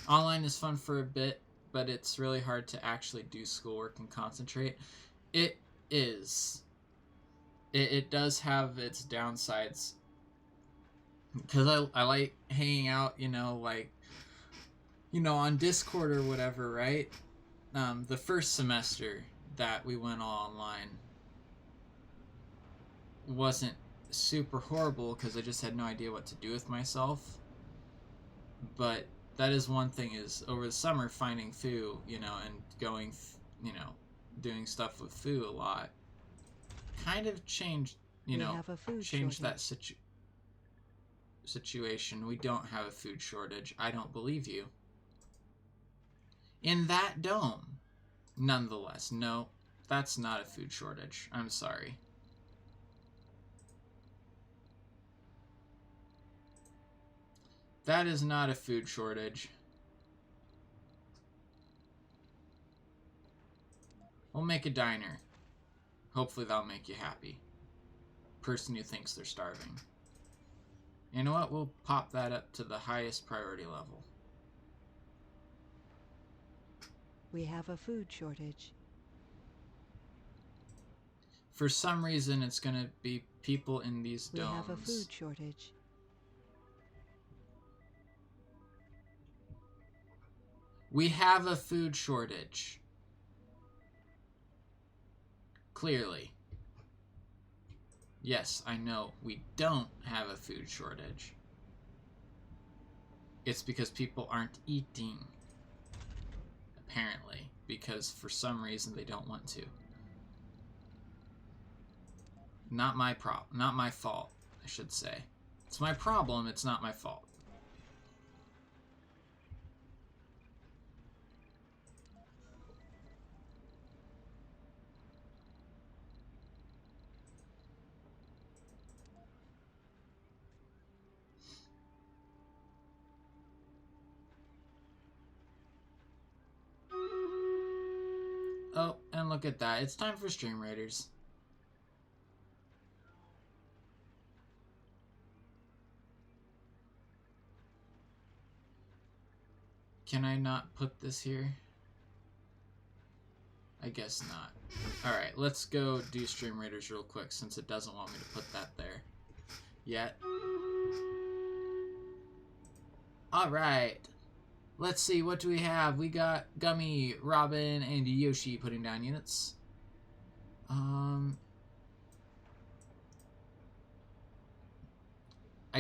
Online is fun for a bit, but it's really hard to actually do schoolwork and concentrate. It is. It does have its downsides. Because I like hanging out, you know, like, you know, on Discord or whatever, right? The first semester that we went all online wasn't super horrible because I just had no idea what to do with myself. But that is one thing, is over the summer finding Fu, you know, and going, you know, doing stuff with Fu a lot kind of changed, you know, changed that situation. We don't have a food shortage. I don't believe you. In that dome. Nonetheless, no, that's not a food shortage. I'm sorry. That is not a food shortage. We'll make a diner. Hopefully that'll make you happy. Person who thinks they're starving. You know what? We'll pop that up to the highest priority level. We have a food shortage. For some reason, it's going to be people in these domes. We have a food shortage. We have a food shortage. Clearly. Yes, I know we don't have a food shortage. It's because people aren't eating. Apparently. Because for some reason they don't want to. Not my not my fault, I should say. It's my problem, it's not my fault. Oh, and look at that. It's time for Stream Raiders. Can I not put this here? I guess not. Alright, let's go do Stream Raiders real quick since it doesn't want me to put that there yet. Alright. Let's see, what do we have? We got Gummy, Robin, and Yoshi putting down units. I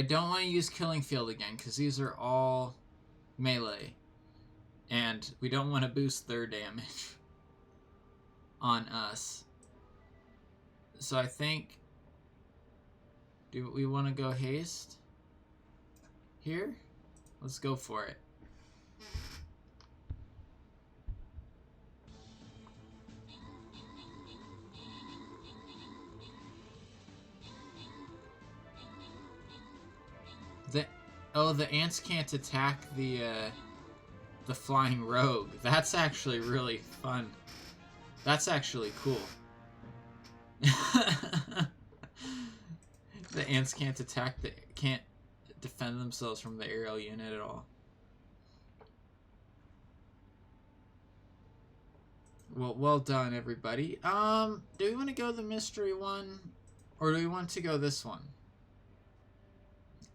don't want to use Killing Field again, because these are all melee. And we don't want to boost their damage on us. So I think... do we want to go haste? Here? Let's go for it. The ants can't attack the flying rogue. That's actually really fun. That's actually cool. The ants can't can't defend themselves from the aerial unit at all. Well done, everybody. Do we want to go the mystery one, or do we want to go this one?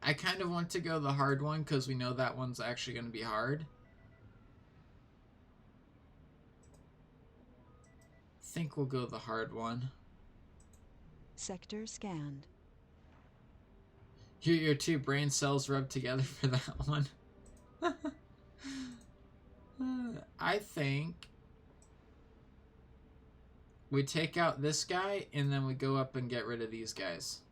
I kind of want to go the hard one because we know that one's actually going to be hard. think we'll go the hard one. Sector scanned. Your two brain cells rubbed together for that one. I think we take out this guy and then we go up and get rid of these guys.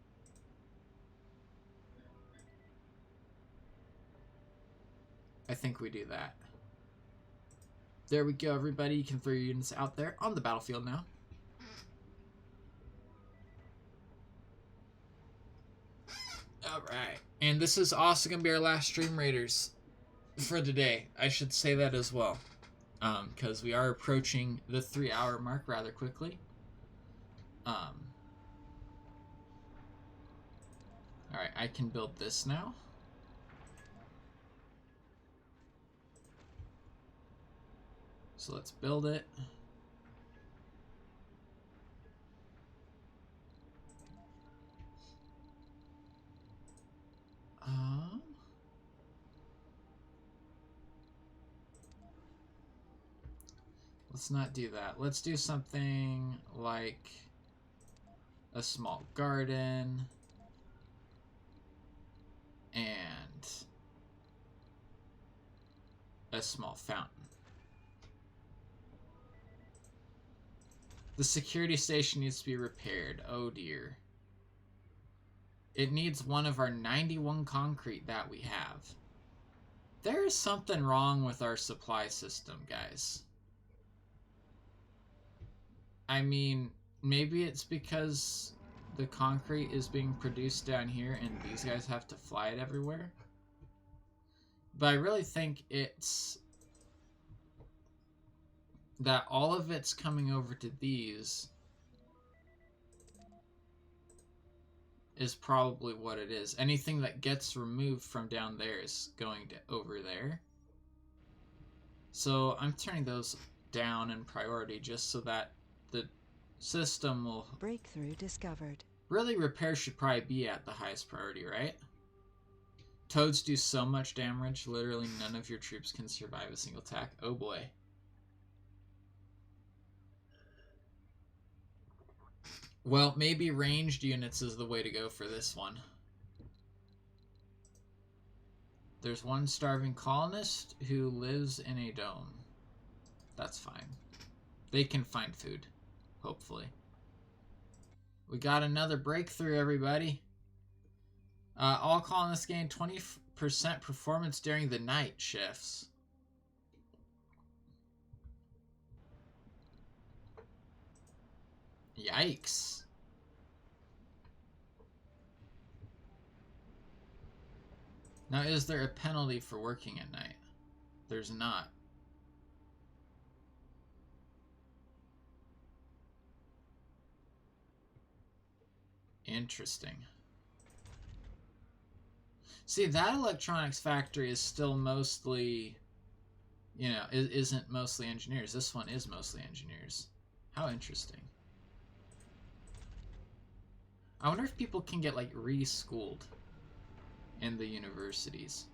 I think we do that. There we go, everybody. You can throw your units out there on the battlefield now. Alright. And this is also going to be our last Stream Raiders for today. I should say that as well. Because we are approaching the 3-hour mark rather quickly. Alright, I can build this now. So let's build it. Let's not do that. Let's do something like a small garden and a small fountain. The security station needs to be repaired. Oh dear. It needs one of our 91 concrete that we have. There is something wrong with our supply system, guys. I mean, maybe it's because the concrete is being produced down here and these guys have to fly it everywhere. But I really think it's that all of it's coming over to these is probably what it is. Anything that gets removed from down there is going to over there. So I'm turning those down in priority just so that the system will... Breakthrough discovered. Really, repair should probably be at the highest priority, right? Toads do so much damage, literally none of your troops can survive a single attack. Oh boy. Well, maybe ranged units is the way to go for this one. There's one starving colonist who lives in a dome. That's fine. They can find food, hopefully. We got another breakthrough, everybody. All colonists gain 20% performance during the night shifts. Yikes. Now, is there a penalty for working at night? There's not. Interesting. See, that electronics factory is still mostly, you know, isn't mostly engineers. This one is mostly engineers. How interesting. I wonder if people can get, like, reschooled in the universities.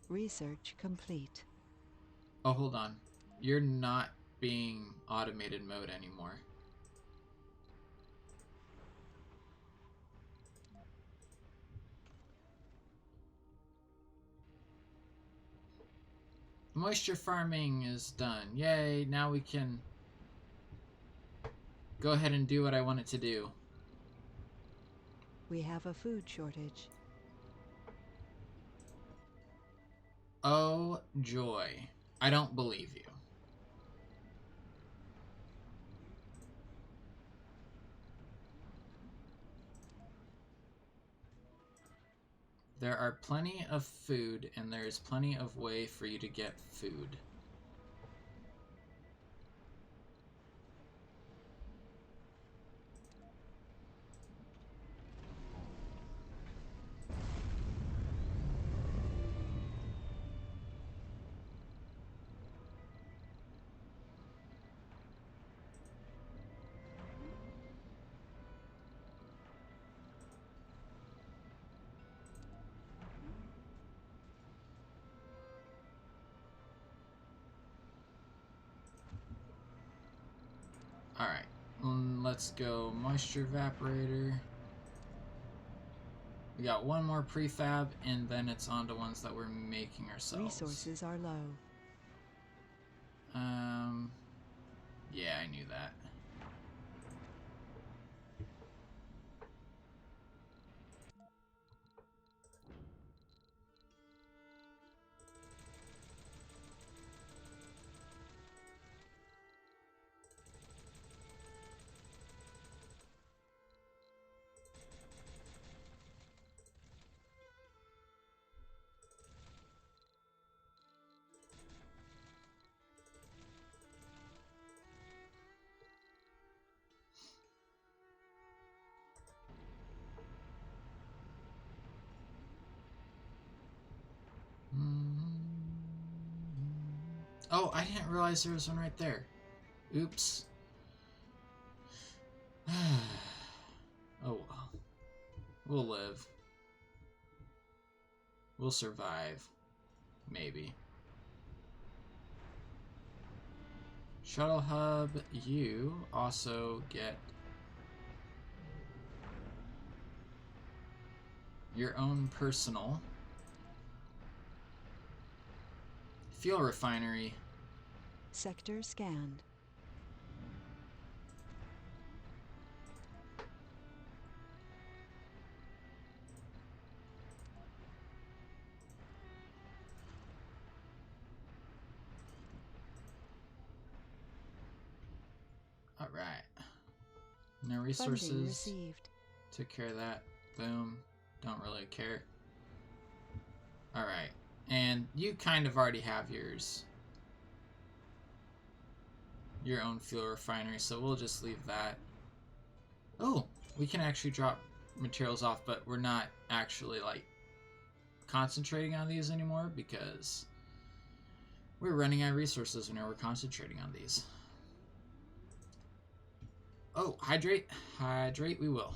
Research complete. Oh, hold on. You're not being automated mode anymore. Moisture farming is done. Yay, now we can go ahead and do what I want it to do. We have a food shortage. Oh, joy. I don't believe you. There are plenty of food, and there is plenty of way for you to get food. Alright. Let's go moisture evaporator. We got one more prefab, and then it's on to ones that we're making ourselves. Resources are low. Yeah, I knew that. Oh, I didn't realize there was one right there. Oops. Oh well. We'll live. We'll survive. Maybe. Shuttle Hub, you also get your own personal fuel refinery. Sector scanned. All right. No Funding resources. received. Took care of that. Boom. Don't really care. All right. And you kind of already have yours. Your own fuel refinery, so we'll just leave that. Oh, we can actually drop materials off, but we're not actually like concentrating on these anymore because we're running out of resources whenever we're concentrating on these. Oh, hydrate. Hydrate we will.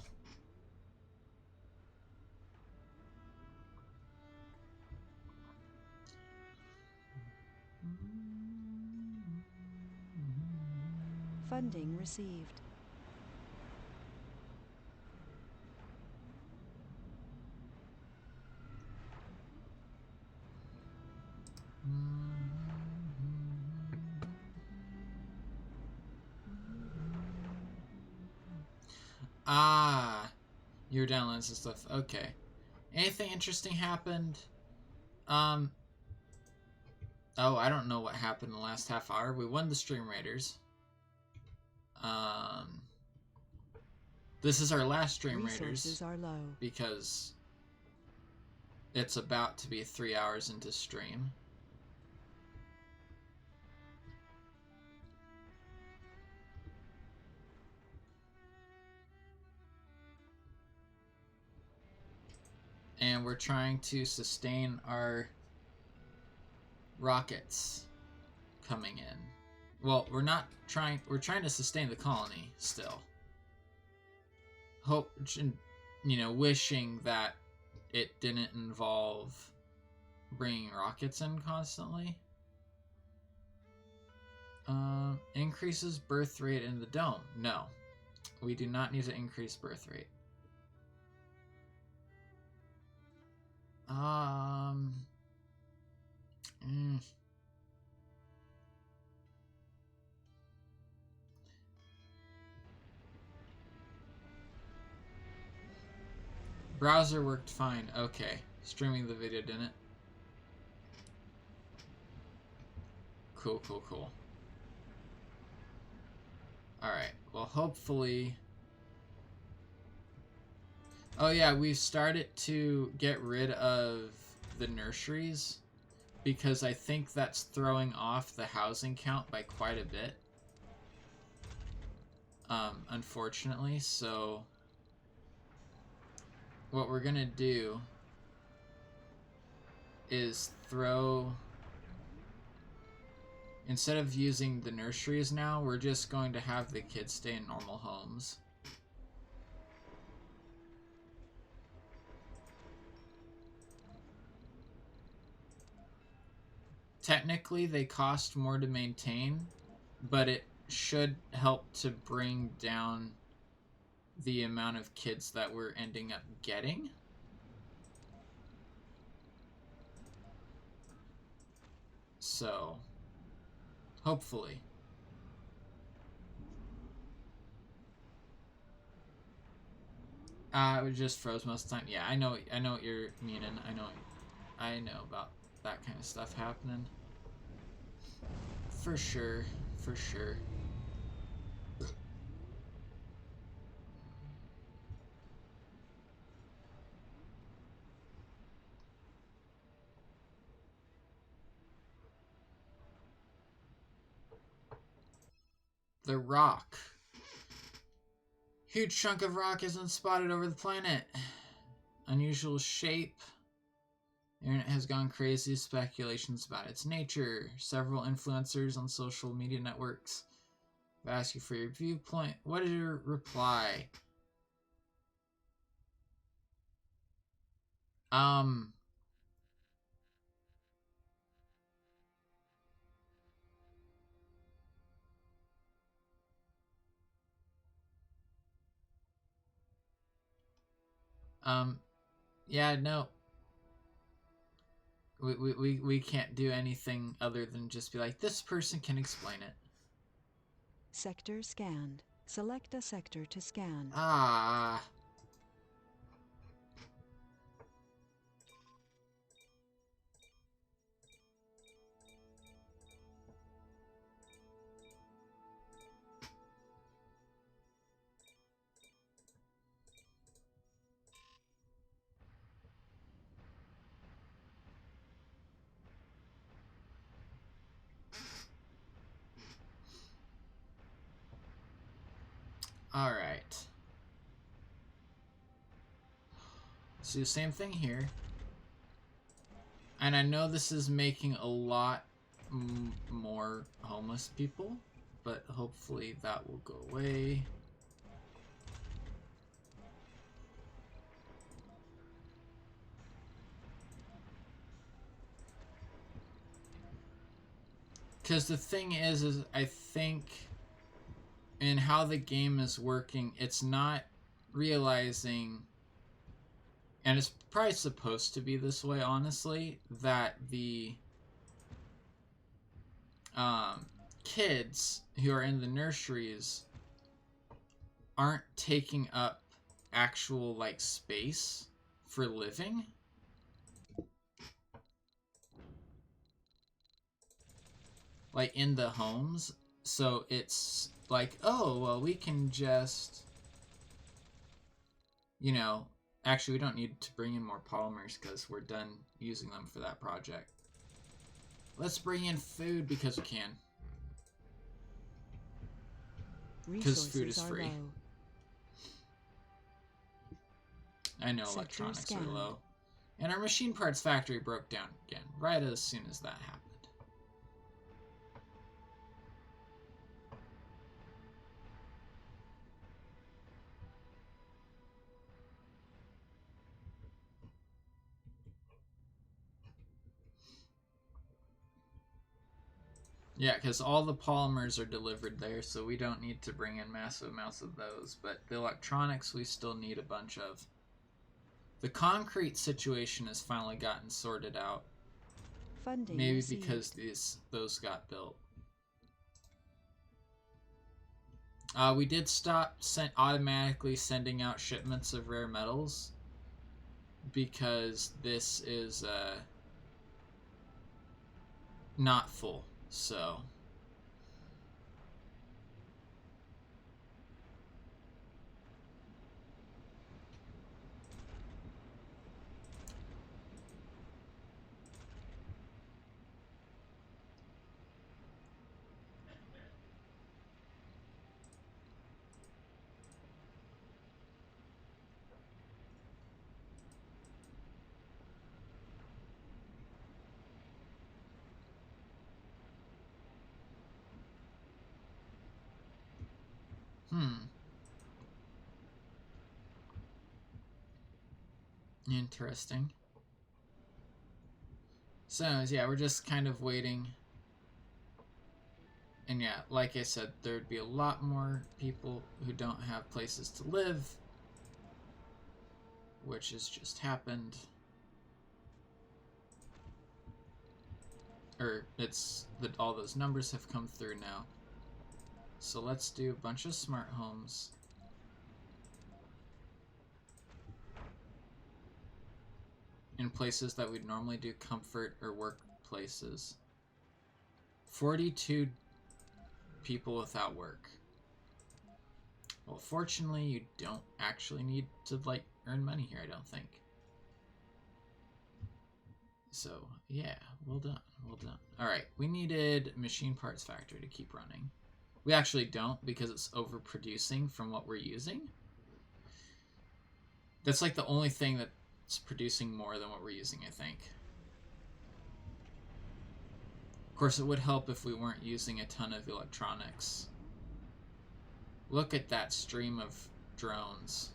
Funding received. Ah, you're downloading some stuff. Okay. Anything interesting happened? Oh, I don't know what happened in the last half hour. We won the Stream Raiders. This is our last Stream Resources Raiders are low. because it's about to be 3 hours into stream. And we're trying to sustain our rockets coming in. Well, we're trying to sustain the colony still. Wishing that it didn't involve bringing rockets in constantly. Increases birth rate in the dome. No, we do not need to increase birth rate. Browser worked fine. Okay. Streaming the video, didn't it? Cool, cool, cool. Alright. Well, hopefully... Oh yeah, we've started to get rid of the nurseries because I think that's throwing off the housing count by quite a bit. Unfortunately, so... What we're gonna do is throw... Instead of using the nurseries now, we're just going to have the kids stay in normal homes. Technically, they cost more to maintain, but it should help to bring down the amount of kids that we're ending up getting. So, hopefully. It just froze most of the time. Yeah, I know what you're meaning. I know about that kind of stuff happening. For sure, for sure. The rock. Huge chunk of rock has been spotted over the planet. Unusual shape. The internet has gone crazy. Speculations about its nature. Several influencers on social media networks have asked you for your viewpoint. What is your reply? Yeah, no. We can't do anything other than just be like, this person can explain it. Sector scanned. Select a sector to scan. Ah. Alright. Let's do the same thing here. And I know this is making a lot more homeless people, but hopefully that will go away. Because the thing is I think in how the game is working, it's not realizing, and it's probably supposed to be this way, honestly, that the kids who are in the nurseries aren't taking up actual, like, space for living. Like, in the homes. So it's like, oh, well, we can just, you know, actually, we don't need to bring in more polymers because we're done using them for that project. Let's bring in food because we can. Because food is free. Low. I know electronics are low. And our machine parts factory broke down again, right as soon as that happened. Yeah, because all the polymers are delivered there, so we don't need to bring in massive amounts of those. But the electronics, we still need a bunch of. The concrete situation has finally gotten sorted out. Funding Maybe received. because those got built. We did stop automatically sending out shipments of rare metals because this is not full. So interesting. So, yeah, we're just kind of waiting. And yeah, like I said, there'd be a lot more people who don't have places to live, which has just happened. Or it's that all those numbers have come through now. So let's do a bunch of smart homes. In places that we'd normally do comfort or work places. 42 people without work. Well, fortunately, you don't actually need to, like, earn money here, I don't think. So, yeah, well done, well done. Alright, we needed machine parts factory to keep running. We actually don't, because it's overproducing from what we're using. That's, like, the only thing that's producing more than what we're using, I think. Of course, it would help if we weren't using a ton of electronics. Look at that stream of drones.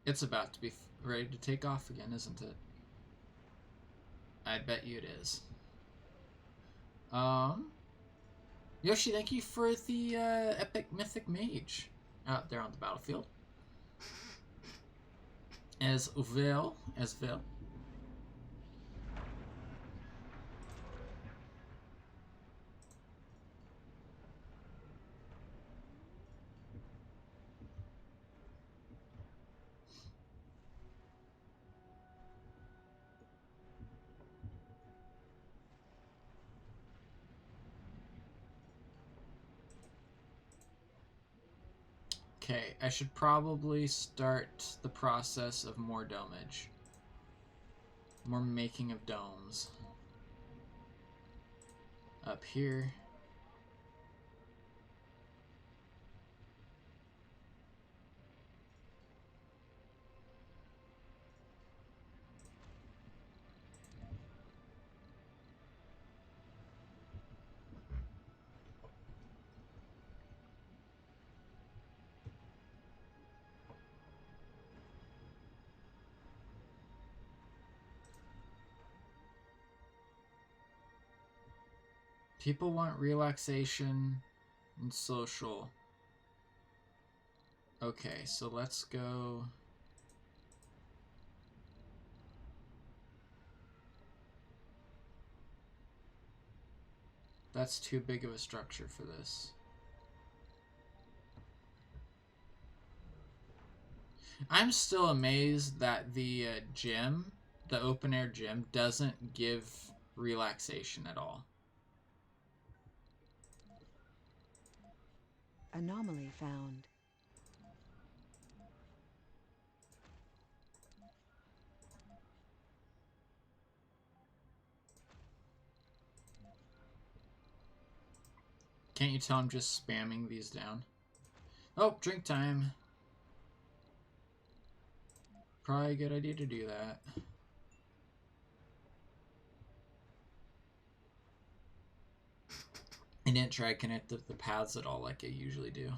It's about to be ready to take off again, isn't it? I bet you it is. Yoshi, thank you for the epic mythic mage out there on the battlefield. As Vil. Okay, I should probably start the process of more domage. More making of domes. Up here. People want relaxation and social. Okay, so let's go. That's too big of a structure for this. I'm still amazed that the gym, the open air gym, doesn't give relaxation at all. Anomaly found. Can't you tell I'm just spamming these down? Oh, drink time. Probably a good idea to do that. I didn't try to connect the paths at all like I usually do.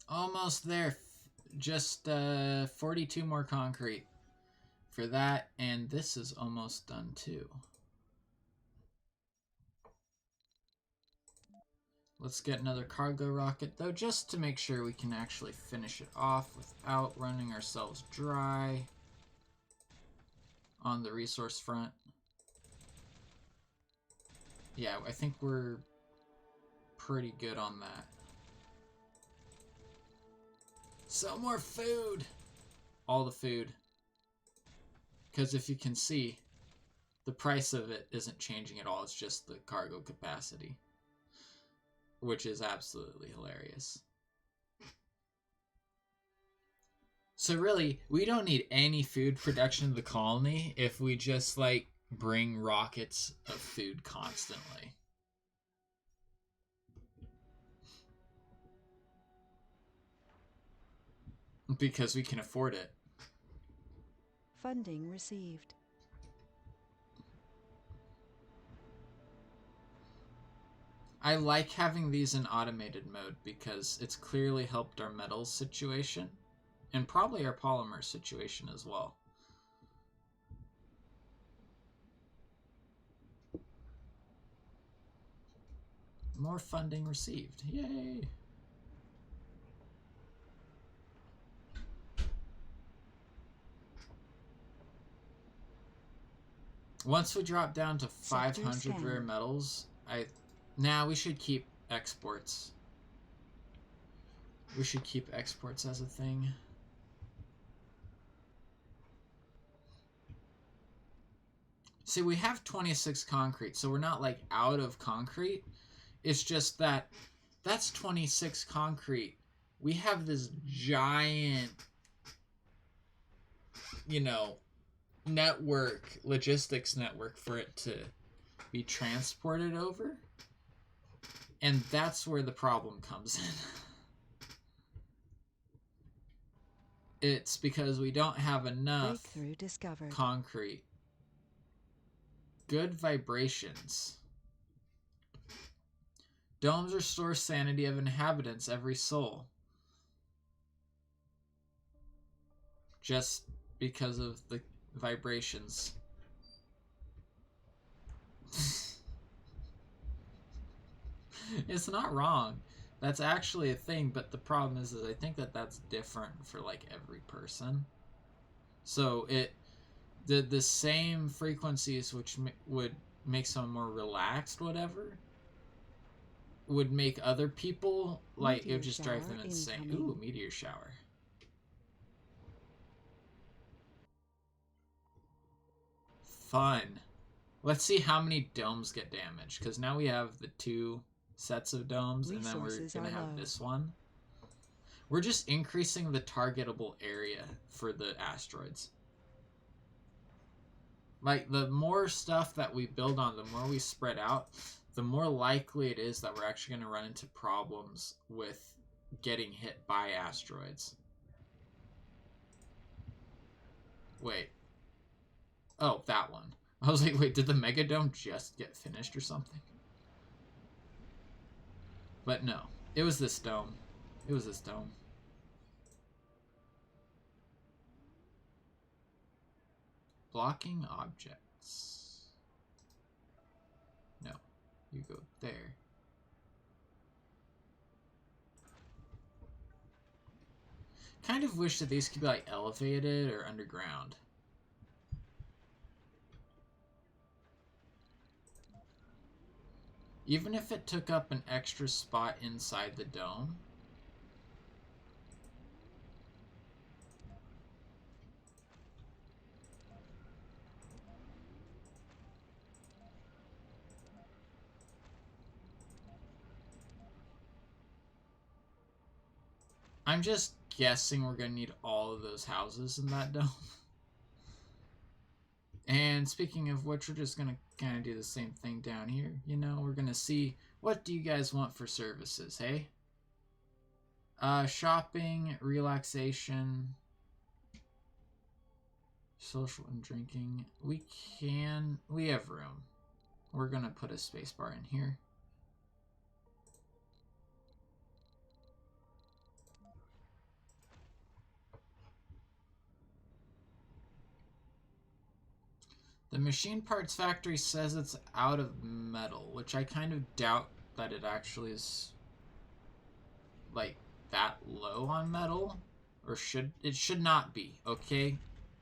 Almost there. Just 42 more concrete for that, and this is almost done too. Let's get another cargo rocket though, just to make sure we can actually finish it off without running ourselves dry on the resource front. Yeah, I think we're pretty good on that. Sell more food! All the food. Because if you can see, the price of it isn't changing at all, it's just the cargo capacity. which is absolutely hilarious. So really, we don't need any food production to the colony if we just, like, bring rockets of food constantly. Because we can afford it. Funding received. I like having these in automated mode because it's clearly helped our metals situation and probably our polymer situation as well. More funding received. Yay! Once we drop down to 500 rare metals, we should keep exports. We should keep exports as a thing. See, we have 26 concrete, so we're not, like, out of concrete. It's just that that's 26 concrete. We have this giant, you know, logistics network for it to be transported over. And that's where the problem comes in. It's because we don't have enough concrete. Good vibrations. Domes restore sanity of inhabitants, every soul. Just because of the vibrations. It's not wrong. That's actually a thing, but the problem is I think that that's different for, like, every person. So the same frequencies which would make someone more relaxed, whatever, would make other people, like, it would just drive them insane. Ooh, meteor shower. Fun. Let's see how many domes get damaged, because now we have the 2 sets of domes, and then we're gonna have this one. We're just increasing the targetable area for the asteroids. Like, the more stuff that we build on, the more we spread out, the more likely it is that we're actually going to run into problems with getting hit by asteroids. Wait. Oh, that one. I was like, wait, did the Megadome just get finished or something? But no. It was this dome. It was this dome. Blocking objects. No. You go there. Kind of wish that these could be, like, elevated or underground. Even if it took up an extra spot inside the dome. I'm just guessing we're going to need all of those houses in that dome. And speaking of which, we're just going to kind of do the same thing down here. You know, we're going to see, what do you guys want for services, hey? Shopping, relaxation, social and drinking. We have room. We're going to put a space bar in here. The machine parts factory says it's out of metal, which I kind of doubt that it actually is, like, that low on metal. Or it should not be, okay?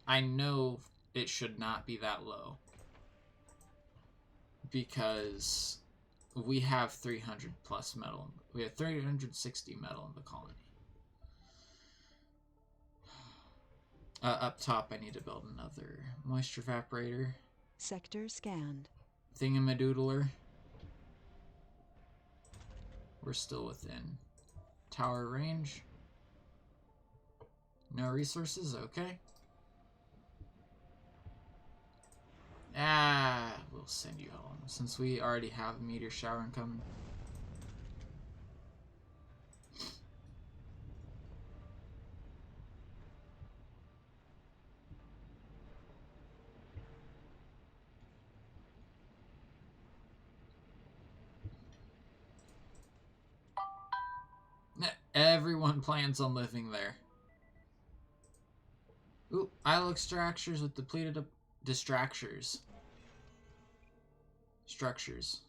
I know it should not be that low. Because we have 300 plus metal. We have 360 metal in the colony. Up top, I need to build another moisture evaporator. Sector scanned. Thingamadoodler. We're still within tower range. No resources? Okay. We'll send you home since we already have a meteor shower incoming. Everyone plans on living there. Ooh, idle extractors with depleted distractors. Structures.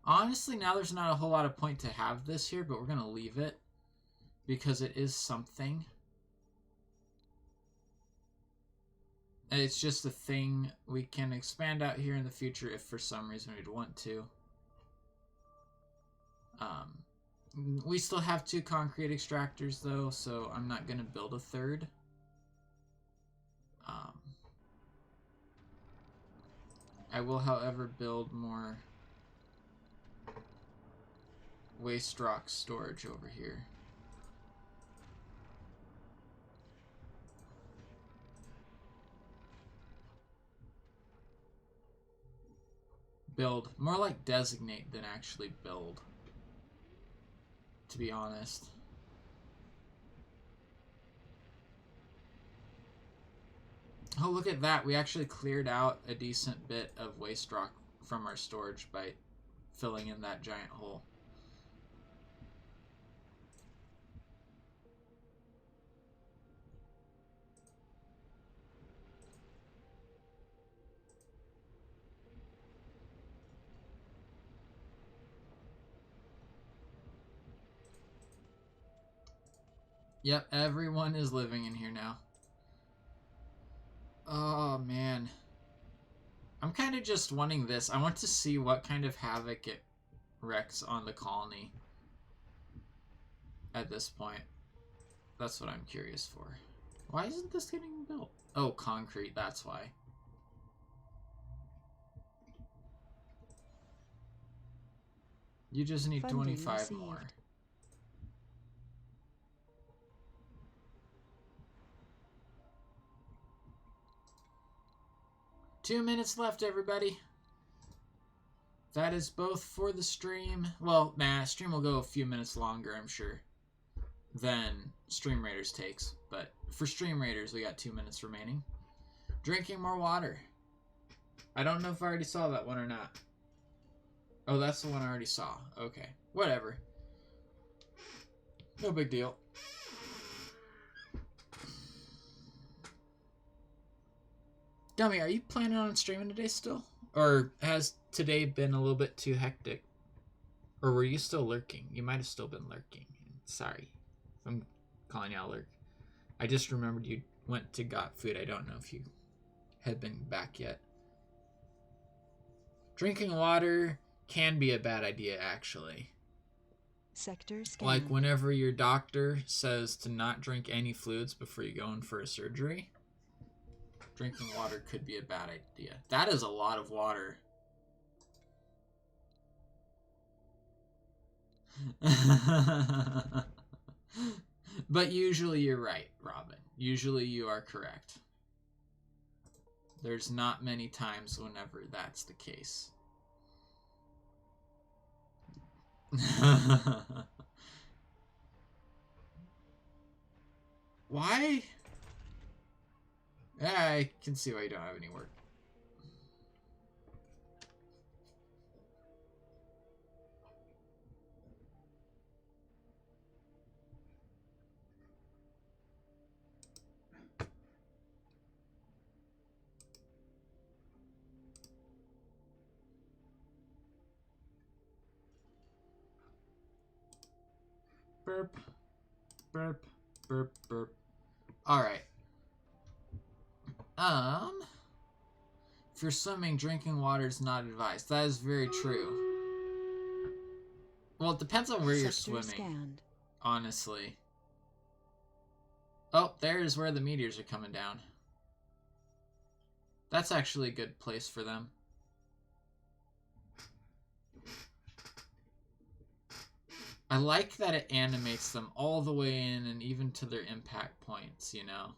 Honestly, now there's not a whole lot of point to have this here, but we're going to leave it because it is something. It's just a thing we can expand out here in the future if for some reason we'd want to. We still have 2 concrete extractors though, so I'm not going to build a 3rd. I will, however, build more waste rock storage over here. Build. More like designate than actually build, to be honest. Oh, look at that. We actually cleared out a decent bit of waste rock from our storage by filling in that giant hole. Yep, everyone is living in here now. Oh, man. I'm kind of just wanting this. I want to see what kind of havoc it wreaks on the colony at this point. That's what I'm curious for. Why isn't this getting built? Oh, concrete, that's why. You just need Funding 25 received. more. Two minutes left, everybody. That is both for the stream. Well, nah, stream will go a few minutes longer, I'm sure, than Stream Raiders takes. But for Stream Raiders, we got 2 minutes remaining. Drinking more water. I don't know if I already saw that one or not. Oh, that's the one I already saw. Okay, whatever. No big deal. Dummy, are you planning on streaming today still? Or has today been a little bit too hectic? Or were you still lurking? You might have still been lurking. Sorry if I'm calling you out lurk. I just remembered you went to got food. I don't know if you had been back yet. Drinking water can be a bad idea, actually. Sector scanned. Like whenever your doctor says to not drink any fluids before you go in for a surgery, drinking water could be a bad idea. That is a lot of water. But usually you're right, Robin. Usually you are correct. There's not many times whenever that's the case. Why? Yeah, I can see why you don't have any work. Burp, burp, burp, burp. Alright. If you're swimming, drinking water is not advised. That is very true. Well, it depends on where you're Sector swimming, scanned. honestly. Oh, there's where the meteors are coming down. That's actually a good place for them. I like that it animates them all the way in and even to their impact points, you know.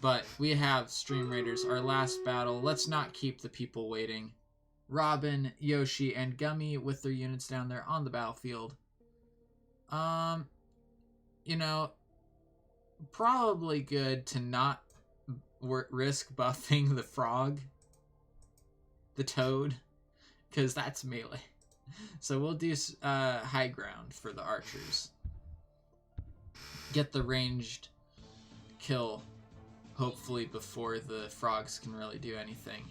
But we have Stream Raiders, our last battle. Let's not keep the people waiting. Robin, Yoshi, and Gummy with their units down there on the battlefield. You know, probably good to not risk buffing the frog, the toad, because that's melee. So we'll do high ground for the archers. Get the ranged kill, hopefully before the frogs can really do anything.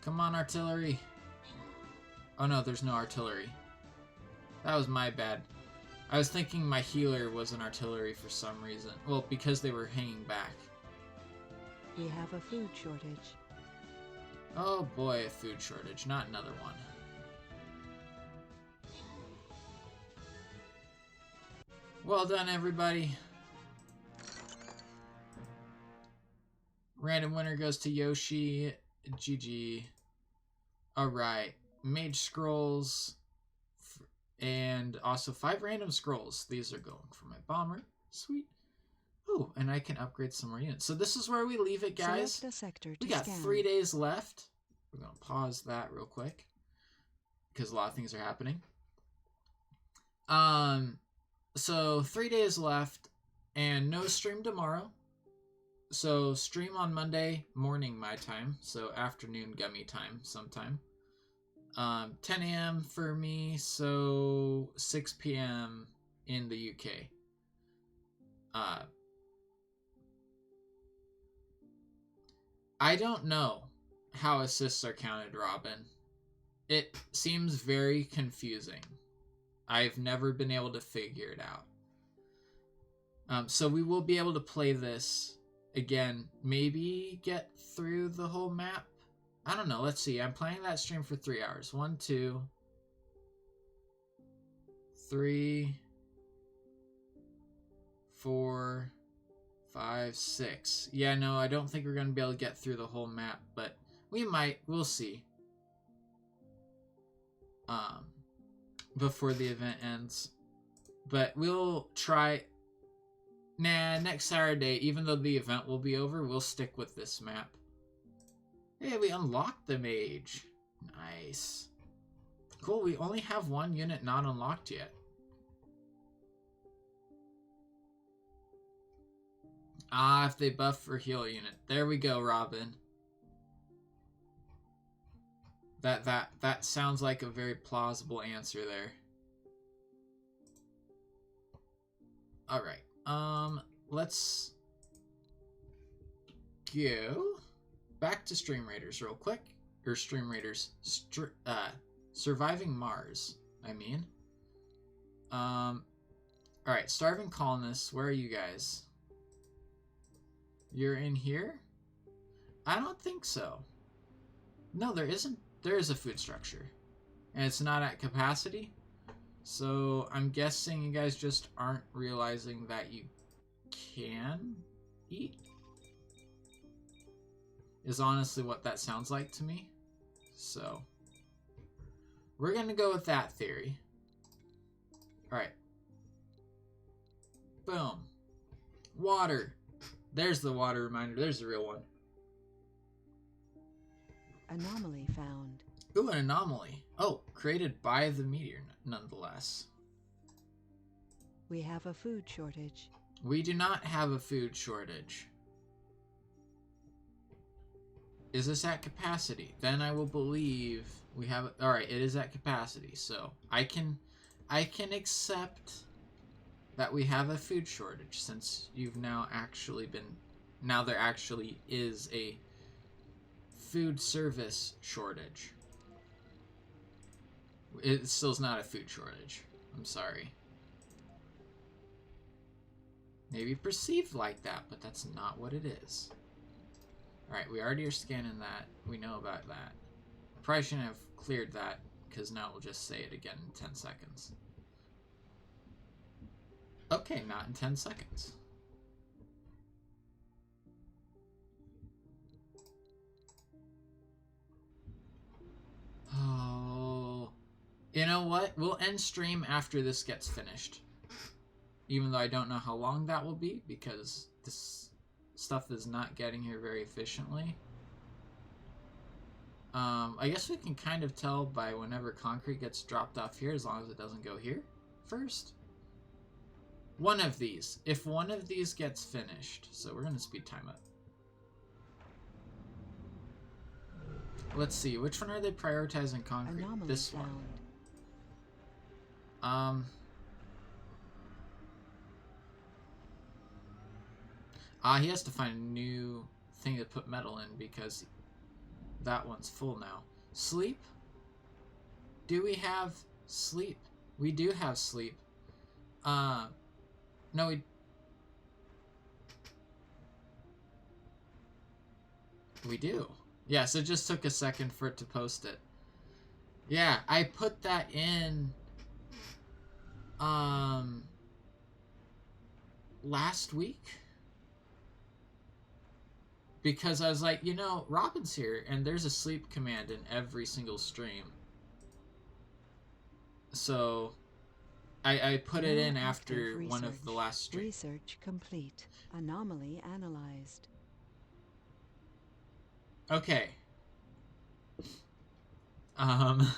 Come on, artillery. Oh no, there's no artillery. That was my bad. I was thinking my healer was an artillery for some reason. Well, because they were hanging back. We have a food shortage. Oh boy, a food shortage. Not another one. Well done, everybody. Random winner goes to Yoshi. GG. Alright. Mage Scrolls. And also 5 random scrolls. These are going for my bomber. Sweet. Oh, and I can upgrade some more units. So this is where we leave it, guys. Select a sector to We got scan. 3 days left. We're going to pause that real quick, because a lot of things are happening. So 3 days left, and no stream tomorrow. So stream on Monday morning my time, so afternoon Gummy time sometime. 10 a.m. for me, so 6 p.m. in the UK. I don't know how assists are counted, Robin. It seems very confusing. I've never been able to figure it out. So we will be able to play this again, maybe get through the whole map. I don't know. Let's see. I'm planning that stream for 3 hours. 1, 2, 3, 4, 5, 6. Yeah, no, I don't think we're going to be able to get through the whole map, but we might. We'll see. Before the event ends. But we'll try. Nah, next Saturday, even though the event will be over, we'll stick with this map. Hey, we unlocked the mage. Nice. Cool, we only have 1 unit not unlocked yet. Ah, if they buff for heal unit. There we go, Robin. That sounds like a very plausible answer there. Alright, let's go back to Stream Raiders real quick. Or Stream Raiders, Surviving Mars, I mean. Alright, Starving Colonists, where are you guys? You're in here? I don't think so. No, there isn't. There is a food structure. And it's not at capacity. So I'm guessing you guys just aren't realizing that you can eat. Is honestly what that sounds like to me. So we're going to go with that theory. Alright. Boom. Water. There's the water reminder. There's the real one. Anomaly found. Ooh, an anomaly. Oh, created by the meteor, nonetheless. We have a food shortage. We do not have a food shortage. Is this at capacity? Then I will believe we have... Alright, it is at capacity, so I can accept that we have a food shortage, since you've now actually been... Now there actually is a food service shortage. It still is not a food shortage. I'm sorry. Maybe perceived like that, but that's not what it is. Alright, we already are scanning that. We know about that. Probably shouldn't have cleared that, because now we'll just say it again in 10 seconds. Okay, not in 10 seconds. Oh. You know what? We'll end stream after this gets finished. Even though I don't know how long that will be, because this stuff is not getting here very efficiently. I guess we can kind of tell by whenever concrete gets dropped off here, as long as it doesn't go here first. One of these. If one of these gets finished, so we're going to speed time up. Let's see, which one are they prioritizing concrete? Anomaly This found. one. He has to find a new thing to put metal in because that one's full now. Sleep? Do we have sleep? We do have sleep. No, we do. Yes, it just took a second for it to post it. Yeah, I put that in last week. Because I was like, you know, Robin's here, and there's a sleep command in every single stream. So, I put it in after one of the last streams. Research complete. Anomaly analyzed. Okay. No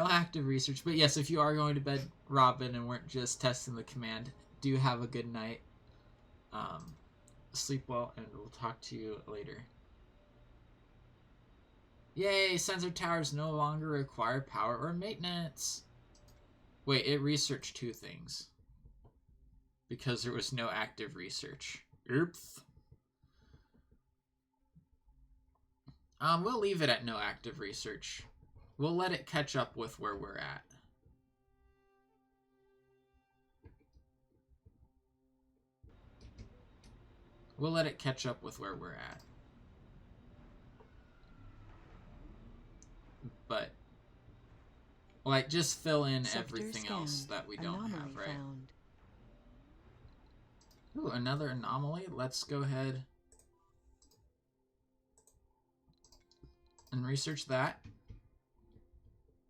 active research, but yes, if you are going to bed, Robin, and weren't just testing the command, do have a good night. Sleep well, and we'll talk to you later. Yay! Sensor towers no longer require power or maintenance. Wait, it researched 2 things. Because there was no active research. Oops. We'll leave it at no active research. We'll let it catch up with where we're at. We'll let it catch up with where we're at. But, like, just fill in Sector everything scanned. else that we don't Anomaly have, right? found. Ooh, another anomaly. Let's go ahead and research that.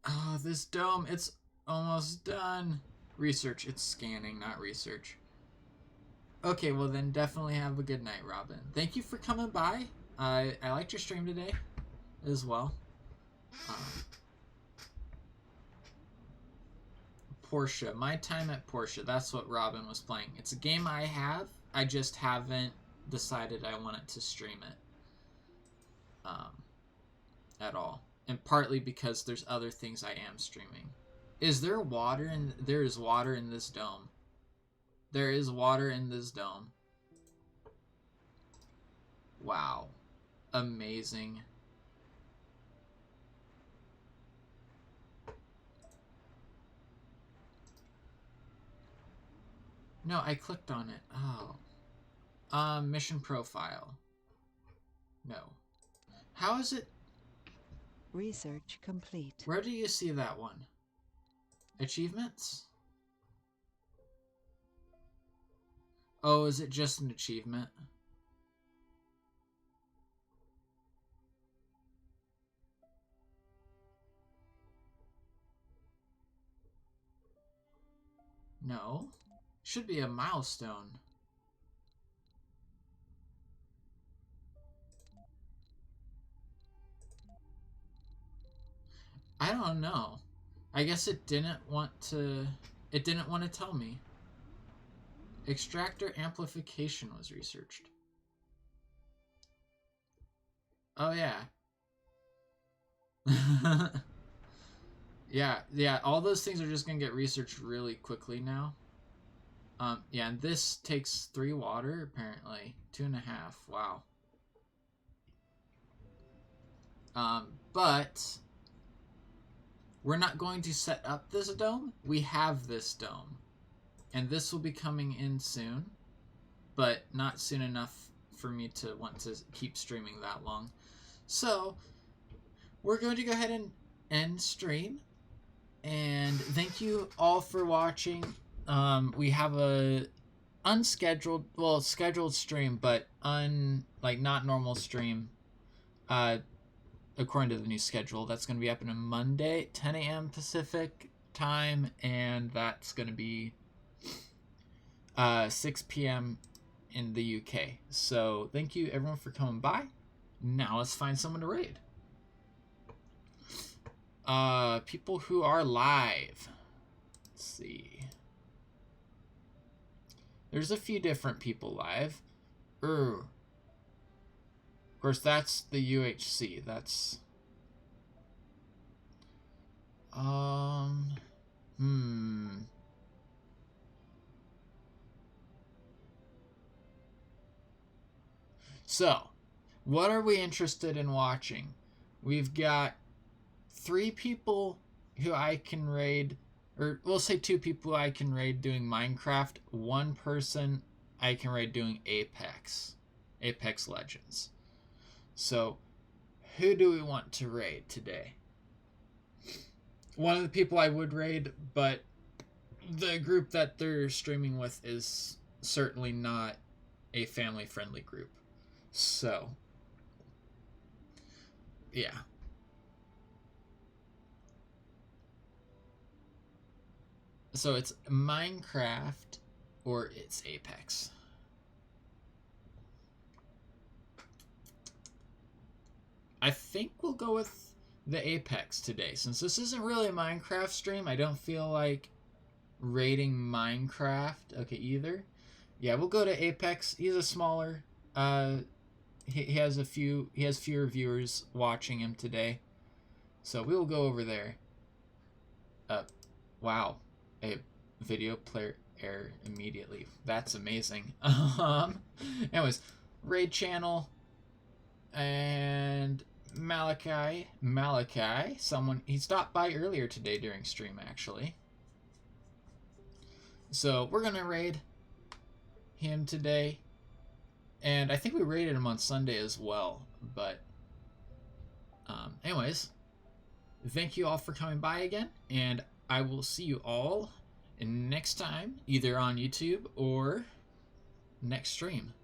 Oh, this dome, it's almost done. Research, it's scanning, not research. Okay, well then definitely have a good night, Robin. Thank you for coming by. I liked your stream today as well. Portia, my time at Portia, that's what Robin was playing. It's a game I have, I just haven't decided I wanted to stream it at all. And partly because there's other things I am streaming. Is there water in... There is water in this dome. There is water in this dome. Wow. Amazing. No, I clicked on it. Oh. Mission profile. No. How is it? Research complete. Where do you see that one? Achievements? Oh, is it just an achievement? No. Should be a milestone. I don't know. I guess it didn't want to... It didn't want to tell me. Extractor amplification was researched. Oh, yeah. Yeah, all those things are just going to get researched really quickly now. Yeah, and this takes 3 water, apparently. 2.5, wow. But we're not going to set up this dome. We have this dome. And this will be coming in soon, but not soon enough for me to want to keep streaming that long. So, we're going to go ahead and end stream. And thank you all for watching. we have a unscheduled, well, scheduled stream, but not normal stream. According to the new schedule, that's going to be up on a Monday, 10 a.m. Pacific time, and that's going to be 6 p.m. in the UK. So thank you everyone for coming by. Now let's find someone to raid. People who are live. Let's see. There's a few different people live. Of course, that's the UHC. That's So, what are we interested in watching? We've got 3 people who I can raid, or we'll say 2 people I can raid doing Minecraft, 1 person I can raid doing Apex Legends. So, who do we want to raid today? One of the people I would raid, but the group that they're streaming with is certainly not a family-friendly group. So, yeah. So it's Minecraft or it's Apex. I think we'll go with the Apex today. Since this isn't really a Minecraft stream, I don't feel like raiding Minecraft either. Yeah, we'll go to Apex. He's a smaller he has fewer viewers watching him today. So we will go over there. Wow. A video player error immediately. That's amazing. Anyways, raid channel and Malachi, he stopped by earlier today during stream actually. So we're gonna raid him today. And I think we raided him on Sunday as well. But anyways, thank you all for coming by again, and I will see you all next time, either on YouTube or next stream.